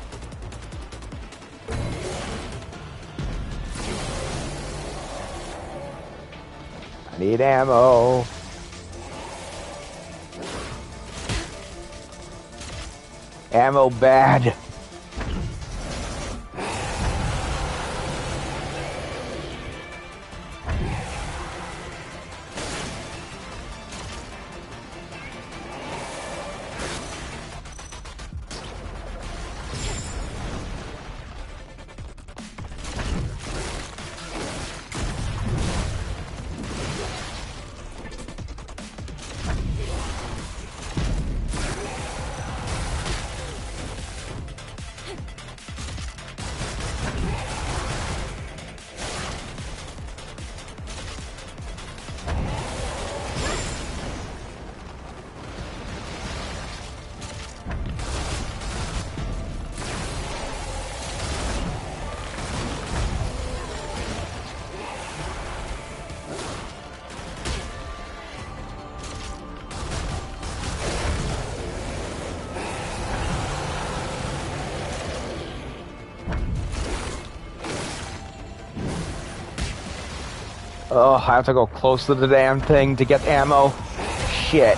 I need ammo. Ammo bad. Oh, I have to go close to the damn thing to get ammo. Shit.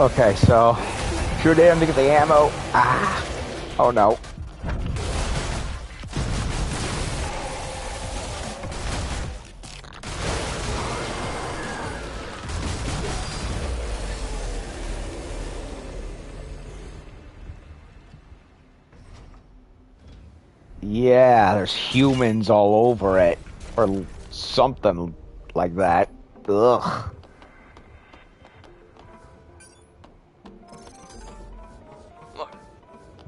Okay, so sure damn to get the ammo. Ah. Oh no. Yeah, there's humans all over it. Or something like that. Ugh. Look,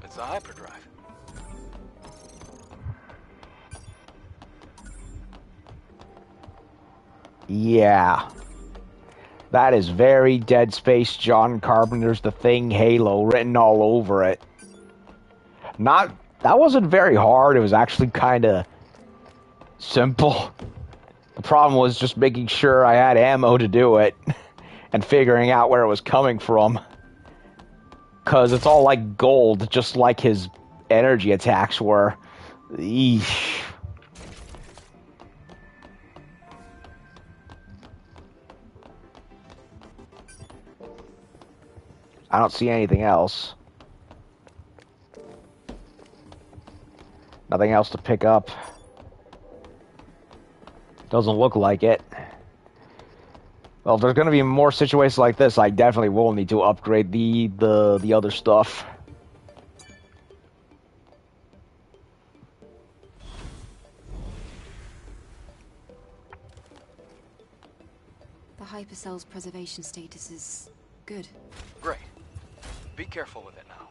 it's a hyperdrive. Yeah. That is very Dead Space, John Carpenter's The Thing, Halo written all over it. That wasn't very hard. It was actually kind of simple. The problem was just making sure I had ammo to do it and figuring out where it was coming from. Because it's all like gold, just like his energy attacks were. Eesh. I don't see anything else. Nothing else to pick up. Doesn't look like it. Well, if there's going to be more situations like this, I definitely will need to upgrade the other stuff. The hypercell's preservation status is good. Great. Be careful with it now.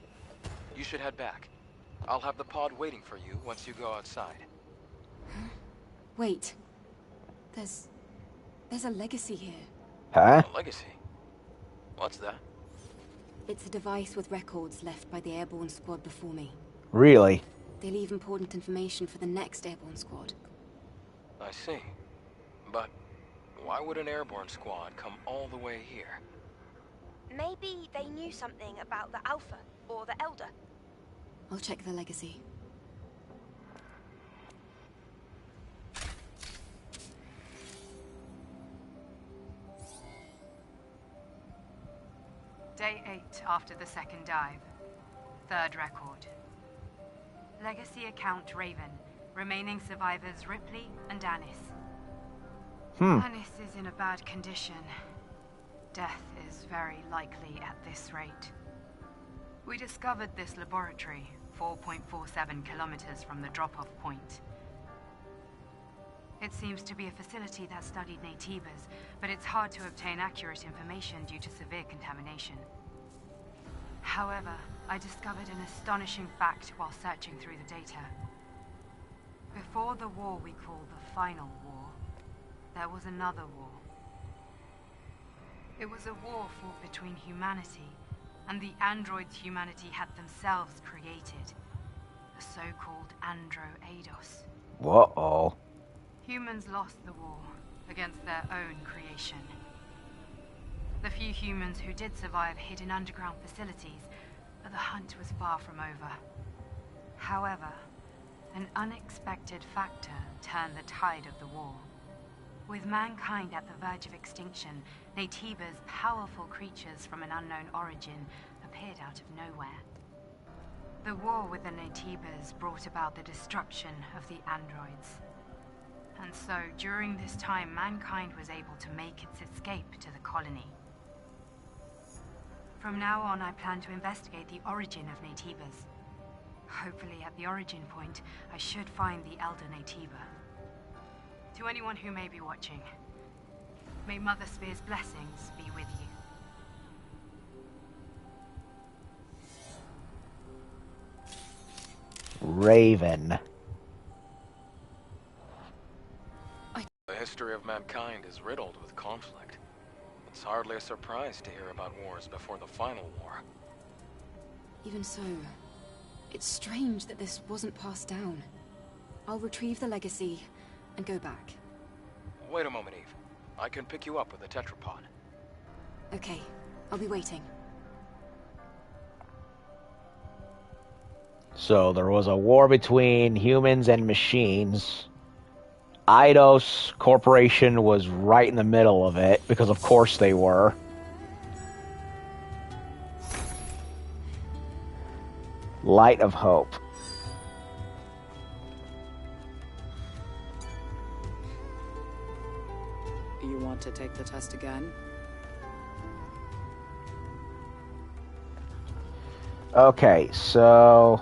You should head back. I'll have the pod waiting for you once you go outside. Huh? Wait. There's a legacy here. Huh? A legacy? What's that? It's a device with records left by the airborne squad before me. Really? They leave important information for the next airborne squad. I see. But why would an airborne squad come all the way here? Maybe they knew something about the Alpha or the Elder. I'll check the legacy. Day 8 after the second dive. Third record. Legacy account Raven. Remaining survivors Ripley and Anis. Anis is in a bad condition. Death is very likely at this rate. We discovered this laboratory 4.47 kilometers from the drop-off point. It seems to be a facility that studied Naytibas, but it's hard to obtain accurate information due to severe contamination. However, I discovered an astonishing fact while searching through the data. Before the war we call the Final War, there was another war. It was a war fought between humanity and the androids humanity had themselves created, the so-called Andro-Eidos. Whoa. Humans lost the war against their own creation. The few humans who did survive hid in underground facilities, but the hunt was far from over. However, an unexpected factor turned the tide of the war. With mankind at the verge of extinction, Naytibas, powerful creatures from an unknown origin, appeared out of nowhere. The war with the Naytibas brought about the destruction of the androids. And so, during this time, mankind was able to make its escape to the colony. From now on, I plan to investigate the origin of Naytibas. Hopefully, at the origin point, I should find the Elder Naytiba. To anyone who may be watching, may Mother Spear's blessings be with you. Raven. The history of mankind is riddled with conflict. It's hardly a surprise to hear about wars before the final war. Even so, it's strange that this wasn't passed down. I'll retrieve the legacy and go back. Wait a moment, Eve. I can pick you up with a tetrapod. Okay, I'll be waiting. So there was a war between humans and machines. Eidos Corporation was right in the middle of it, because of course they were. Light of Hope. You want to take the test again? Okay, so...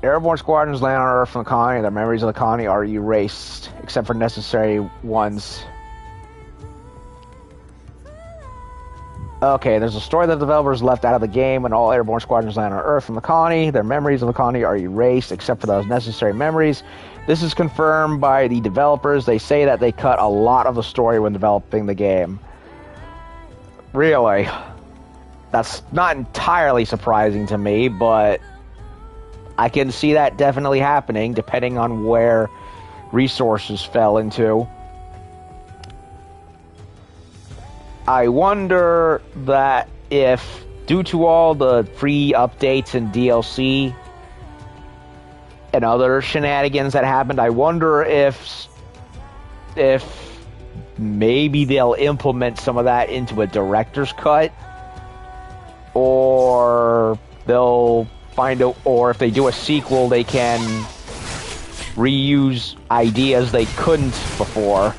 Airborne squadrons land on Earth from the colony. Their memories of the colony are erased, except for necessary ones. Okay, there's a story that the developers left out of the game. When all airborne squadrons land on Earth from the colony, their memories of the colony are erased, except for those necessary memories. This is confirmed by the developers. They say that they cut a lot of the story when developing the game. Really? That's not entirely surprising to me, but I can see that definitely happening depending on where resources fell into. I wonder that if, due to all the free updates and DLC and other shenanigans that happened, I wonder if maybe they'll implement some of that into a director's cut, or they'll find out, or if they do a sequel, they can reuse ideas they couldn't before.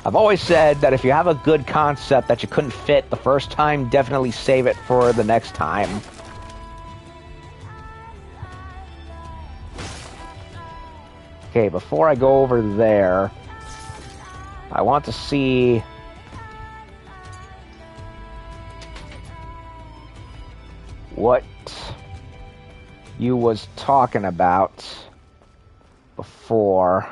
I've always said that if you have a good concept that you couldn't fit the first time, definitely save it for the next time. Okay, before I go over there, I want to see what you was talking about before.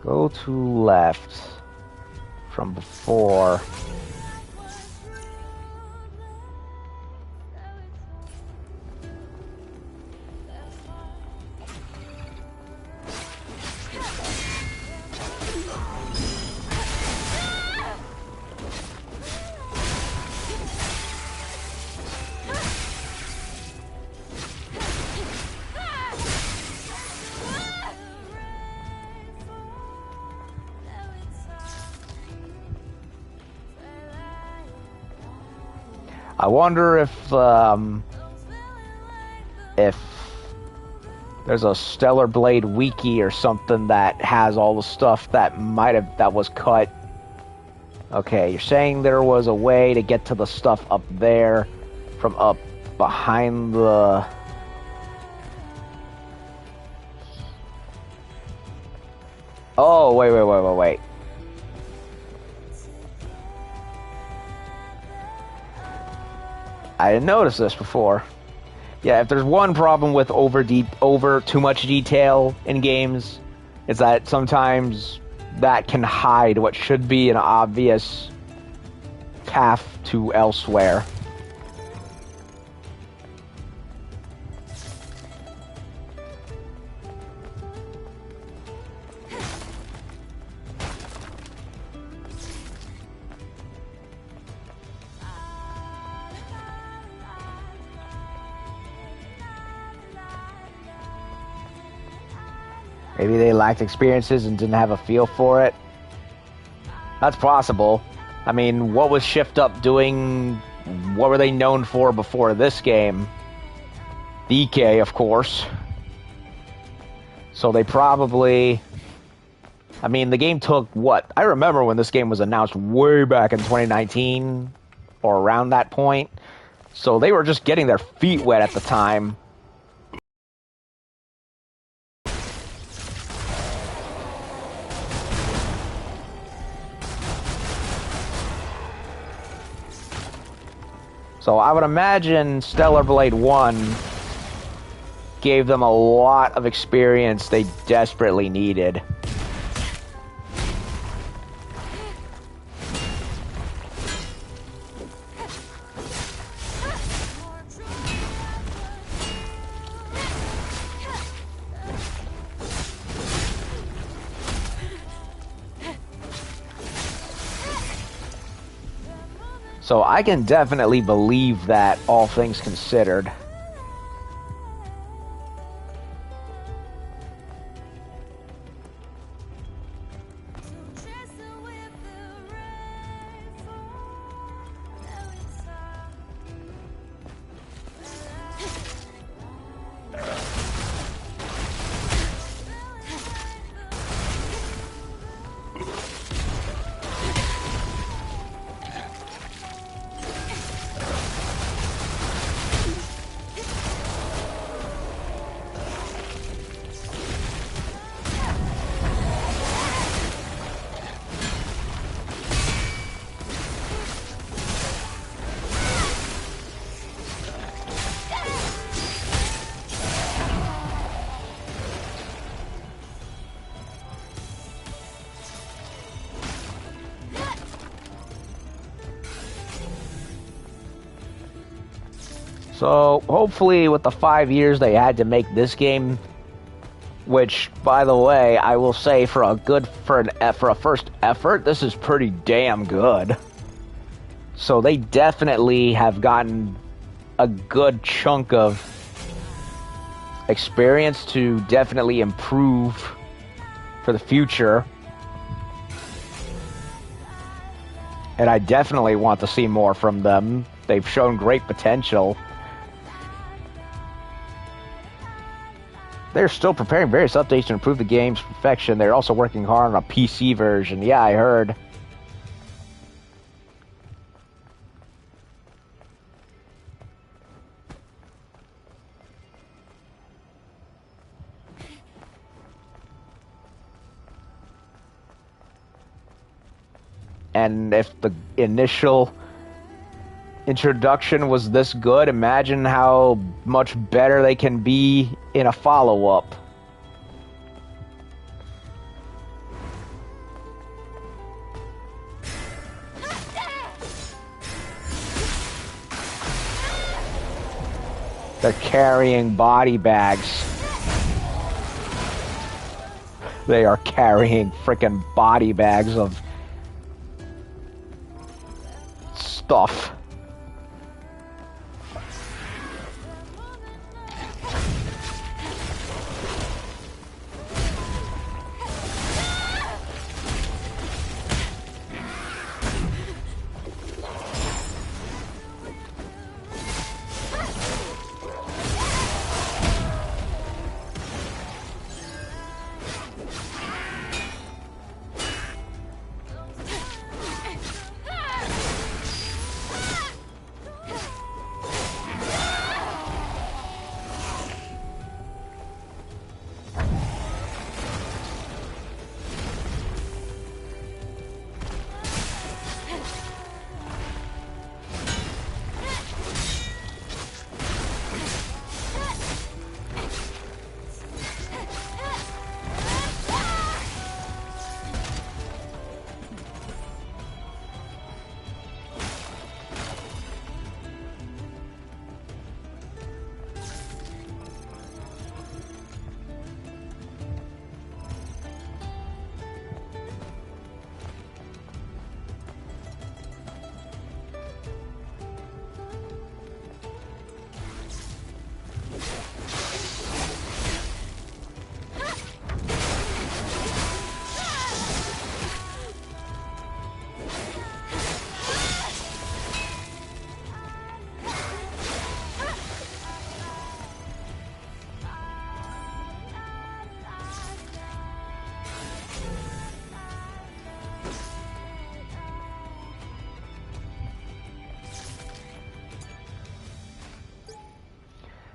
Go to left from before. I wonder if there's a Stellar Blade wiki or something that has all the stuff that was cut. Okay, you're saying there was a way to get to the stuff up there from up behind the... Oh, wait. I didn't notice this before. Yeah, if there's one problem with over too much detail in games, is that sometimes that can hide what should be an obvious path to elsewhere. Maybe they lacked experiences and didn't have a feel for it. That's possible. I mean, what was Shift Up doing? What were they known for before this game? DK, of course. So they probably... I mean, the game took, what? I remember when this game was announced way back in 2019, or around that point. So they were just getting their feet wet at the time. So I would imagine Stellar Blade 1 gave them a lot of experience they desperately needed. So I can definitely believe that, all things considered. So hopefully with the 5 years they had to make this game, which by the way I will say for a first effort, this is pretty damn good. So they definitely have gotten a good chunk of experience to definitely improve for the future. And I definitely want to see more from them. They've shown great potential. They're still preparing various updates to improve the game's perfection. They're also working hard on a PC version. Yeah, I heard. And if the initial introduction was this good, imagine how much better they can be in a follow-up. They're carrying body bags. They are carrying frickin' body bags of stuff.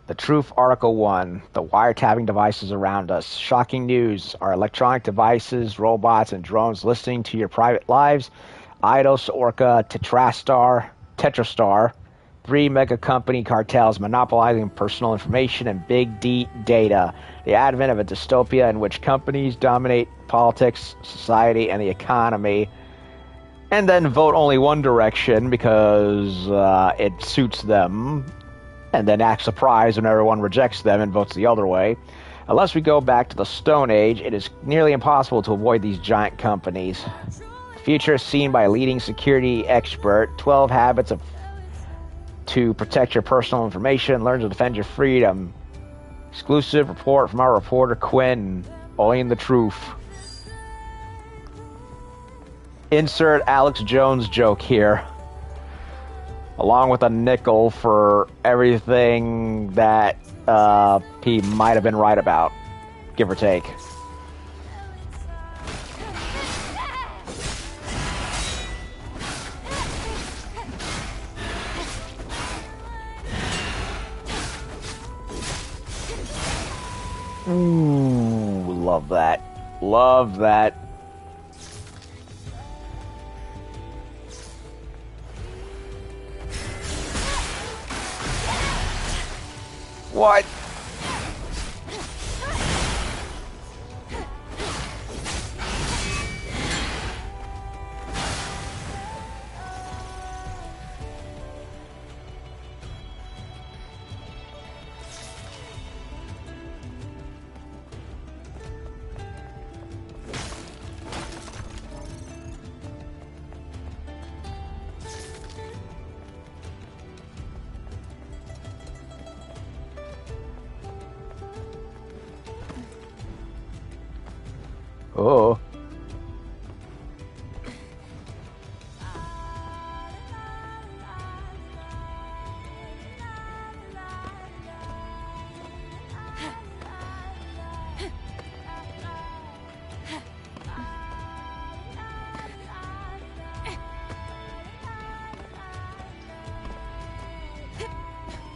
The Truth Article 1. The wiretapping devices around us. Shocking news. Are electronic devices, robots, and drones listening to your private lives? Eidos, Orca, Tetrastar, 3 mega company cartels monopolizing personal information and big data. The advent of a dystopia in which companies dominate politics, society, and the economy. And then vote only one direction because it suits them. And then act surprised when everyone rejects them and votes the other way. Unless we go back to the Stone Age, it is nearly impossible to avoid these giant companies. The future is seen by a leading security expert. 12 habits to protect your personal information. Learn to defend your freedom. Exclusive report from our reporter Quinn. Only in the truth. Insert Alex Jones joke here. Along with a nickel for everything that he might have been right about, give or take. Ooh, love that. Love that. What? Oh.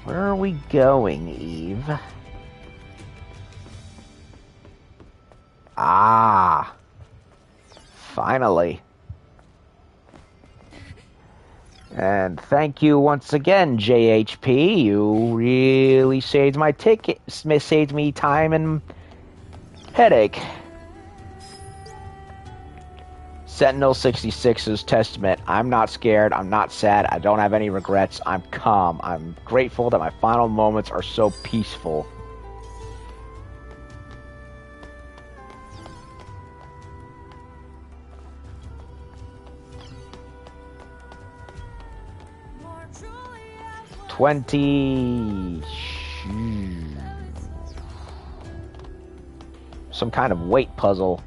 Where are we going, Eve? Ah. Finally. And thank you once again, JHP. You really saved my ticket, saved me time and headache. Sentinel 66's testament. I'm not scared. I'm not sad. I don't have any regrets. I'm calm. I'm grateful that my final moments are so peaceful. Some kind of weight puzzle.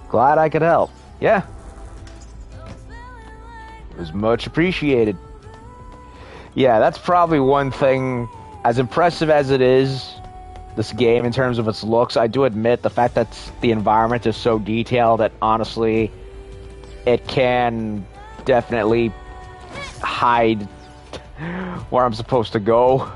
Glad I could help. Yeah. It was much appreciated. Yeah, that's probably one thing, as impressive as it is, this game in terms of its looks, I do admit the fact that the environment is so detailed that honestly, it can definitely hide where I'm supposed to go.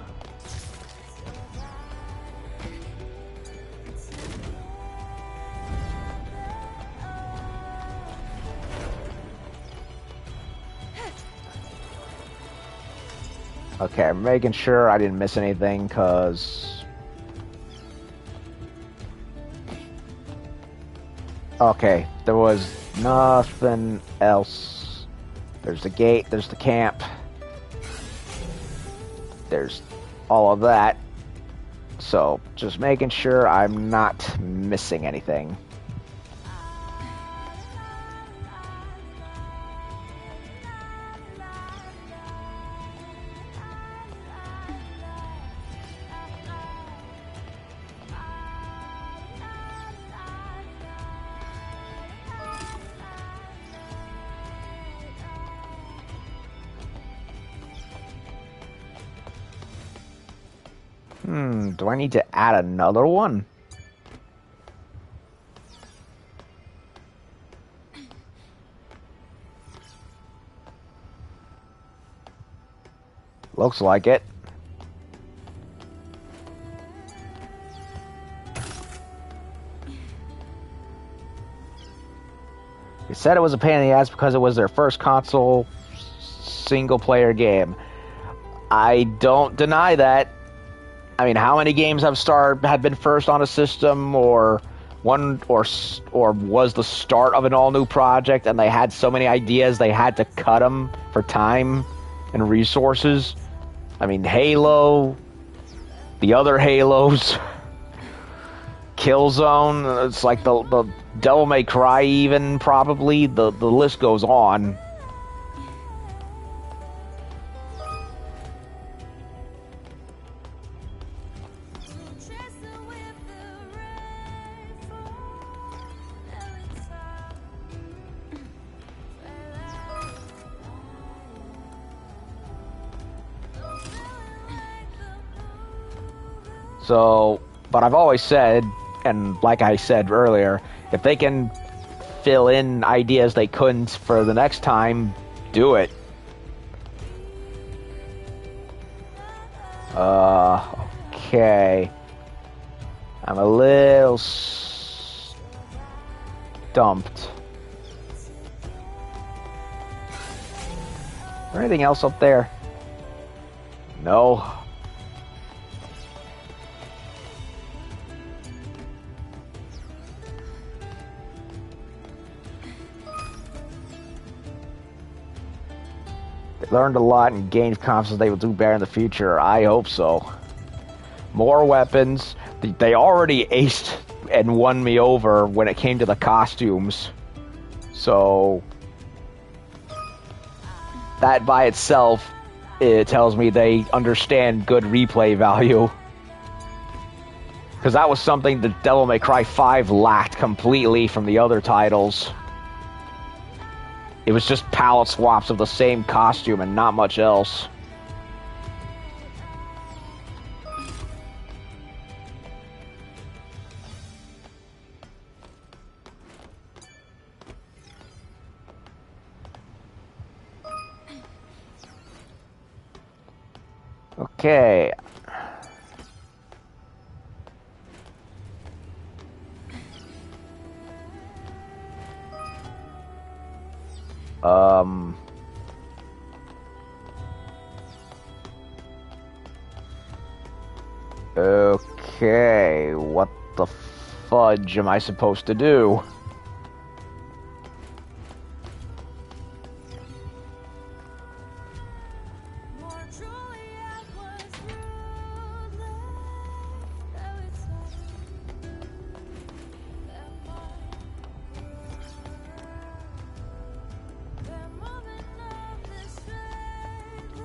Okay, I'm making sure I didn't miss anything, cause... Okay, there was nothing else. There's the gate, there's the camp. There's all of that. So, just making sure I'm not missing anything. Do I need to add another one? Looks like it. They said it was a pain in the ass because it was their first console single-player game. I don't deny that. I mean, how many games had been first on a system, or was the start of an all-new project, and they had so many ideas they had to cut them for time and resources? I mean, Halo, the other Halos, Killzone. It's like the Devil May Cry, even probably the list goes on. So, but I've always said, and like I said earlier, if they can fill in ideas they couldn't for the next time, do it. Okay. I'm a little stumped. Is there anything else up there? No. Learned a lot and gained confidence they will do better in the future. I hope so. More weapons. They already aced and won me over when it came to the costumes. So that by itself, it tells me they understand good replay value. Because that was something that Devil May Cry 5 lacked completely from the other titles. It was just palette swaps of the same costume and not much else. Okay. Okay, what the fudge am I supposed to do?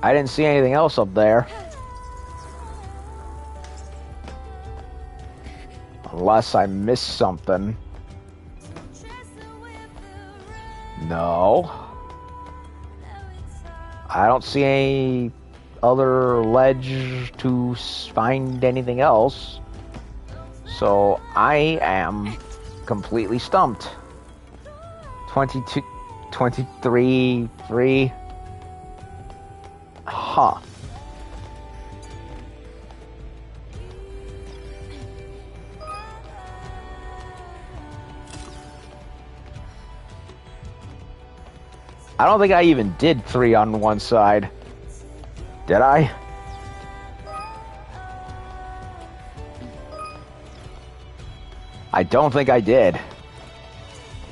I didn't see anything else up there. Unless I missed something. No. I don't see any other ledge to find anything else. So I am completely stumped. 22, 23, 3. Huh. I don't think I even did 3 on one side. Did I? I don't think I did.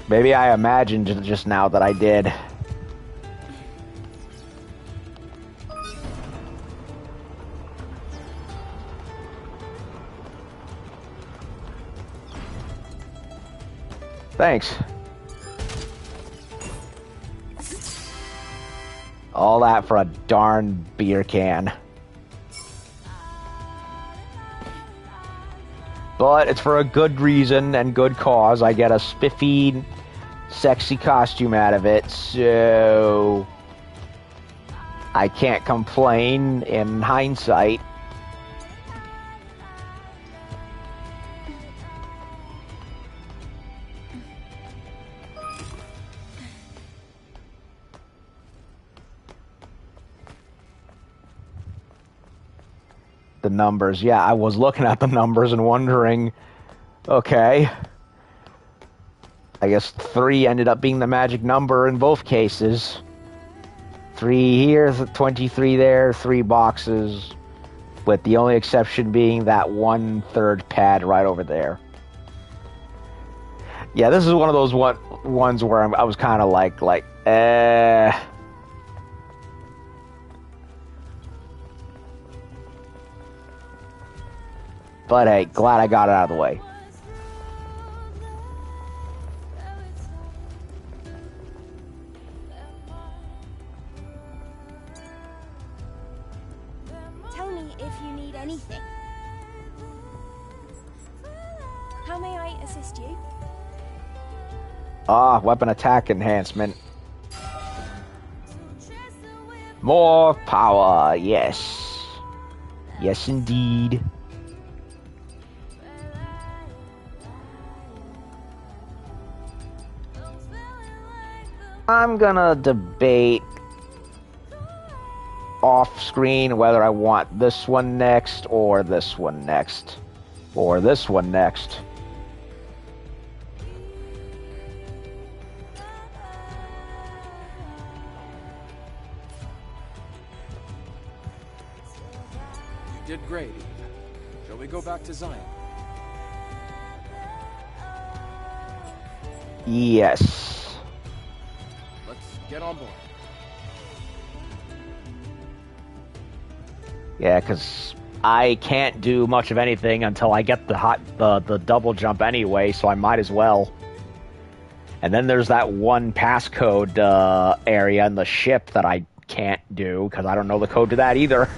Maybe I imagined just now that I did. Thanks. All that for a darn beer can. But it's for a good reason and good cause. I get a spiffy, sexy costume out of it, so I can't complain in hindsight. The numbers. Yeah, I was looking at the numbers and wondering, okay. I guess 3 ended up being the magic number in both cases. 3 here, 23 there, 3 boxes, with the only exception being that 1/3 pad right over there. Yeah, this is one of those ones where I was kind of like, But hey, glad I got it out of the way. Tell me if you need anything. How may I assist you? Ah, weapon attack enhancement. More power, yes. Yes, indeed. I'm gonna debate off screen whether I want this one next or this one next or this one next. You did great, Eve. Shall we go back to Zion? Yes. Let's get on board. Yeah, because I can't do much of anything until I get the double jump anyway, so I might as well. And then there's that one passcode area in the ship that I can't do, because I don't know the code to that either.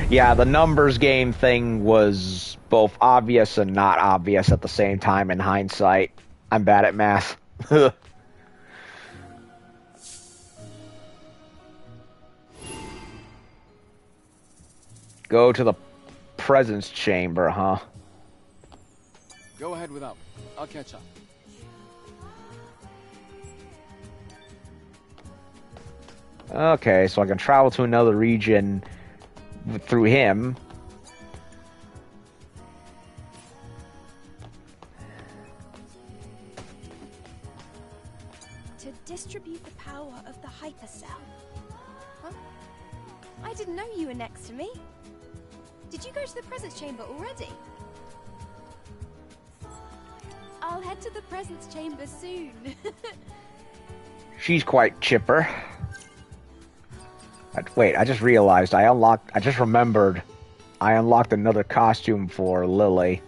Yeah, the numbers game thing was both obvious and not obvious at the same time in hindsight. I'm bad at math. Go to the presence chamber, huh? Go ahead without me. I'll catch up. Okay, so I can travel to another region through him. To distribute the power of the hypercell. Huh? I didn't know you were next to me. Did you go to the presence chamber already? I'll head to the presence chamber soon. She's quite chipper. Wait, I just realized I unlocked another costume for Lily.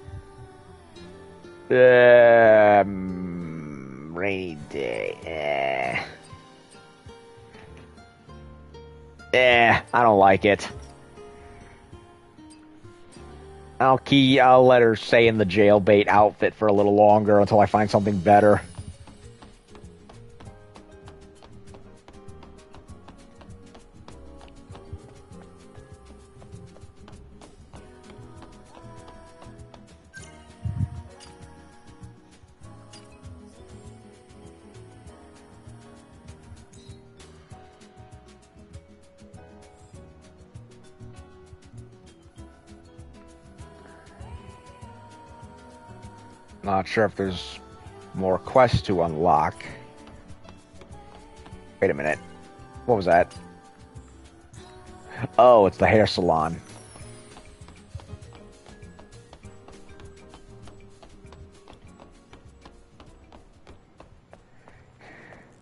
Rainy day. I don't like it. I'll let her stay in the jailbait outfit for a little longer until I find something better. Not sure if there's more quests to unlock. Wait a minute. What was that? Oh, it's the hair salon.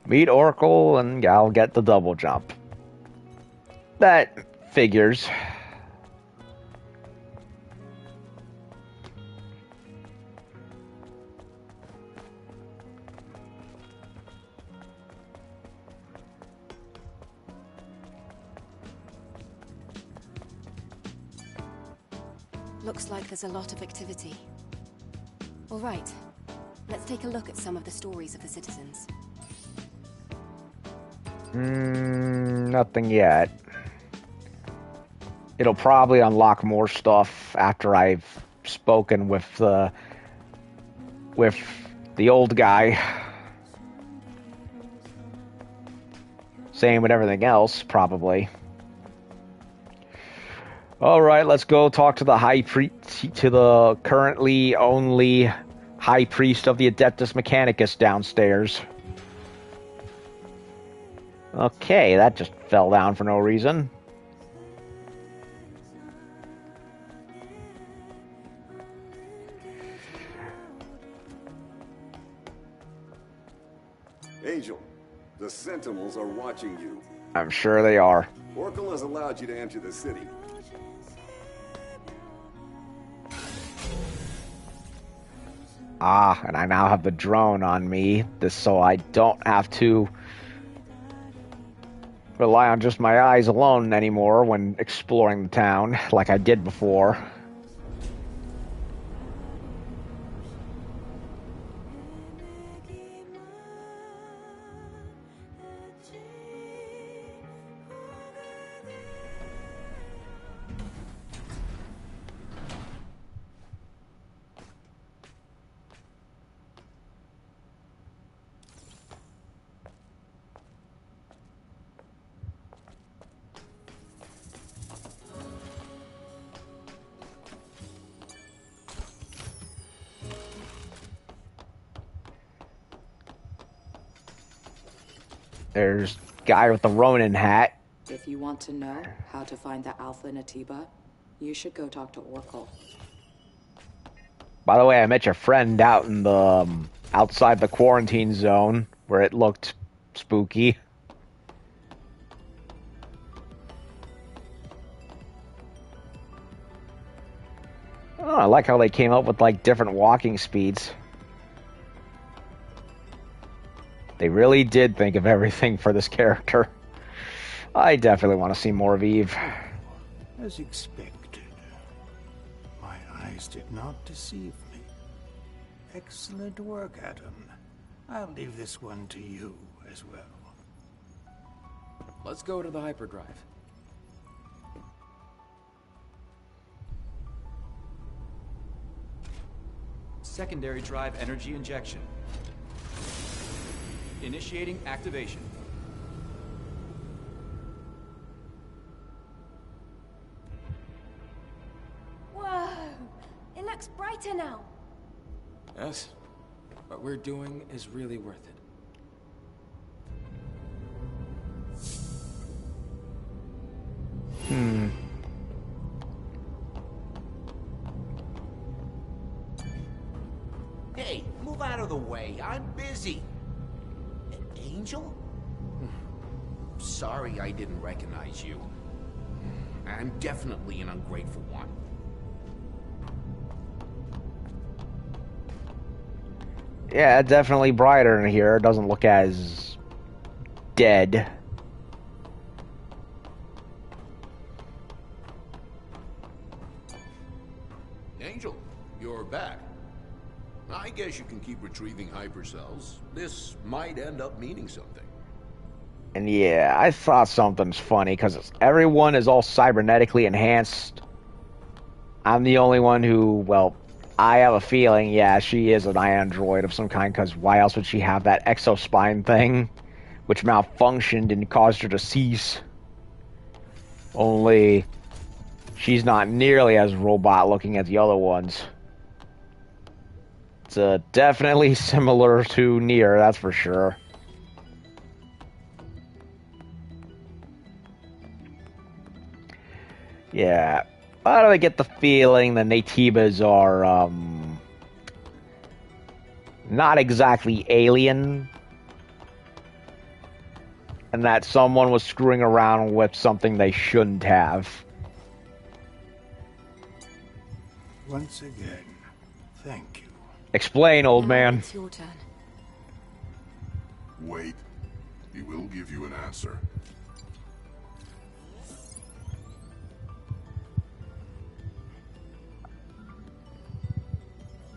Meet Oracle and I'll get the double jump. That figures. Looks like there's a lot of activity. All right, let's take a look at some of the stories of the citizens. Nothing yet. It'll probably unlock more stuff after I've spoken with the old guy. Same with everything else, probably. All right, let's go talk to the currently only high priest of the Adeptus Mechanicus downstairs. Okay, that just fell down for no reason. Angel, the Sentinels are watching you. I'm sure they are. Oracle has allowed you to enter the city. Ah, and I now have the drone on me, so I don't have to rely on just my eyes alone anymore when exploring the town, like I did before. There's guy with the Ronin hat. If you want to know how to find the Alpha Natiba, you should go talk to Oracle. By the way, I met your friend out in the outside the quarantine zone where it looked spooky. Oh, I like how they came up with like different walking speeds. They really did think of everything for this character. I definitely want to see more of Eve. As expected. My eyes did not deceive me. Excellent work, Adam. I'll leave this one to you as well. Let's go to the hyperdrive. Secondary drive energy injection. Initiating activation. Whoa! It looks brighter now. Yes. What we're doing is really worth it. Hey, move out of the way. I'm busy. Angel? Sorry I didn't recognize you. I'm definitely an ungrateful one. Yeah, definitely brighter in here. It doesn't look as dead. Angel, you're back. I guess you can keep retrieving hypercells. This might end up meaning something. And yeah, I thought something's funny because everyone is all cybernetically enhanced. I'm the only one who, well, I have a feeling, yeah, she is an android of some kind, because why else would she have that exospine thing, which malfunctioned and caused her to cease? Only, she's not nearly as robot-looking as the other ones. It's definitely similar to Nier, that's for sure. Yeah. Why do I get the feeling the Natibas are, not exactly alien? And that someone was screwing around with something they shouldn't have. Once again, thank you. Explain, old man. It's your turn. Wait. He will give you an answer.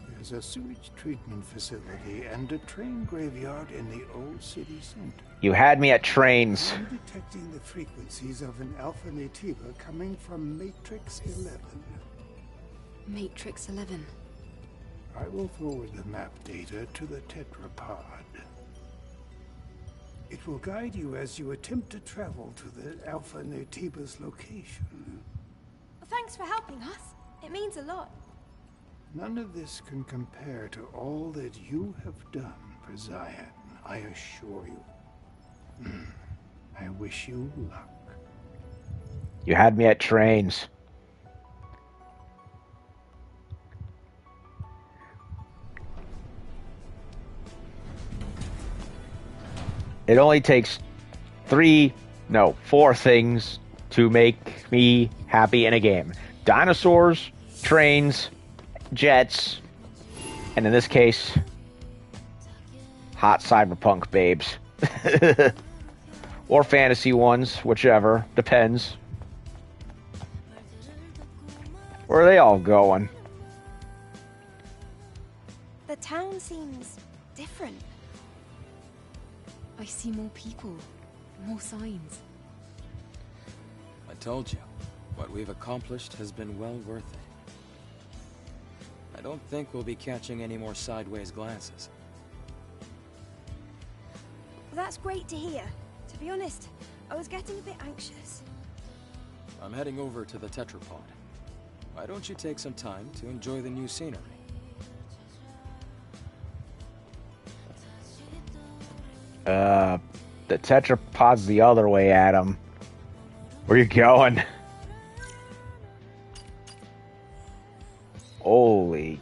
There's a sewage treatment facility and a train graveyard in the old city center. You had me at trains. I'm detecting the frequencies of an Alpha Natiba coming from Matrix 11. Matrix 11. I will forward the map data to the tetrapod. It will guide you as you attempt to travel to the Alpha Natiba's location. Thanks for helping us. It means a lot. None of this can compare to all that you have done for Zion, I assure you. I wish you luck. You had me at trains. It only takes 4 things to make me happy in a game. Dinosaurs, trains, jets, and in this case, hot cyberpunk babes. Or fantasy ones, whichever, depends. Where are they all going? The town seems different. I see more people, more signs. I told you, what we've accomplished has been well worth it. I don't think we'll be catching any more sideways glances. Well, that's great to hear. To be honest, I was getting a bit anxious. I'm heading over to the tetrapod. Why don't you take some time to enjoy the new scenery? The tetrapod's the other way, Adam. Where you going? Holy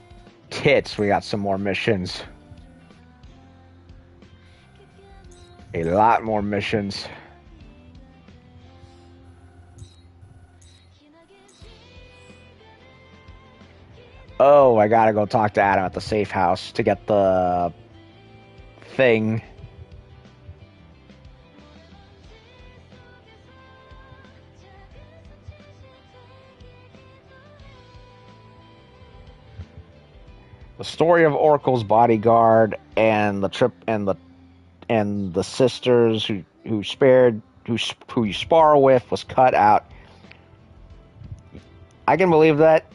tits, we got some more missions. A lot more missions. Oh, I gotta go talk to Adam at the safe house to get the thing. The story of Oracle's bodyguard and the trip and the sisters who you spar with was cut out. I can believe that.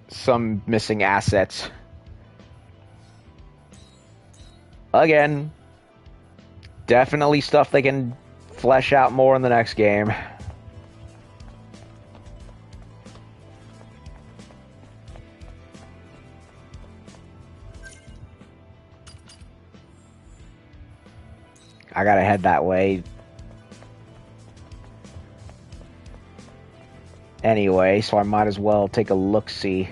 Some missing assets. Again, definitely stuff they can flesh out more in the next game. I gotta head that way. Anyway, so I might as well take a look-see.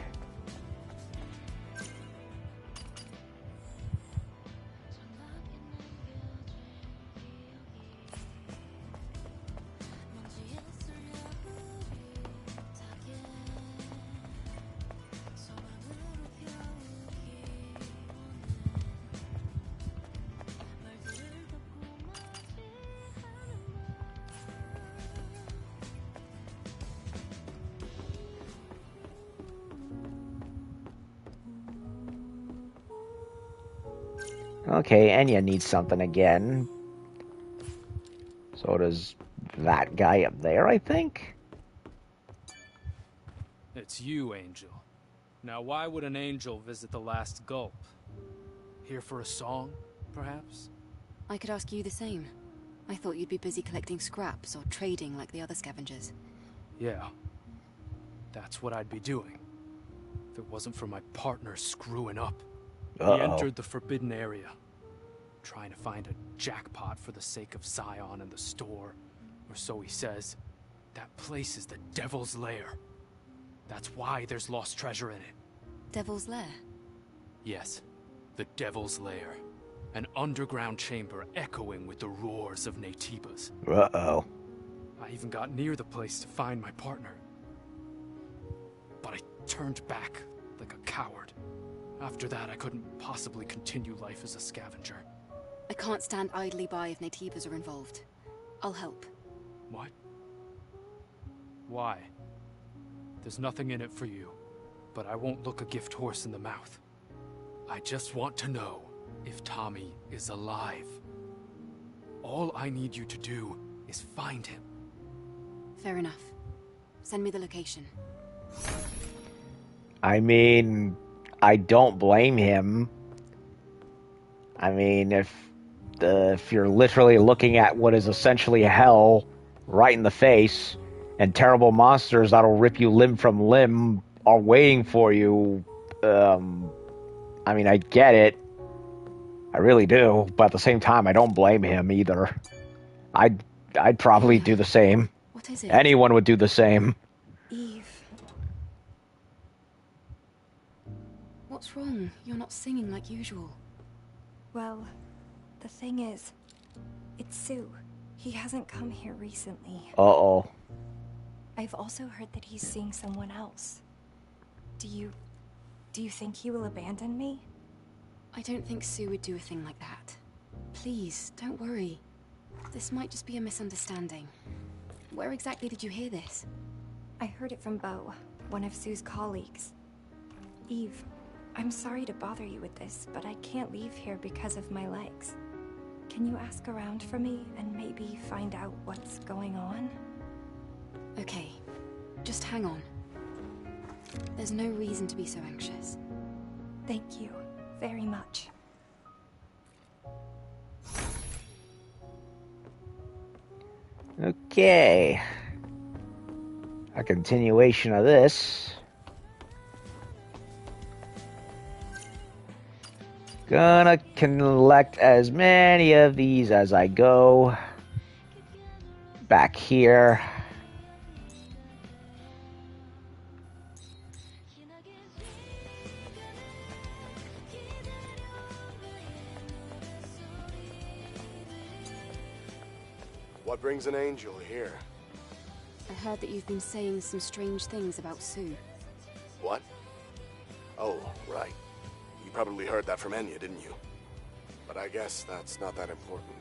Okay, Enya needs something again. So does that guy up there, I think? It's you, Angel. Now why would an angel visit the last gulp? Here for a song, perhaps? I could ask you the same. I thought you'd be busy collecting scraps or trading like the other scavengers. Yeah. That's what I'd be doing. If it wasn't for my partner screwing up. He entered the forbidden area, trying to find a jackpot for the sake of Zion and the store, or so he says. That place is the Devil's Lair. That's why there's lost treasure in it. Devil's Lair? Yes, the Devil's Lair. An underground chamber echoing with the roars of Natibas. Uh-oh. I even got near the place to find my partner. But I turned back like a coward. After that, I couldn't possibly continue life as a scavenger. I can't stand idly by if Natibas are involved. I'll help. What? Why? There's nothing in it for you, but I won't look a gift horse in the mouth. I just want to know if Tommy is alive. All I need you to do is find him. Fair enough. Send me the location. I mean, I don't blame him. I mean, if you're literally looking at what is essentially hell right in the face, and terrible monsters that'll rip you limb from limb are waiting for you, I mean, I get it. I really do, but at the same time, I don't blame him either. I'd probably do the same. What is it? Anyone would do the same. Eve. What's wrong? You're not singing like usual. Well, the thing is, it's Sue. He hasn't come here recently. Uh-oh. I've also heard that he's seeing someone else. Do you think he will abandon me? I don't think Sue would do a thing like that. Please, don't worry. This might just be a misunderstanding. Where exactly did you hear this? I heard it from Beau, one of Sue's colleagues. Eve, I'm sorry to bother you with this, but I can't leave here because of my legs. Can you ask around for me and maybe find out what's going on? Okay, just hang on. There's no reason to be so anxious. Thank you very much. Okay. A continuation of this. Gonna collect as many of these as I go. back here. What brings an angel here? I heard that you've been saying some strange things about Sue. What? Oh, right. You probably heard that from Enya, didn't you? But I guess that's not that important.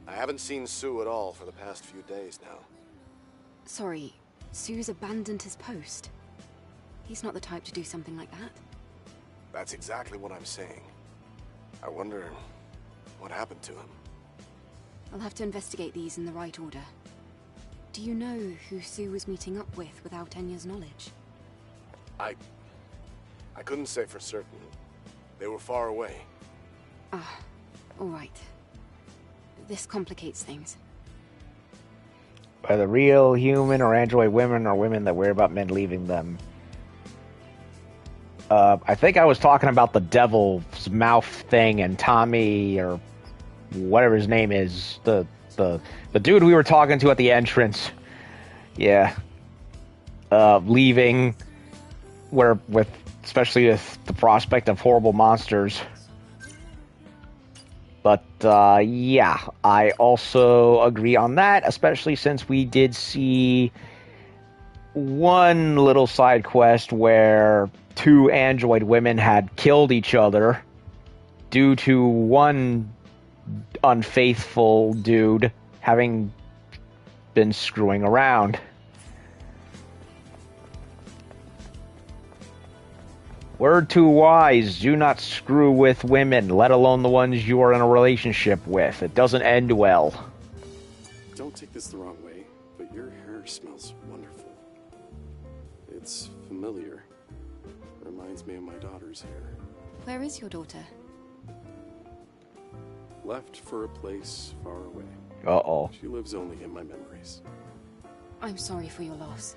I haven't seen Sue at all for the past few days now. Sorry, Sue's abandoned his post. He's not the type to do something like that. That's exactly what I'm saying. I wonder what happened to him. I'll have to investigate these in the right order. Do you know who Sue was meeting up with without Enya's knowledge? I couldn't say for certain. They were far away. Ah, all right. This complicates things. Whether real human or android women or women that worry about men leaving them. I think I was talking about the devil's mouth thing and Tommy or whatever his name is, the dude we were talking to at the entrance. Yeah. Leaving especially with the prospect of horrible monsters. But yeah, I also agree on that, especially since we did see one little side quest where 2 android women had killed each other due to one unfaithful dude having been screwing around. Word too wise, do not screw with women, let alone the ones you are in a relationship with. It doesn't end well. Don't take this the wrong way, but your hair smells wonderful. It's familiar. Reminds me of my daughter's hair. Where is your daughter? Left for a place far away. Uh-oh. She lives only in my memories. I'm sorry for your loss.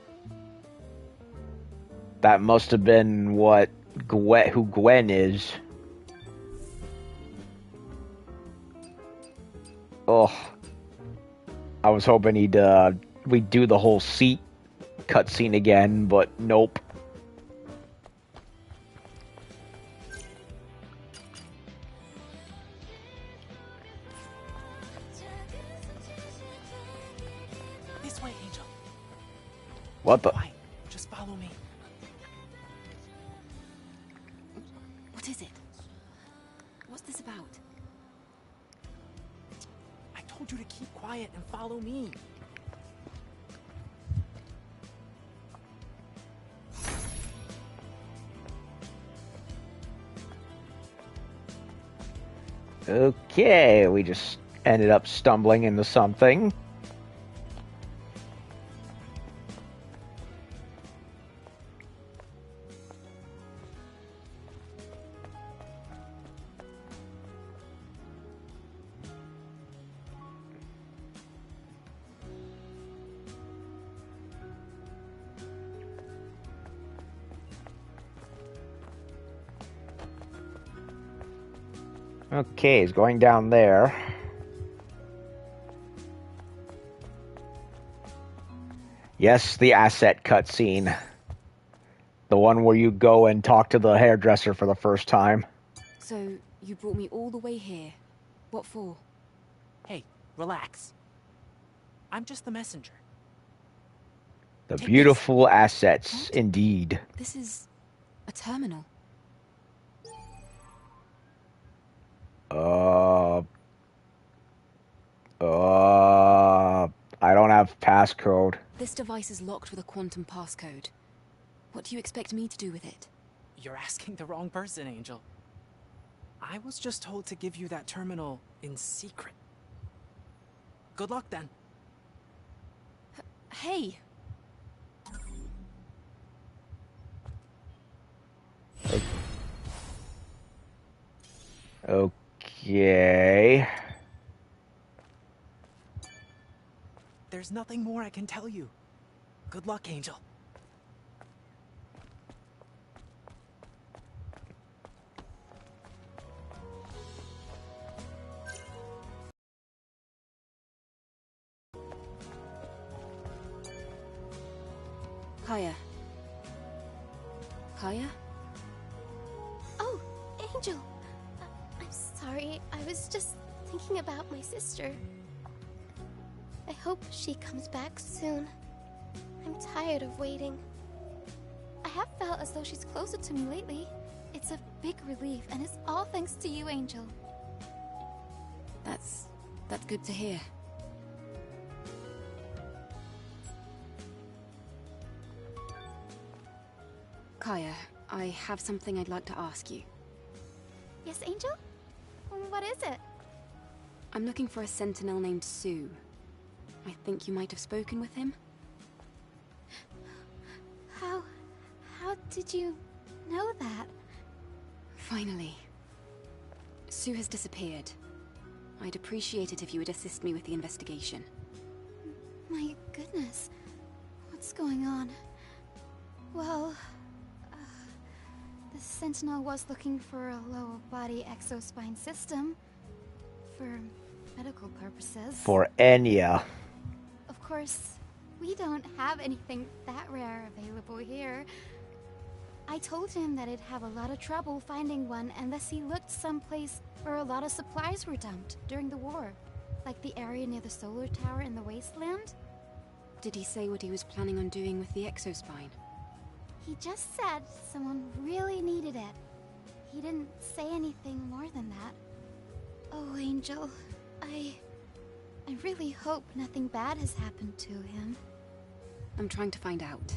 That must have been who Gwen is. Oh. I was hoping we'd do the whole seat cutscene again, but nope. This way, Angel. What the? Fine. Just follow me. What is it? What's this about? I told you to keep quiet and follow me. Okay, we just ended up stumbling into something. Okay, he's going down there. Yes, the asset cutscene. The one where you go and talk to the hairdresser for the first time. So, you brought me all the way here. What for? Hey, relax. I'm just the messenger. The beautiful assets, indeed. This is a terminal. I don't have passcode. This device is locked with a quantum passcode. What do you expect me to do with it? You're asking the wrong person, Angel. I was just told to give you that terminal in secret. Good luck, then. Hey! Okay. There's nothing more I can tell you. Good luck, Angel. Kaya. Kaya? Oh, Angel. I'm sorry. I was just thinking about my sister. I hope she comes back soon. I'm tired of waiting. I have felt as though she's closer to me lately. It's a big relief, and it's all thanks to you, Angel. That's good to hear. Kaya, I have something I'd like to ask you. Yes, Angel? What is it? I'm looking for a sentinel named Sue. I think you might have spoken with him. How did you know that? Finally. Sue has disappeared. I'd appreciate it if you would assist me with the investigation. My goodness. What's going on? Well, the Sentinel was looking for a lower body exospine system for medical purposes. For Enya. Of course, we don't have anything that rare available here. I told him that he'd have a lot of trouble finding one unless he looked someplace where a lot of supplies were dumped during the war, like the area near the solar tower in the wasteland. Did he say what he was planning on doing with the exospine? He just said someone really needed it. He didn't say anything more than that. Oh, Angel, I really hope nothing bad has happened to him. I'm trying to find out.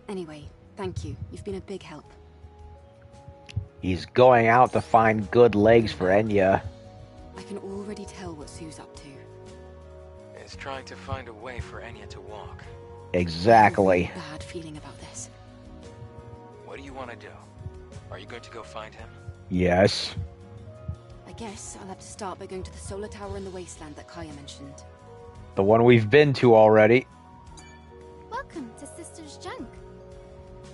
Anyway, thank you. You've been a big help. He's going out to find good legs for Enya. I can already tell what Sue's up to. He's trying to find a way for Enya to walk. Exactly. I have a bad feeling about this. What do you want to do? Are you going to go find him? Yes. I guess I'll have to start by going to the solar tower in the wasteland that Kaya mentioned. The one we've been to already. Welcome to Sister's Junk.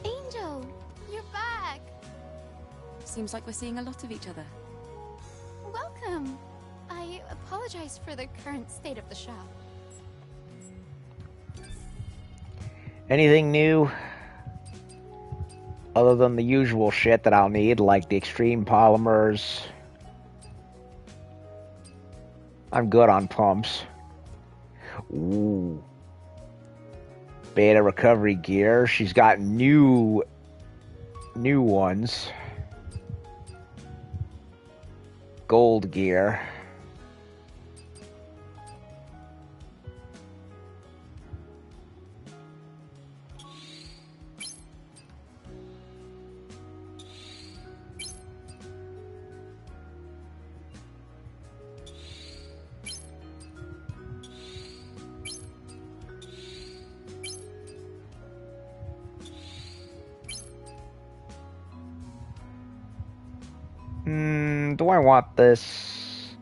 Angel, you're back. Seems like we're seeing a lot of each other. Welcome. I apologize for the current state of the shop. Anything new? Other than the usual shit that I'll need, like the extreme polymers. I'm good on pumps. Ooh. Beta recovery gear. She's got new ones. Gold gear. Do I want this?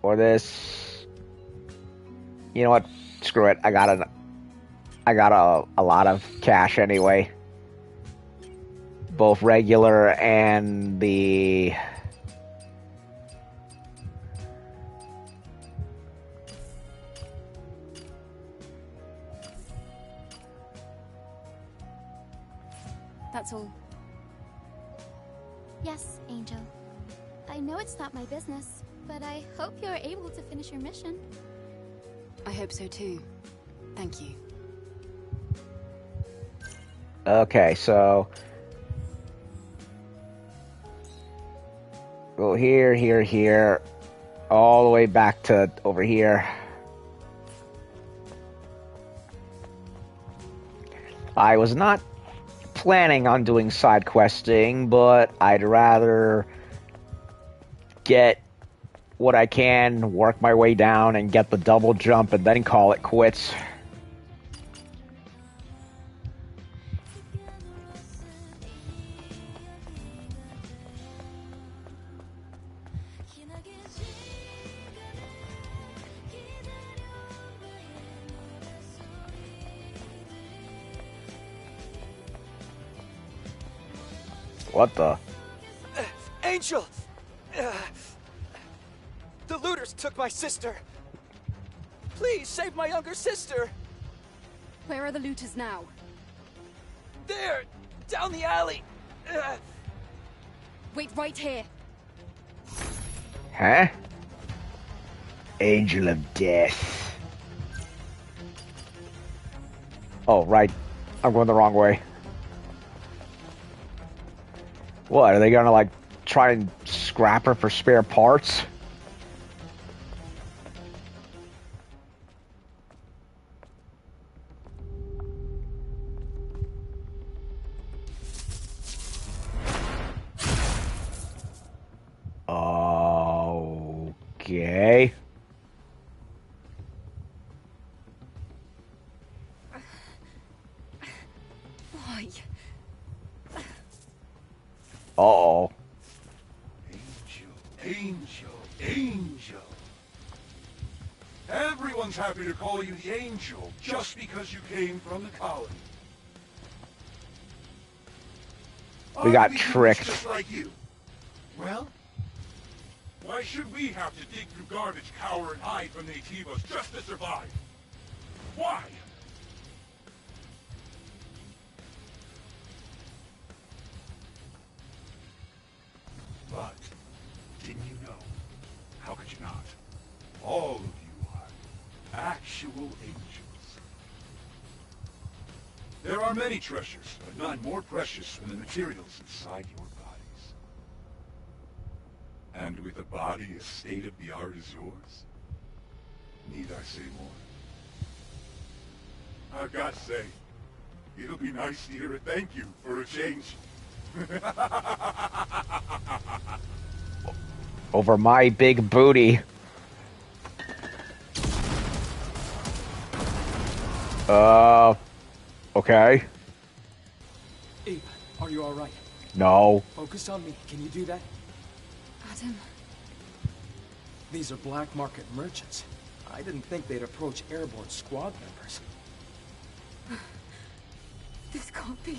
Or this? You know what? Screw it. I got a lot of cash anyway. Both regular and the... That's all. Yes, Angel. I know it's not my business, but I hope you're able to finish your mission. I hope so too. Thank you. Okay, so... go here, here, here. All the way back to over here. I was not planning on doing side questing, but I'd rather get what I can, work my way down, and get the double jump, and then call it quits. What the? Angel! The looters took my sister! Please, save my younger sister! Where are the looters now? There! Down the alley! Wait right here. Huh? Angel of Death. Oh, right. I'm going the wrong way. What, are they gonna, like, try and scrap her for spare parts? Okay. Why? Uh-oh. Angel. Everyone's happy to call you the Angel just because you came from the colony. We got Ugly humans tricked. Just like you. Well, why should we have to dig through garbage, cower, and hide from the Nativos just to survive? Why? But, didn't you know? How could you not? All of you are actual angels. There are many treasures, but none more precious than the materials inside your bodies. And with a body as state-of-the-art as yours, need I say more? I've got to say, it'll be nice to hear a thank you for a change. Over my big booty. Okay. Abe, are you alright? No. Focus on me. Can you do that? Adam. These are black market merchants. I didn't think they'd approach airborne squad members. This can't be.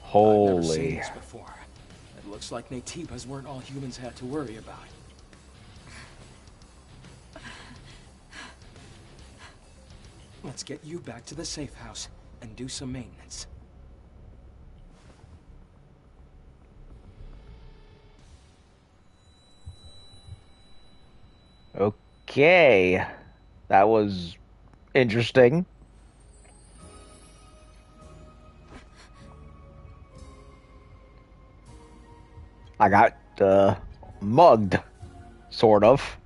I've never seen Holy. this before. It looks like Nativas weren't all humans had to worry about. Let's get you back to the safe house and do some maintenance. Okay. That was interesting. I got mugged, sort of.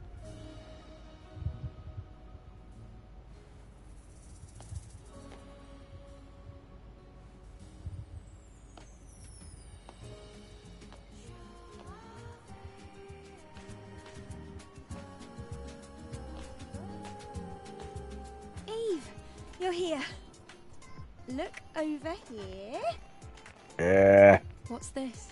Eve, you're here. Look over here. What's this?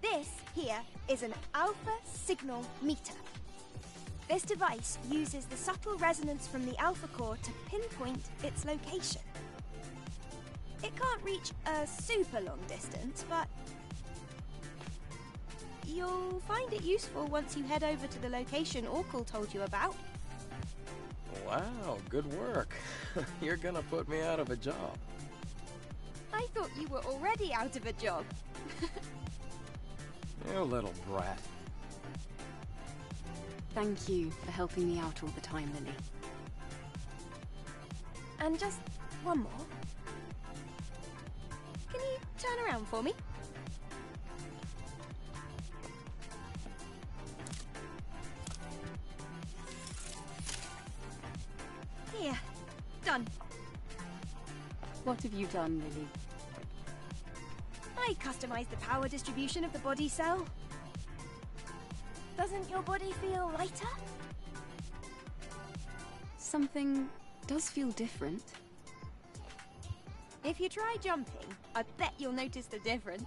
This here is an alpha signal meter. This device uses the subtle resonance from the alpha core to pinpoint its location. It can't reach a super long distance, but you'll find it useful once you head over to the location Orkul told you about. Wow, good work. You're gonna put me out of a job. I thought you were already out of a job. You little brat. Thank you for helping me out all the time, Lily. And just one more. Can you turn around for me? Here. Done. What have you done, Lily? I customized the power distribution of the body cell. Doesn't your body feel lighter? Something does feel different. If you try jumping, I bet you'll notice the difference.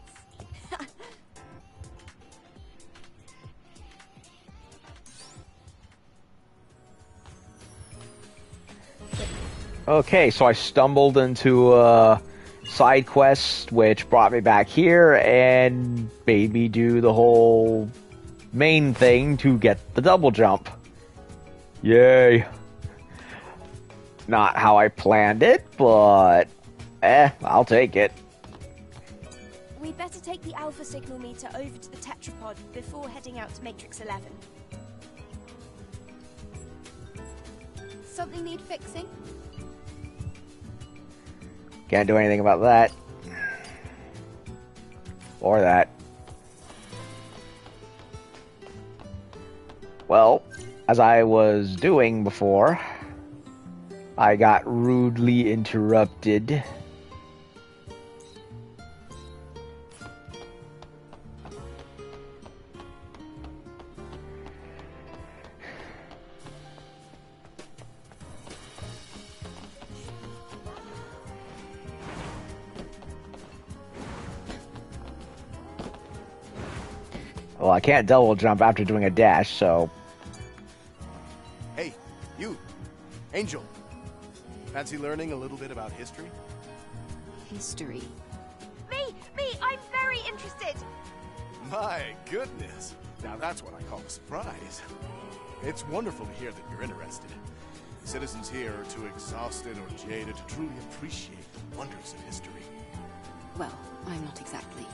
Okay, so I stumbled into a side quest, which brought me back here and made me do the whole main thing to get the double jump. Yay. not how I planned it, but I'll take it. We'd better take the Alpha signal meter over to the tetrapod before heading out to Matrix 11. Something need fixing? Can't do anything about that. Or that. Well, as I was doing before, I got rudely interrupted. Well, I can't double jump after doing a dash, so... Hey, you! Angel! Fancy learning a little bit about history? History? Me! I'm very interested! My goodness! Now that's what I call a surprise. It's wonderful to hear that you're interested. Citizens here are too exhausted or jaded to truly appreciate the wonders of history. Well, I'm not exactly.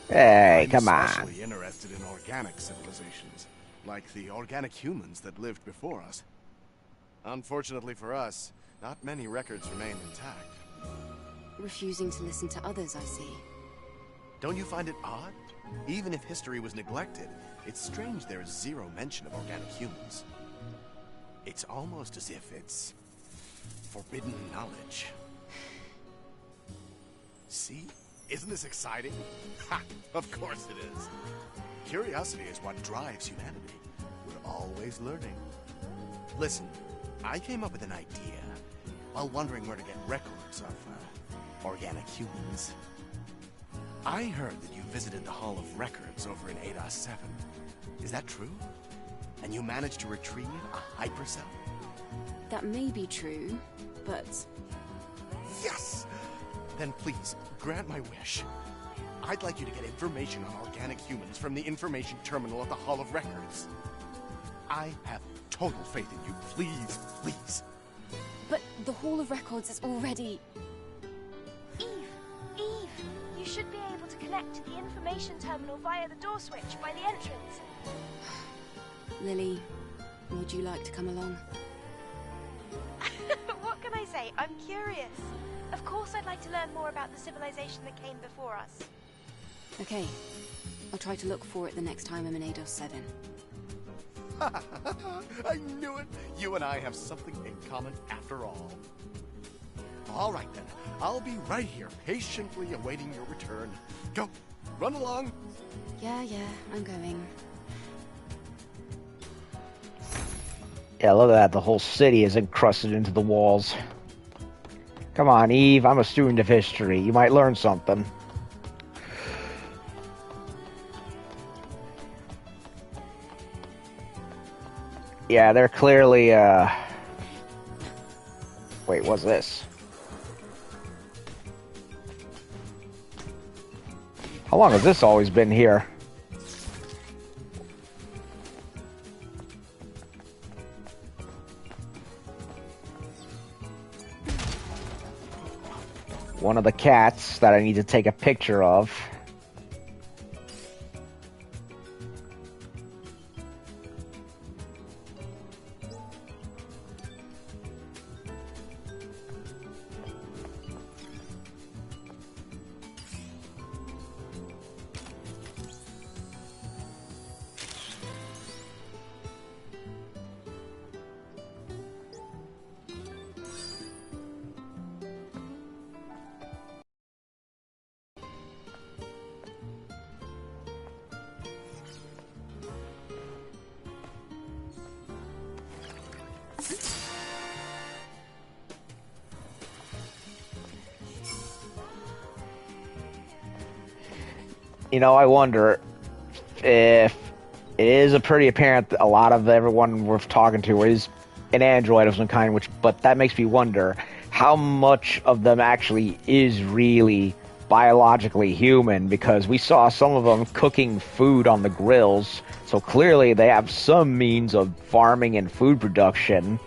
Hey, come on. I'm especially interested in organic civilizations, like the organic humans that lived before us. Unfortunately for us, not many records remain intact. Refusing to listen to others, I see. Don't you find it odd? Even if history was neglected, it's strange there is zero mention of organic humans. It's almost as if it's forbidden knowledge. See? Isn't this exciting? Ha! Of course it is. Curiosity is what drives humanity. We're always learning. Listen, I came up with an idea while wondering where to get records of organic humans. I heard that you visited the Hall of Records over in Ada 7. Is that true? And you managed to retrieve a hypercell? That may be true, but... Yes! Then please, grant my wish. I'd like you to get information on organic humans from the information terminal at the Hall of Records. I have total faith in you. Please, please. But the Hall of Records is already... Eve! You should be able to connect to the information terminal via the door switch by the entrance. Lily, would you like to come along? What can I say? I'm curious. Of course I'd like to learn more about the civilization that came before us. Okay. I'll try to look for it the next time I'm in Eidos 7. I knew it! You and I have something in common after all. All right then. I'll be right here, patiently awaiting your return. Go! Run along! Yeah, I'm going. Yeah, look at that. The whole city is encrusted into the walls. Come on, Eve. I'm a student of history. You might learn something. Yeah, they're clearly, Wait, what's this? How long has this always been here? One of the cats that I need to take a picture of. You know, I wonder if it is pretty apparent that a lot of everyone we're talking to is an android of some kind, but that makes me wonder how much of them actually is really biologically human, because we saw some of them cooking food on the grills, so clearly they have some means of farming and food production.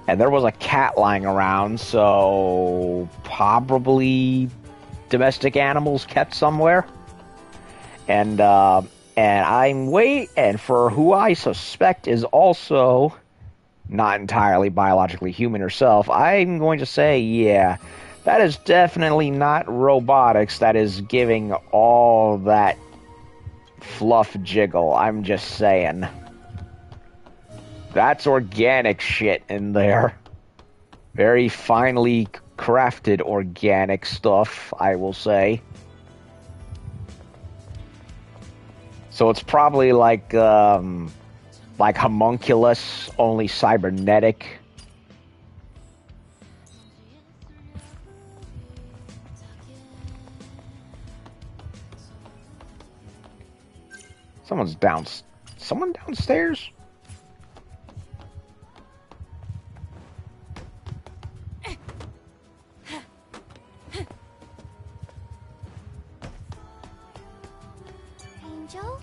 And there was a cat lying around, so probably domestic animals kept somewhere. And I'm waiting for who I suspect is also not entirely biologically human herself. I'm going to say, yeah, that is definitely not robotics that is giving all that fluff jiggle. I'm just saying. That's organic shit in there. Very finely crafted organic stuff, I will say. So it's probably like homunculus, only cybernetic. Someone downstairs? Angel?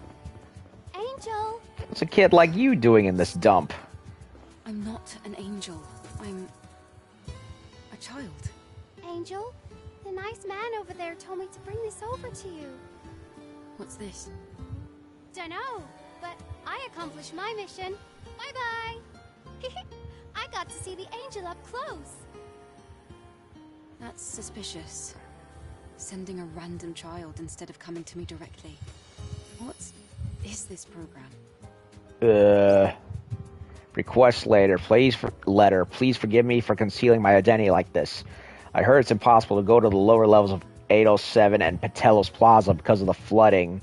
Angel? What's a kid like you doing in this dump? I'm not an angel. I'm a child. Angel? The nice man over there told me to bring this over to you. What's this? Dunno, but I accomplished my mission. Bye-bye. I got to see the angel up close. That's suspicious. Sending a random child instead of coming to me directly. What is this program? Request later. Please forgive me for concealing my identity like this. I heard it's impossible to go to the lower levels of 807 and Patello's Plaza because of the flooding.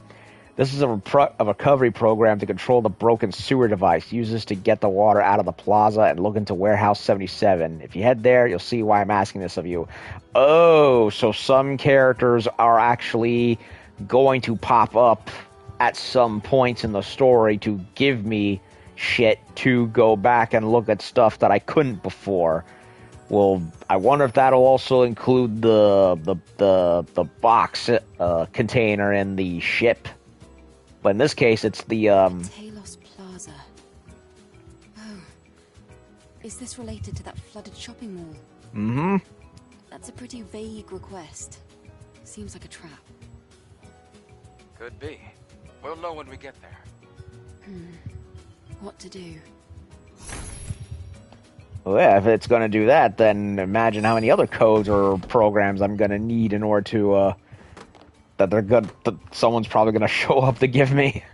This is a recovery program to control the broken sewer device. Use this to get the water out of the plaza and look into Warehouse 77. If you head there, you'll see why I'm asking this of you. Oh, so some characters are actually going to pop up at some points in the story to give me shit to go back and look at stuff that I couldn't before. Well, I wonder if that'll also include the box container in the ship. But in this case, it's the Talos Plaza. Oh. Is this related to that flooded shopping mall? Mm-hmm. That's a pretty vague request. Seems like a trap. Could be. We'll know when we get there. What to do? Well, yeah, if it's going to do that, then imagine how many other codes or programs I'm going to need in order to, that someone's probably going to show up to give me.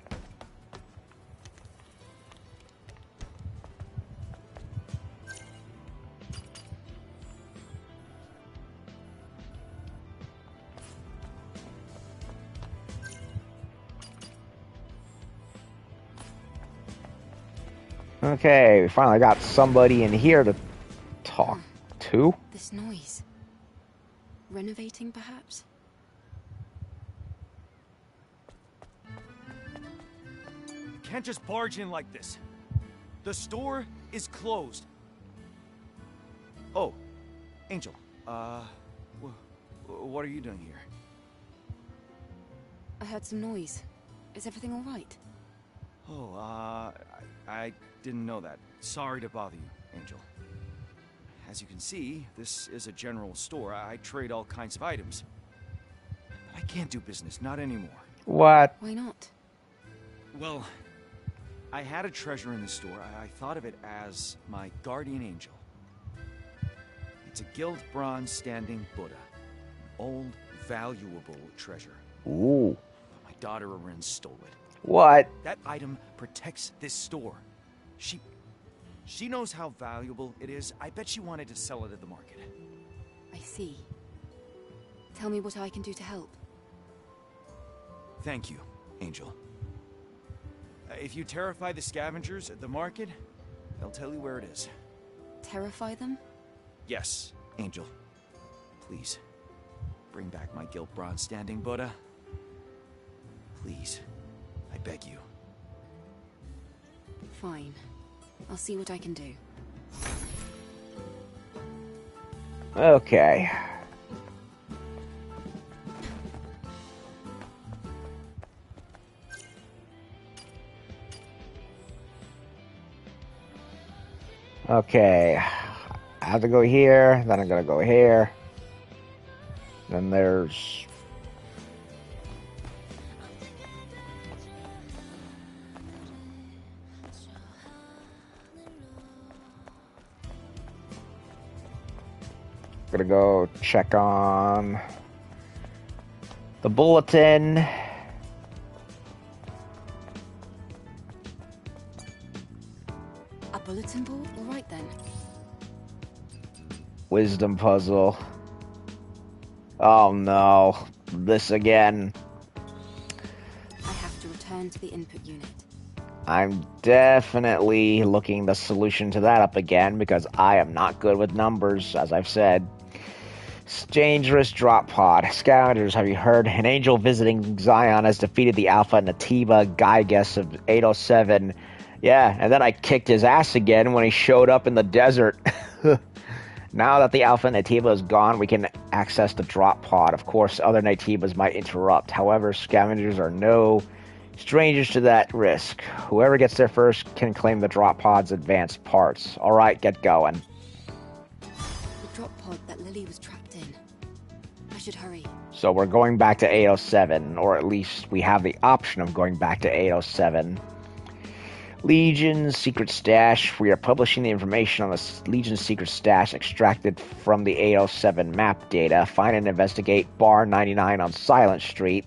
Okay, we finally got somebody in here to talk to. This noise. Renovating, perhaps? Can't just barge in like this. The store is closed. Oh, Angel, what are you doing here? I heard some noise. Is everything all right? Oh, I didn't know that. Sorry to bother you, Angel. As you can see, this is a general store. I trade all kinds of items. But I can't do business, not anymore. What? Why not? Well, I had a treasure in the store. I thought of it as my guardian angel. It's a gilt bronze standing Buddha. An old, valuable treasure. Ooh. But my daughter Arin stole it. What? That item protects this store. She knows how valuable it is. I bet she wanted to sell it at the market. I see. Tell me what I can do to help. Thank you, Angel. If you terrify the scavengers at the market, they'll tell you where it is. Terrify them? Yes, Angel. Please, bring back my gilt bronze standing Buddha. Please, I beg you. Fine. I'll see what I can do. Okay. Okay. I have to go here, then I'm gonna go here. Then there's... Gonna go check on the bulletin. A bulletin board? All right then. Wisdom puzzle. Oh no, this again. I have to return to the input unit. I'm definitely looking the solution to that up again because I am not good with numbers, as I've said. Dangerous drop pod. Scavengers, have you heard? An angel visiting Zion has defeated the Alpha Natiba Gyges of 807. Yeah, and then I kicked his ass again when he showed up in the desert. Now that the Alpha Natiba is gone, we can access the drop pod. Of course, other Natibas might interrupt. However, scavengers are no strangers to that risk. Whoever gets there first can claim the drop pod's advanced parts. Alright, get going. The drop pod that Lily was trapped in. I should hurry. So we're going back to 807, or at least we have the option of going back to 807. Legion's secret stash. We are publishing the information on the Legion's secret stash extracted from the 807 map data. Find and investigate bar 99 on Silent Street.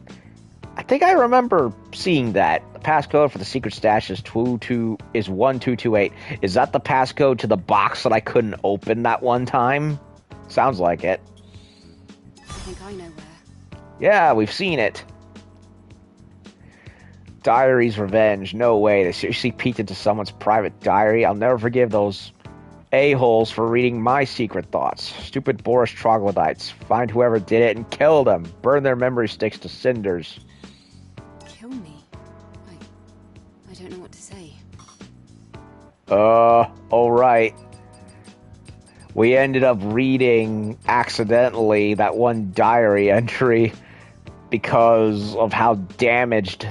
I think I remember seeing that. The passcode for the secret stash is 1228. Is that the passcode to the box that I couldn't open that one time? Sounds like it. I think I know where. Yeah, we've seen it. Diary's revenge. No way. They seriously peeked into someone's private diary. I'll never forgive those a-holes for reading my secret thoughts. Stupid Boris troglodytes. Find whoever did it and kill them. Burn their memory sticks to cinders. Kill me? I don't know what to say. Alright. We ended up reading, accidentally, that one diary entry because of how damaged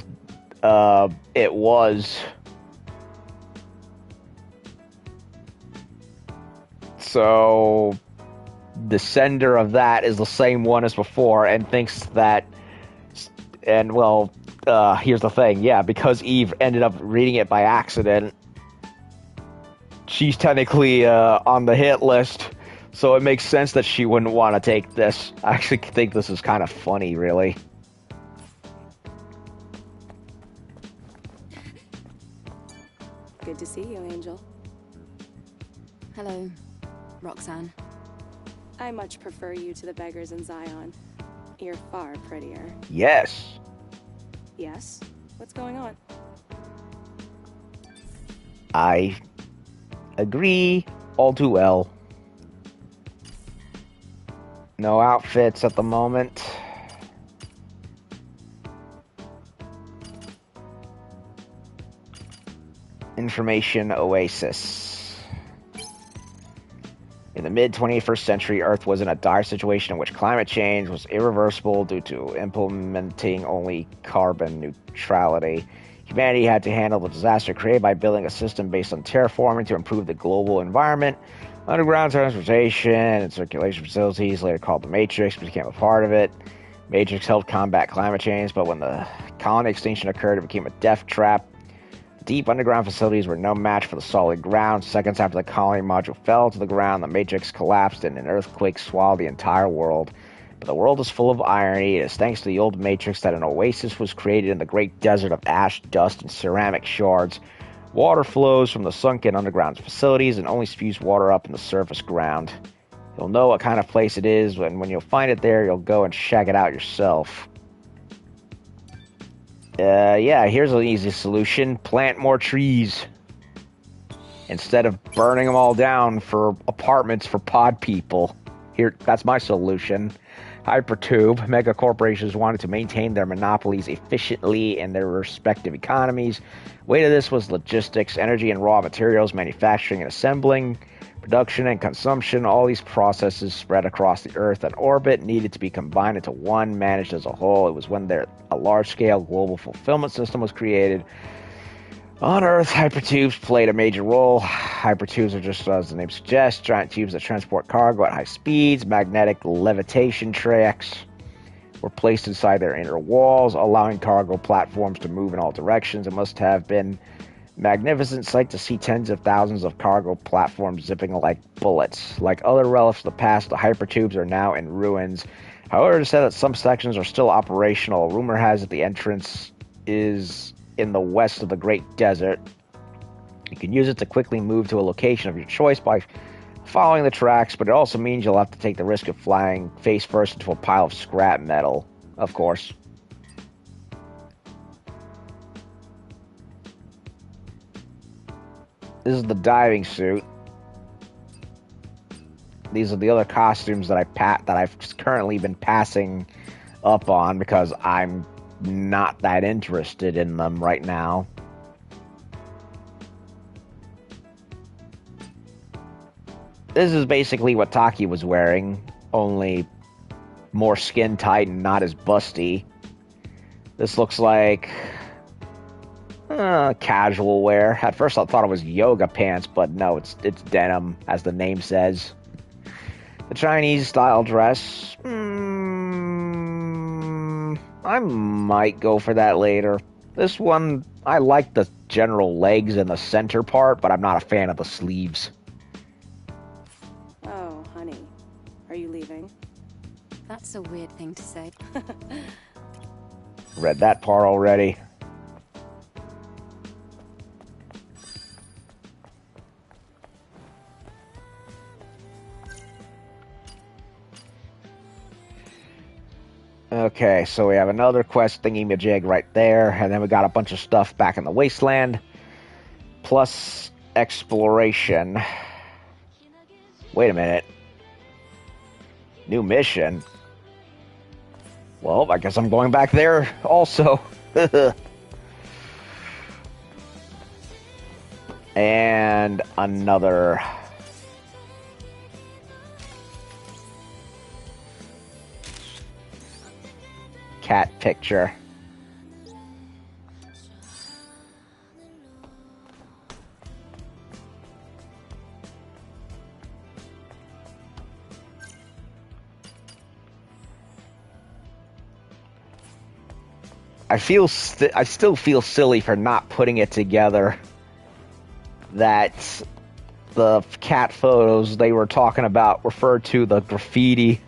it was. So the sender of that is the same one as before and thinks that, and well, here's the thing, yeah, because Eve ended up reading it by accident, she's technically on the hit list, so it makes sense that she wouldn't want to take this. I actually think this is kind of funny, really. Good to see you, Angel. Hello, Roxanne. I much prefer you to the beggars in Zion. You're far prettier. Yes. Yes? What's going on? I agree all too well. No outfits at the moment. Information Oasis. In the mid-21st century, Earth was in a dire situation in which climate change was irreversible due to implementing only carbon neutrality. Humanity had to handle the disaster created by building a system based on terraforming to improve the global environment. Underground transportation and circulation facilities, later called the Matrix, became a part of it. Matrix helped combat climate change, but when the colony extinction occurred, it became a death trap. Deep underground facilities were no match for the solid ground. Seconds after the colony module fell to the ground, the Matrix collapsed and an earthquake swallowed the entire world. But the world is full of irony. It is thanks to the old Matrix that an oasis was created in the great desert of ash, dust, and ceramic shards. Water flows from the sunken underground facilities and only spews water up in the surface ground. You'll know what kind of place it is, and when you'll find it there, you'll go and check it out yourself. Yeah, here's an easy solution. Plant more trees. Instead of burning them all down for apartments for pod people. Here, that's my solution. Hypertube. Mega corporations wanted to maintain their monopolies efficiently in their respective economies. Way to this was logistics, energy and raw materials, manufacturing and assembling, production and consumption. All these processes spread across the Earth and orbit needed to be combined into one, managed as a whole. It was when a large-scale global fulfillment system was created. On Earth, hypertubes played a major role. Hypertubes are just as the name suggests, giant tubes that transport cargo at high speeds. Magnetic levitation tracks were placed inside their inner walls, allowing cargo platforms to move in all directions. It must have been a magnificent sight to see tens of thousands of cargo platforms zipping like bullets. Like other relics of the past, the hypertubes are now in ruins. However, it is said that some sections are still operational. Rumor has it the entrance is in the west of the Great Desert. You can use it to quickly move to a location of your choice by following the tracks, but it also means you'll have to take the risk of flying face first into a pile of scrap metal, of course. This is the diving suit. These are the other costumes that I've just currently been passing up on because I'm not that interested in them right now. This is basically what Taki was wearing, only more skin tight and not as busty. This looks like casual wear. At first I thought it was yoga pants, but no, it's denim, as the name says. The Chinese style dress. I might go for that later. This one, I like the general legs and the center part, but I'm not a fan of the sleeves. Oh, honey. Are you leaving? That's a weird thing to say. Read that part already. Okay, so we have another quest thingy-majig right there, and then we got a bunch of stuff back in the wasteland, plus exploration. Wait a minute. New mission? Well, I guess I'm going back there also. And another... cat picture. I still feel silly for not putting it together that the cat photos they were talking about referred to the graffiti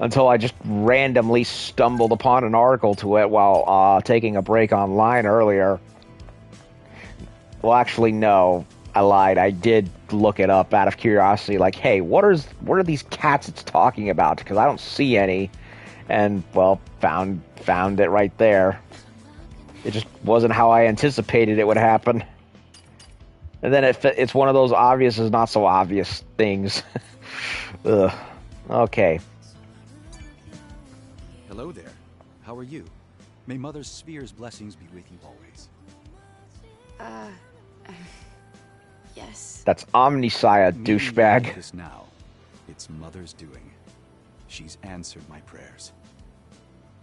until I just randomly stumbled upon an article to it while taking a break online earlier. Well, actually, no. I lied. I did look it up out of curiosity, like, hey, what are these cats it's talking about? Because I don't see any. And, well, found it right there. It just wasn't how I anticipated it would happen. And then it's one of those obvious is not so obvious things. Ugh. Okay. Hello there. How are you? May Mother Sphere's blessings be with you always. Yes. That's Omnisaya, douchebag. This now. It's Mother's doing. She's answered my prayers.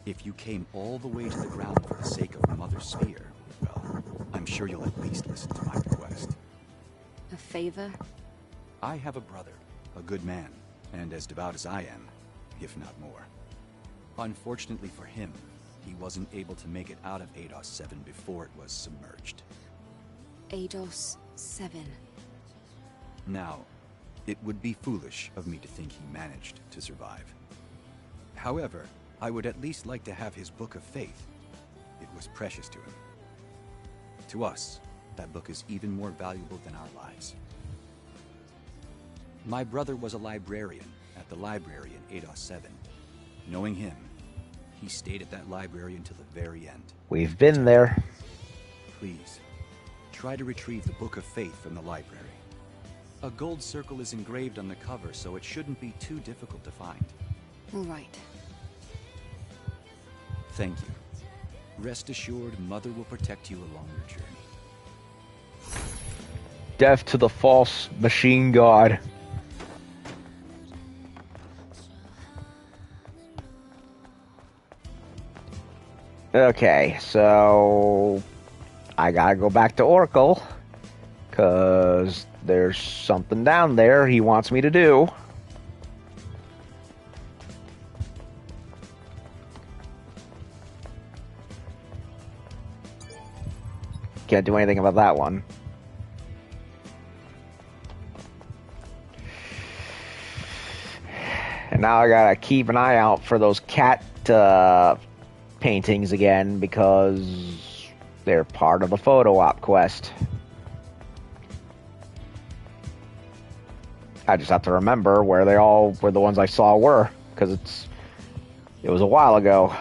If you came all the way to the ground for the sake of Mother Sphere, well, I'm sure you'll at least listen to my request. A favor? I have a brother, a good man, and as devout as I am, if not more. Unfortunately for him, he wasn't able to make it out of Eidos 7 before it was submerged. Eidos 7. Now, it would be foolish of me to think he managed to survive. However, I would at least like to have his Book of Faith. It was precious to him. To us, that book is even more valuable than our lives. My brother was a librarian at the library in Eidos 7. Knowing him, he stayed at that library until the very end. We've been there. Please, try to retrieve the Book of Faith from the library. A gold circle is engraved on the cover, so it shouldn't be too difficult to find. All right. Thank you. Rest assured, Mother will protect you along your journey. Death to the false machine god. Okay, so I gotta go back to Oracle, because there's something down there he wants me to do. Can't do anything about that one. And now I gotta keep an eye out for those cat paintings again, because they're part of the photo op quest. I just have to remember where the ones I saw were, because it was a while ago.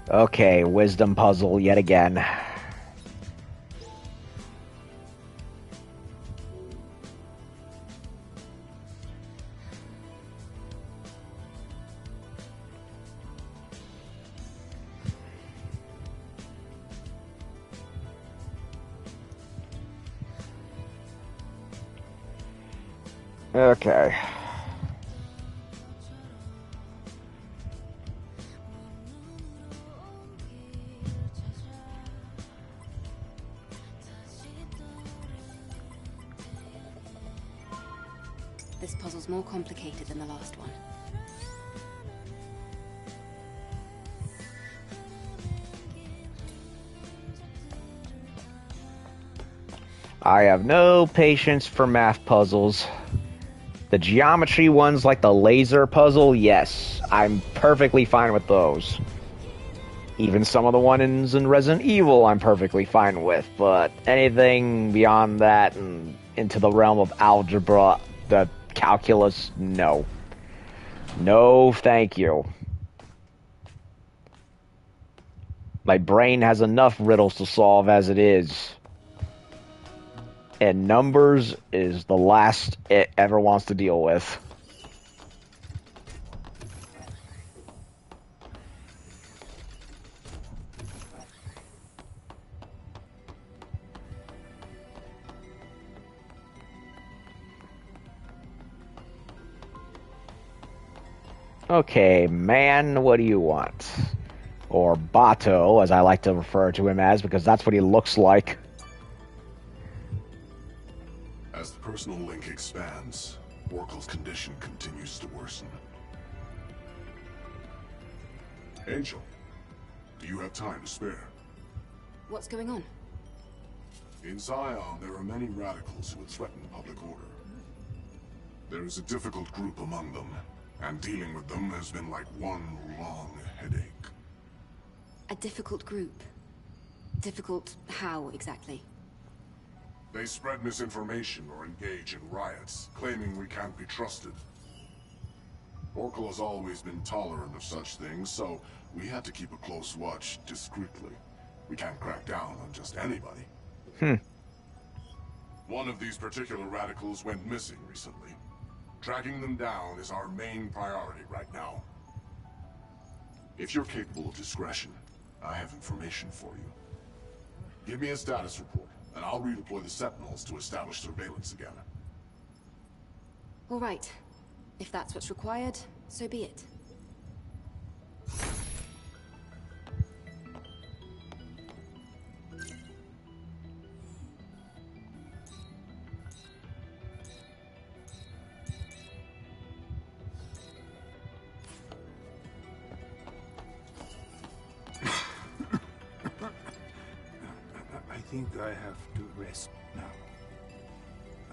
Okay, wisdom puzzle yet again. Okay. This puzzle's more complicated than the last one. I have no patience for math puzzles. The geometry ones, like the laser puzzle, yes, I'm perfectly fine with those. Even some of the ones in Resident Evil I'm perfectly fine with, but anything beyond that and into the realm of algebra, the calculus, no. No, thank you. My brain has enough riddles to solve as it is. And numbers is the last it ever wants to deal with. Okay, man, what do you want? Or Bato, as I like to refer to him as, because that's what he looks like. As the personal link expands, Oracle's condition continues to worsen. Angel, do you have time to spare? What's going on? In Zion, there are many radicals who would threaten public order. There is a difficult group among them, and dealing with them has been like one long headache. A difficult group? Difficult how, exactly? They spread misinformation or engage in riots, claiming we can't be trusted. Oracle has always been tolerant of such things, so we had to keep a close watch discreetly. We can't crack down on just anybody. One of these particular radicals went missing recently. Tracking them down is our main priority right now. If you're capable of discretion, I have information for you. Give me a status report, and I'll redeploy the Sentinels to establish surveillance again. All right. If that's what's required, so be it. I think I have to rest now.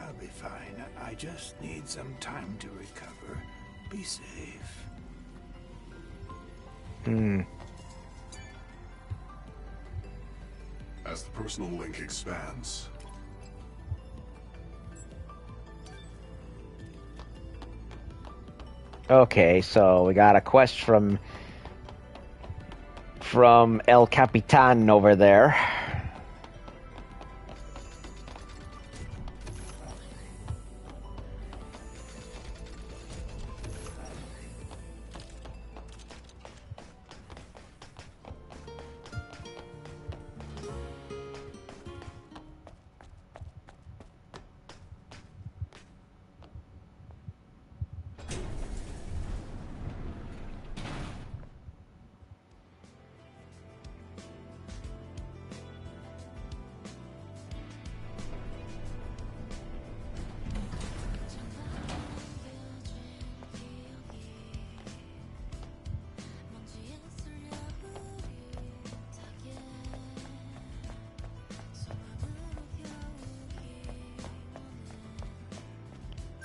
I'll be fine. I just need some time to recover. Be safe. As the personal link expands, Okay, so we got a quest from El Capitan over there.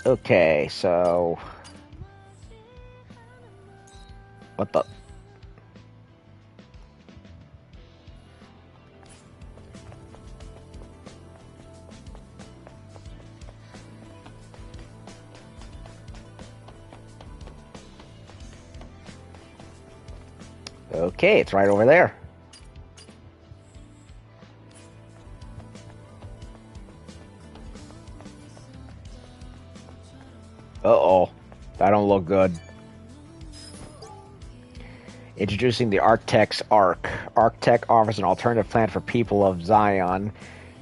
Okay, so... What the... Okay, it's right over there. Uh-oh. That don't look good. Introducing the Architect's Arc. Architect offers an alternative plan for people of Zion.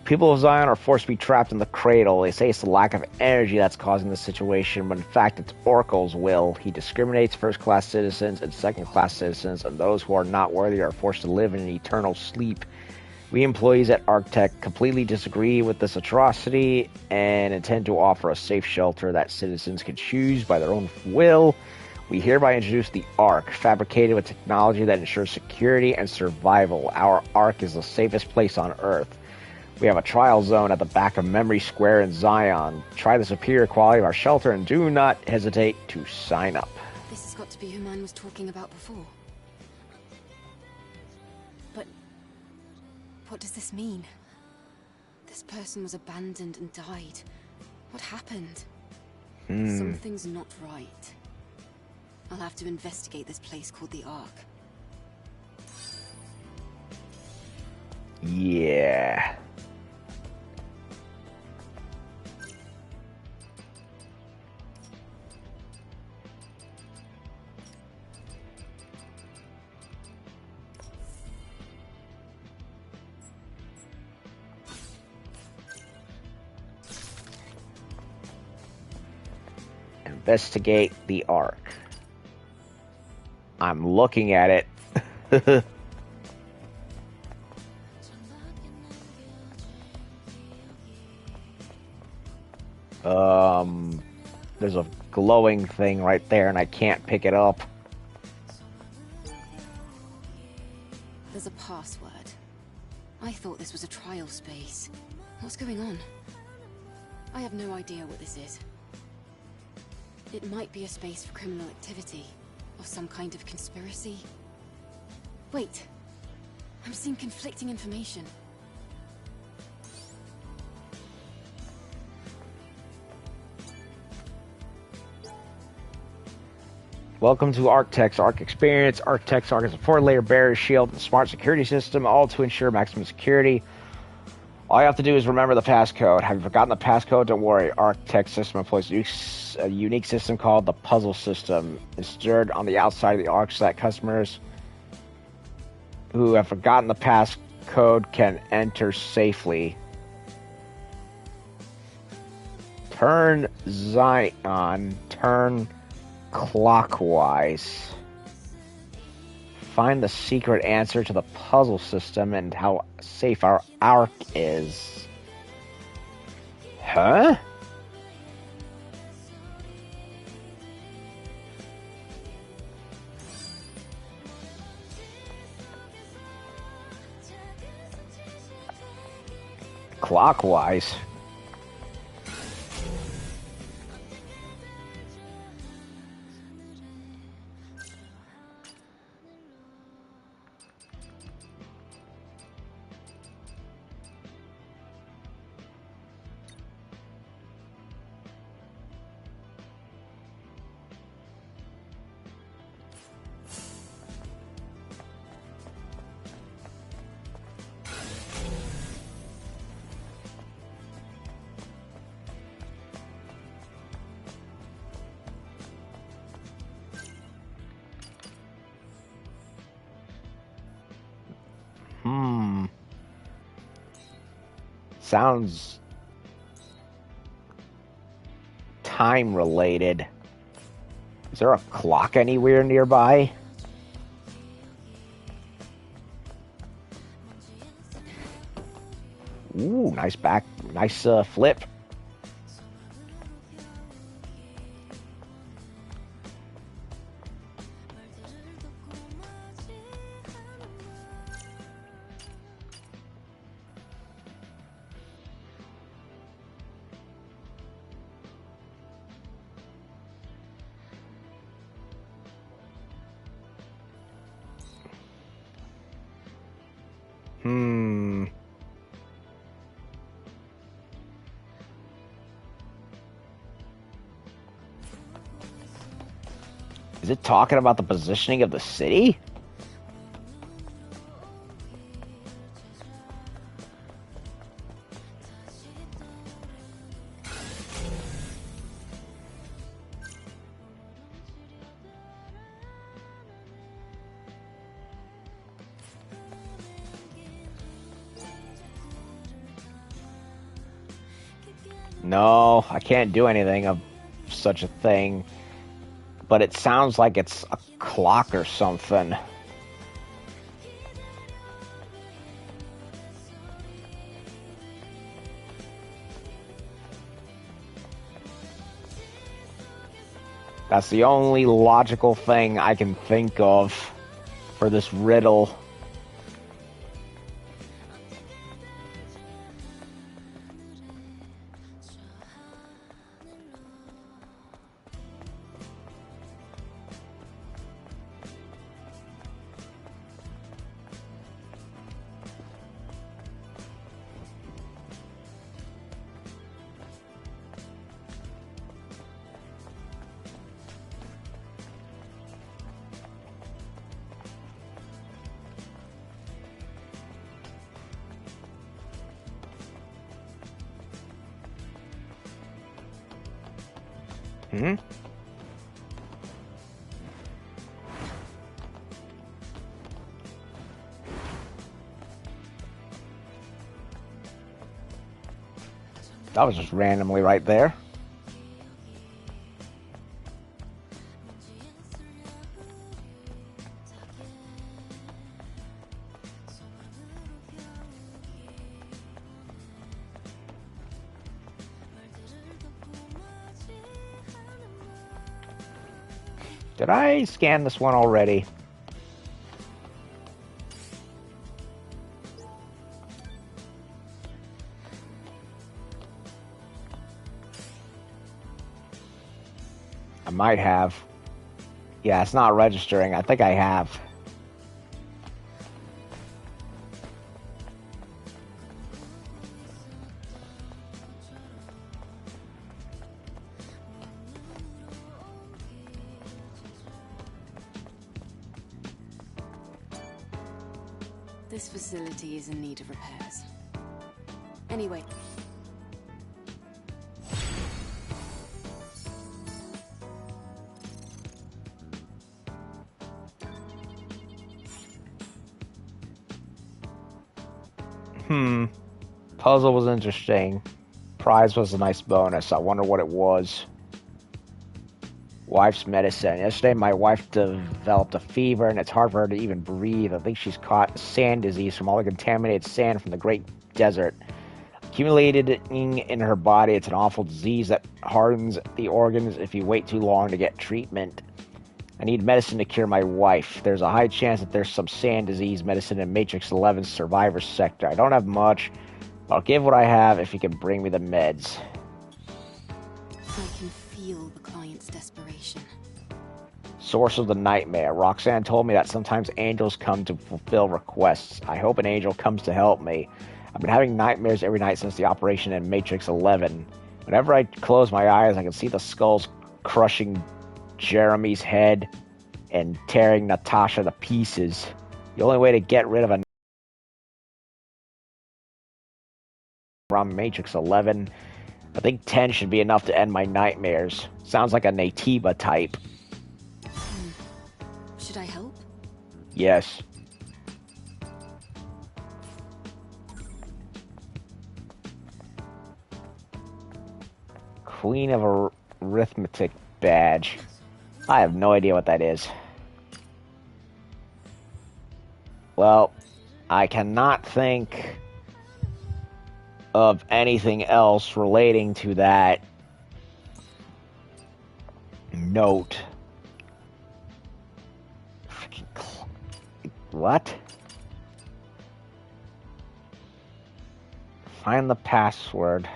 People of Zion are forced to be trapped in the cradle. They say it's the lack of energy that's causing this situation, but in fact it's Oracle's will. He discriminates first-class citizens and second-class citizens, and those who are not worthy are forced to live in an eternal sleep. We employees at Architect completely disagree with this atrocity and intend to offer a safe shelter that citizens can choose by their own will. We hereby introduce the Ark, fabricated with technology that ensures security and survival. Our Ark is the safest place on Earth. We have a trial zone at the back of Memory Square in Zion. Try the superior quality of our shelter and do not hesitate to sign up. This has got to be who man was talking about before. But what does this mean? This person was abandoned and died. What happened? Something's not right. I'll have to investigate this place called the Ark. Yeah. Investigate the Ark. I'm looking at it. There's a glowing thing right there and I can't pick it up. There's a password. I thought this was a trial space. What's going on? I have no idea what this is. It might be a space for criminal activity, or some kind of conspiracy. Wait, I'm seeing conflicting information. Welcome to Architect's Arc Experience. Architect's Arc is a 4-layer barrier shield and smart security system, all to ensure maximum security. All you have to do is remember the passcode. Have you forgotten the passcode? Don't worry. Architect's system employs a unique system called the puzzle system. It's stored on the outside of the Arc so that customers who have forgotten the passcode can enter safely. Turn Zion. Turn clockwise. Find the secret answer to the puzzle system and how safe our Ark is. Huh? Clockwise? Sounds time related. Is there a clock anywhere nearby? Ooh, nice flip. Hmm. Is it talking about the positioning of the city? No, I can't do anything of such a thing. But it sounds like it's a clock or something. That's the only logical thing I can think of for this riddle. Hmm? That was just randomly right there. Did I scan this one already? I might have. Yeah, it's not registering. I think I have. This facility is in need of repairs. Anyway. Puzzle was interesting. Prize was a nice bonus. I wonder what it was. Wife's medicine. Yesterday, my wife developed a fever, and it's hard for her to even breathe. I think she's caught sand disease from all the contaminated sand from the Great Desert. Accumulated in her body, it's an awful disease that hardens the organs if you wait too long to get treatment. I need medicine to cure my wife. There's a high chance that there's some sand disease medicine in Matrix 11's survivor sector. I don't have much, but I'll give what I have if you can bring me the meds. I can feel the client's desperation. Source of the nightmare. Roxanne told me that sometimes angels come to fulfill requests. I hope an angel comes to help me. I've been having nightmares every night since the operation in Matrix 11. Whenever I close my eyes, I can see the skulls crushing Jeremy's head and tearing Natasha to pieces. The only way to get rid of a from Matrix 11, I think 10 should be enough to end my nightmares. Sounds like a Natiba type. Should I help? Yes. Queen of Arithmetic badge. I have no idea what that is. Well, I cannot think of anything else relating to that note. What? Find the password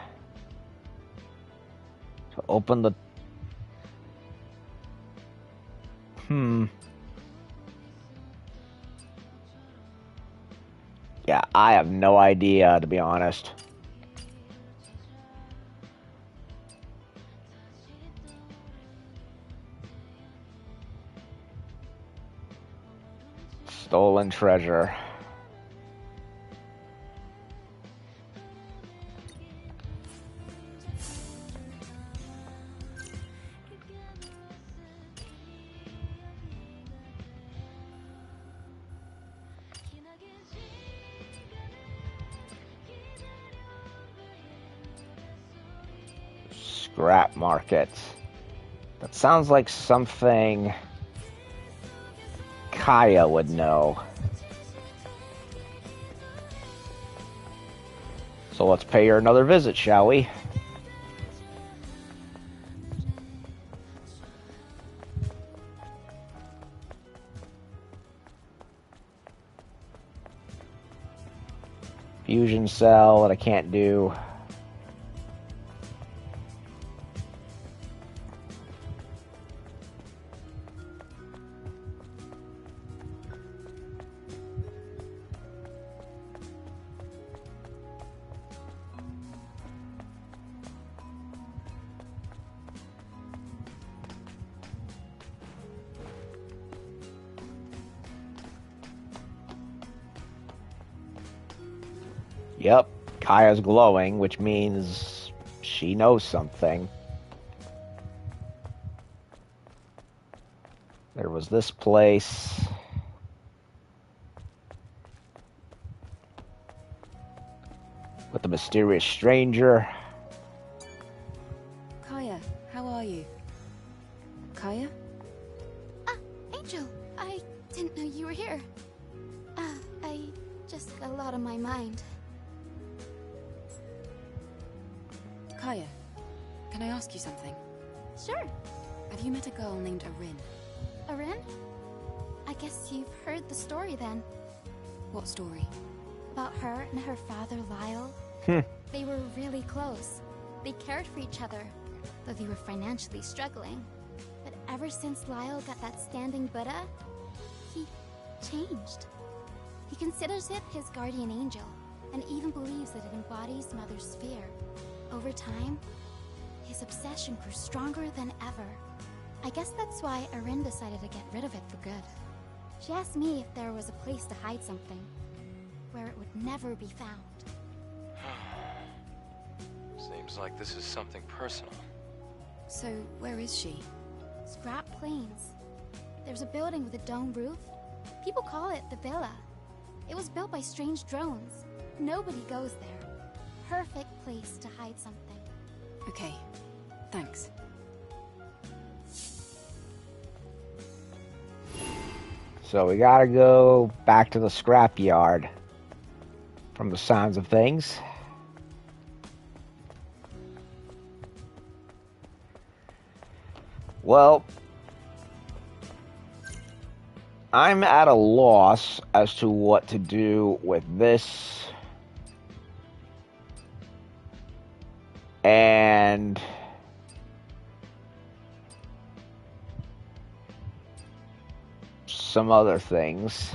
to open the... Yeah, I have no idea, to be honest. Stolen treasure. Scrap market. That sounds like something Kaya would know. So let's pay her another visit, shall we? Fusion cell that I can't do. Yep, Kaya's glowing, which means she knows something. There was this place. With the mysterious stranger. Kaya, how are you? Kaya? Angel, I didn't know you were here. I just got a lot on my mind. Kaya, can I ask you something? Sure. Have you met a girl named Arin? Arin? I guess you've heard the story then. What story? About her and her father, Lyle. They were really close. They cared for each other, though they were financially struggling. But ever since Lyle got that standing Buddha, he changed. He considers it his guardian angel, and even believes that it embodies Mother's sphere. Over time, his obsession grew stronger than ever. I guess that's why Arin decided to get rid of it for good. She asked me if there was a place to hide something, where it would never be found. Seems like this is something personal. So, where is she? Scrap Plains. There's a building with a dome roof. People call it the Villa. It was built by strange drones. Nobody goes there. Perfect place to hide something. Okay, thanks. So we gotta go back to the scrapyard. From the sounds of things. Well, I'm at a loss as to what to do with this. And some other things.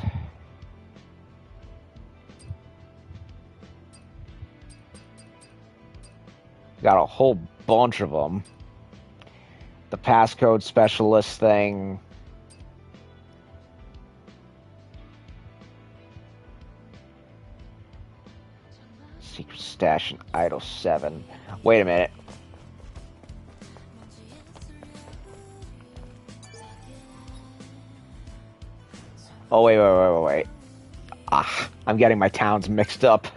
Got a whole bunch of them. The passcode specialist thing. Secret stash in Idle 7. Wait a minute. Oh, wait. I'm getting my towns mixed up.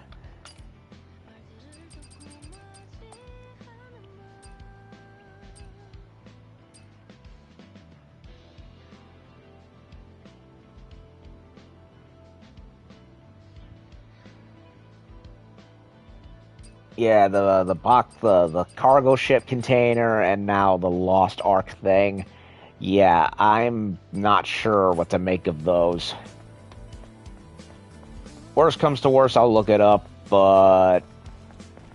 Yeah, the cargo ship container, and now the Lost Ark thing. Yeah, I'm not sure what to make of those. Worst comes to worst, I'll look it up, but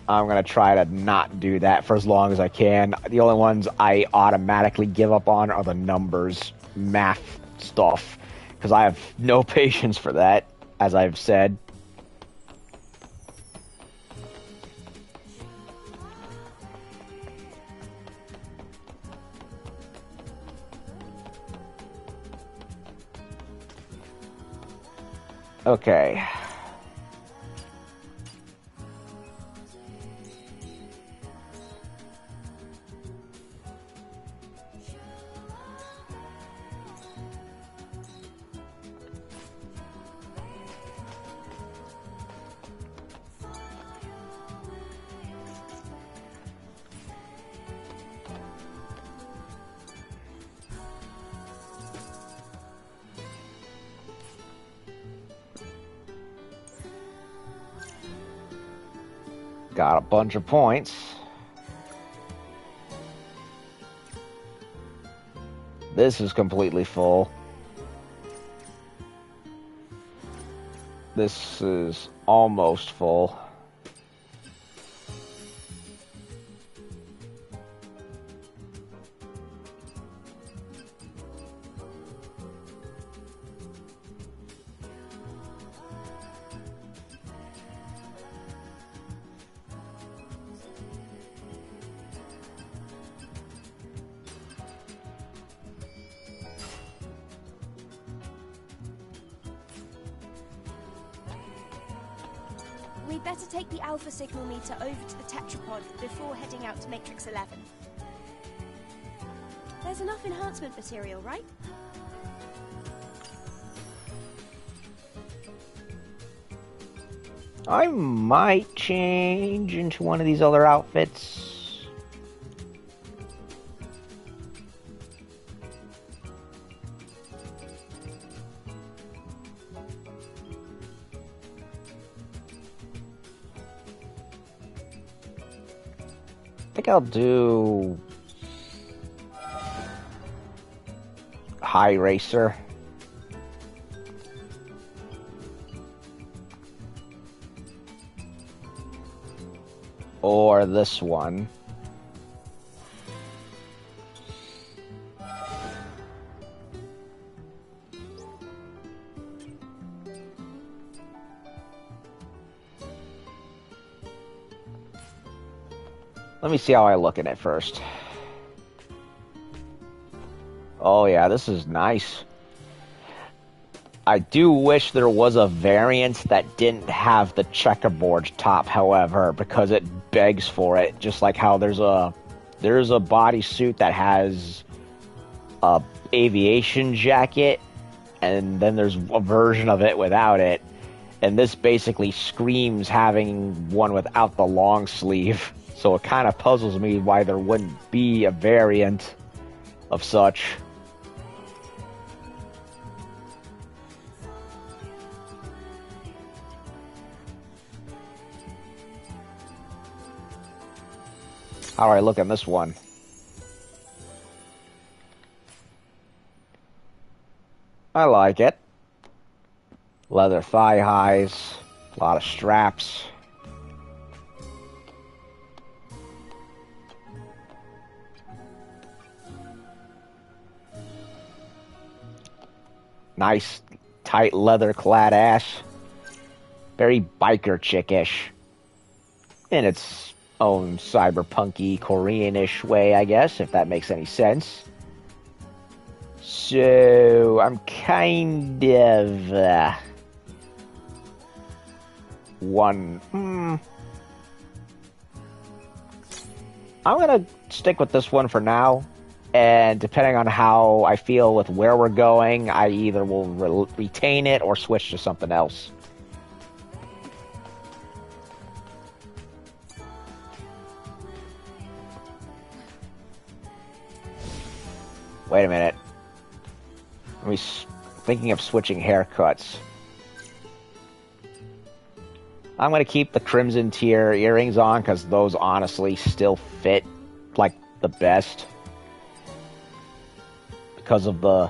I'm gonna try to not do that for as long as I can. The only ones I automatically give up on are the numbers, math stuff, because I have no patience for that, as I've said. Okay. Got a bunch of points. This is completely full. This is almost full. We'd better take the Alpha signal meter over to the tetrapod before heading out to Matrix 11. There's enough enhancement material, right? I might change into one of these other outfits. I think I'll do High Racer. Or this one. Let me see how I look in it first. Oh yeah, this is nice. I do wish there was a variant that didn't have the checkerboard top, however, because it begs for it. Just like how there's a bodysuit that has a aviation jacket, and then there's a version of it without it. And this basically screams having one without the long sleeve. So it kind of puzzles me why there wouldn't be a variant of such. How do I look on this one? I like it. Leather thigh highs, a lot of straps. Nice, tight leather-clad ass. Very biker chickish. In its own cyberpunky, Koreanish way, I guess, if that makes any sense. So, I'm kind of... I'm gonna stick with this one for now. And depending on how I feel with where we're going, I either will retain it or switch to something else. Wait a minute. I'm thinking of switching haircuts. I'm going to keep the Crimson Tier earrings on because those honestly still fit like the best. Because of the...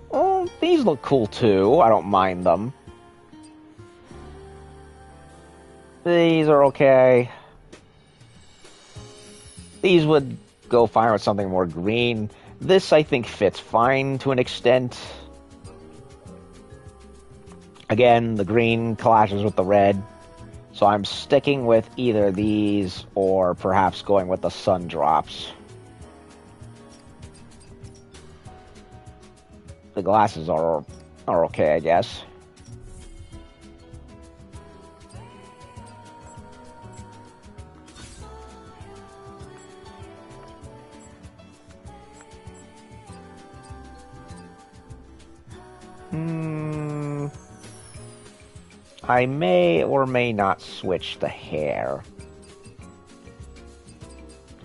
Oh, these look cool too. I don't mind them. These are okay. These would go fine with something more green. This, I think, fits fine to an extent. Again, the green clashes with the red. So I'm sticking with either these or perhaps going with the sun drops. The glasses are okay, I guess. I may or may not switch the hair.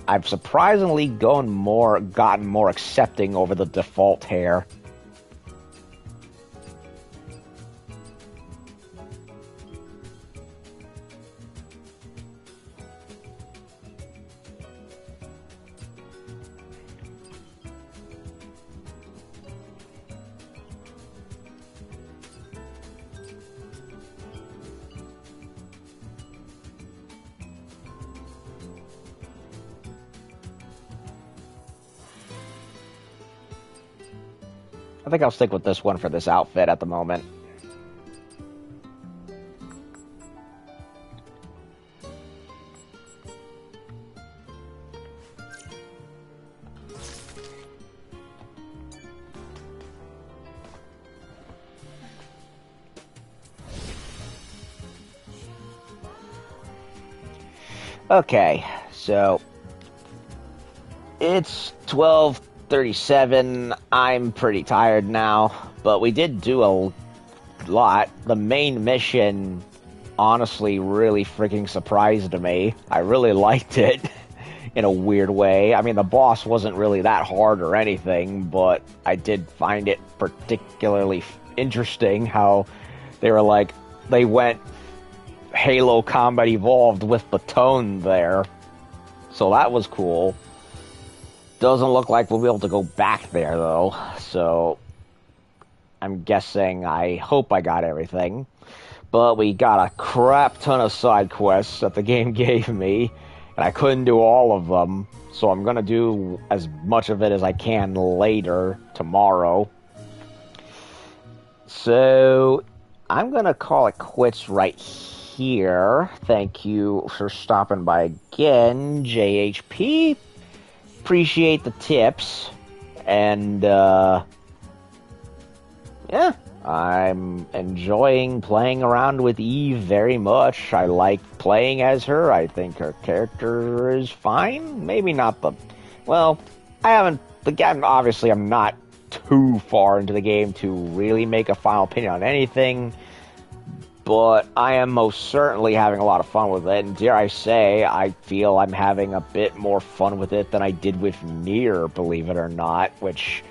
I've surprisingly gotten more accepting over the default hair. I think I'll stick with this one for this outfit at the moment. Okay, so it's 12:37. I'm pretty tired now, but we did do a lot. The main mission honestly really freaking surprised me. I really liked it in a weird way. I mean, the boss wasn't really that hard or anything, but I did find it particularly interesting how they went Halo Combat Evolved with the tone there. So that was cool. Doesn't look like we'll be able to go back there, though. So I'm guessing, I hope I got everything. But we got a crap ton of side quests that the game gave me, and I couldn't do all of them. So I'm going to do as much of it as I can later, tomorrow. So I'm going to call it quits right here. Thank you for stopping by again, JHP. Appreciate the tips, and yeah, I'm enjoying playing around with Eve very much. I like playing as her. I think her character is fine. Maybe not obviously I'm not too far into the game to really make a final opinion on anything, but I am most certainly having a lot of fun with it, and dare I say, I feel I'm having a bit more fun with it than I did with Nier, believe it or not, which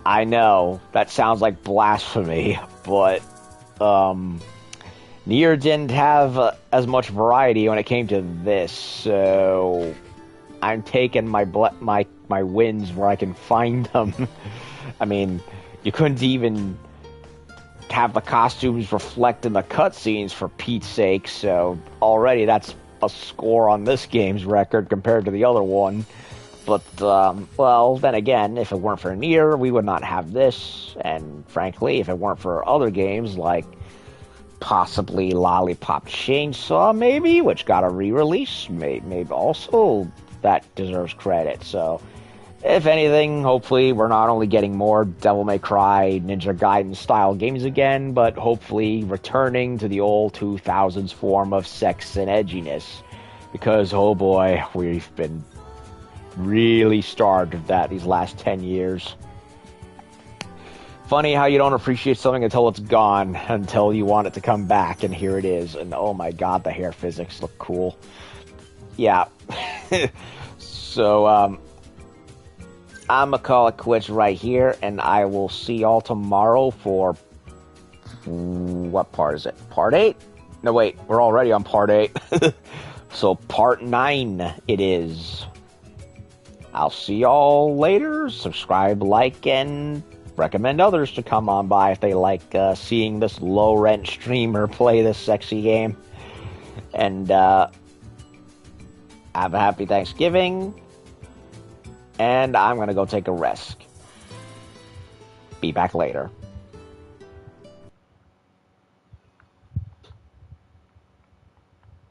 I know, that sounds like blasphemy, but Nier didn't have as much variety when it came to this, so I'm taking my wins where I can find them. I mean, you couldn't even have the costumes reflect in the cutscenes, for Pete's sake, so already that's a score on this game's record compared to the other one. But, well, then again, if it weren't for Nier, we would not have this, and frankly, if it weren't for other games like possibly Lollipop Chainsaw, maybe, which got a re-release, maybe also that deserves credit, so if anything, hopefully we're not only getting more Devil May Cry, Ninja Gaiden style games again, but hopefully returning to the old 2000s form of sex and edginess. Because, oh boy, we've been really starved of that these last 10 years. Funny how you don't appreciate something until it's gone, until you want it to come back, and here it is. And oh my god, the hair physics look cool. Yeah. So, I'm gonna call it quits right here, and I will see y'all tomorrow for... what part is it? Part 8? No, wait, we're already on part 8. So, part 9 it is. I'll see y'all later. Subscribe, like, and recommend others to come on by if they like seeing this low-rent streamer play this sexy game. And, have a happy Thanksgiving. And I'm gonna go take a rest. Be back later.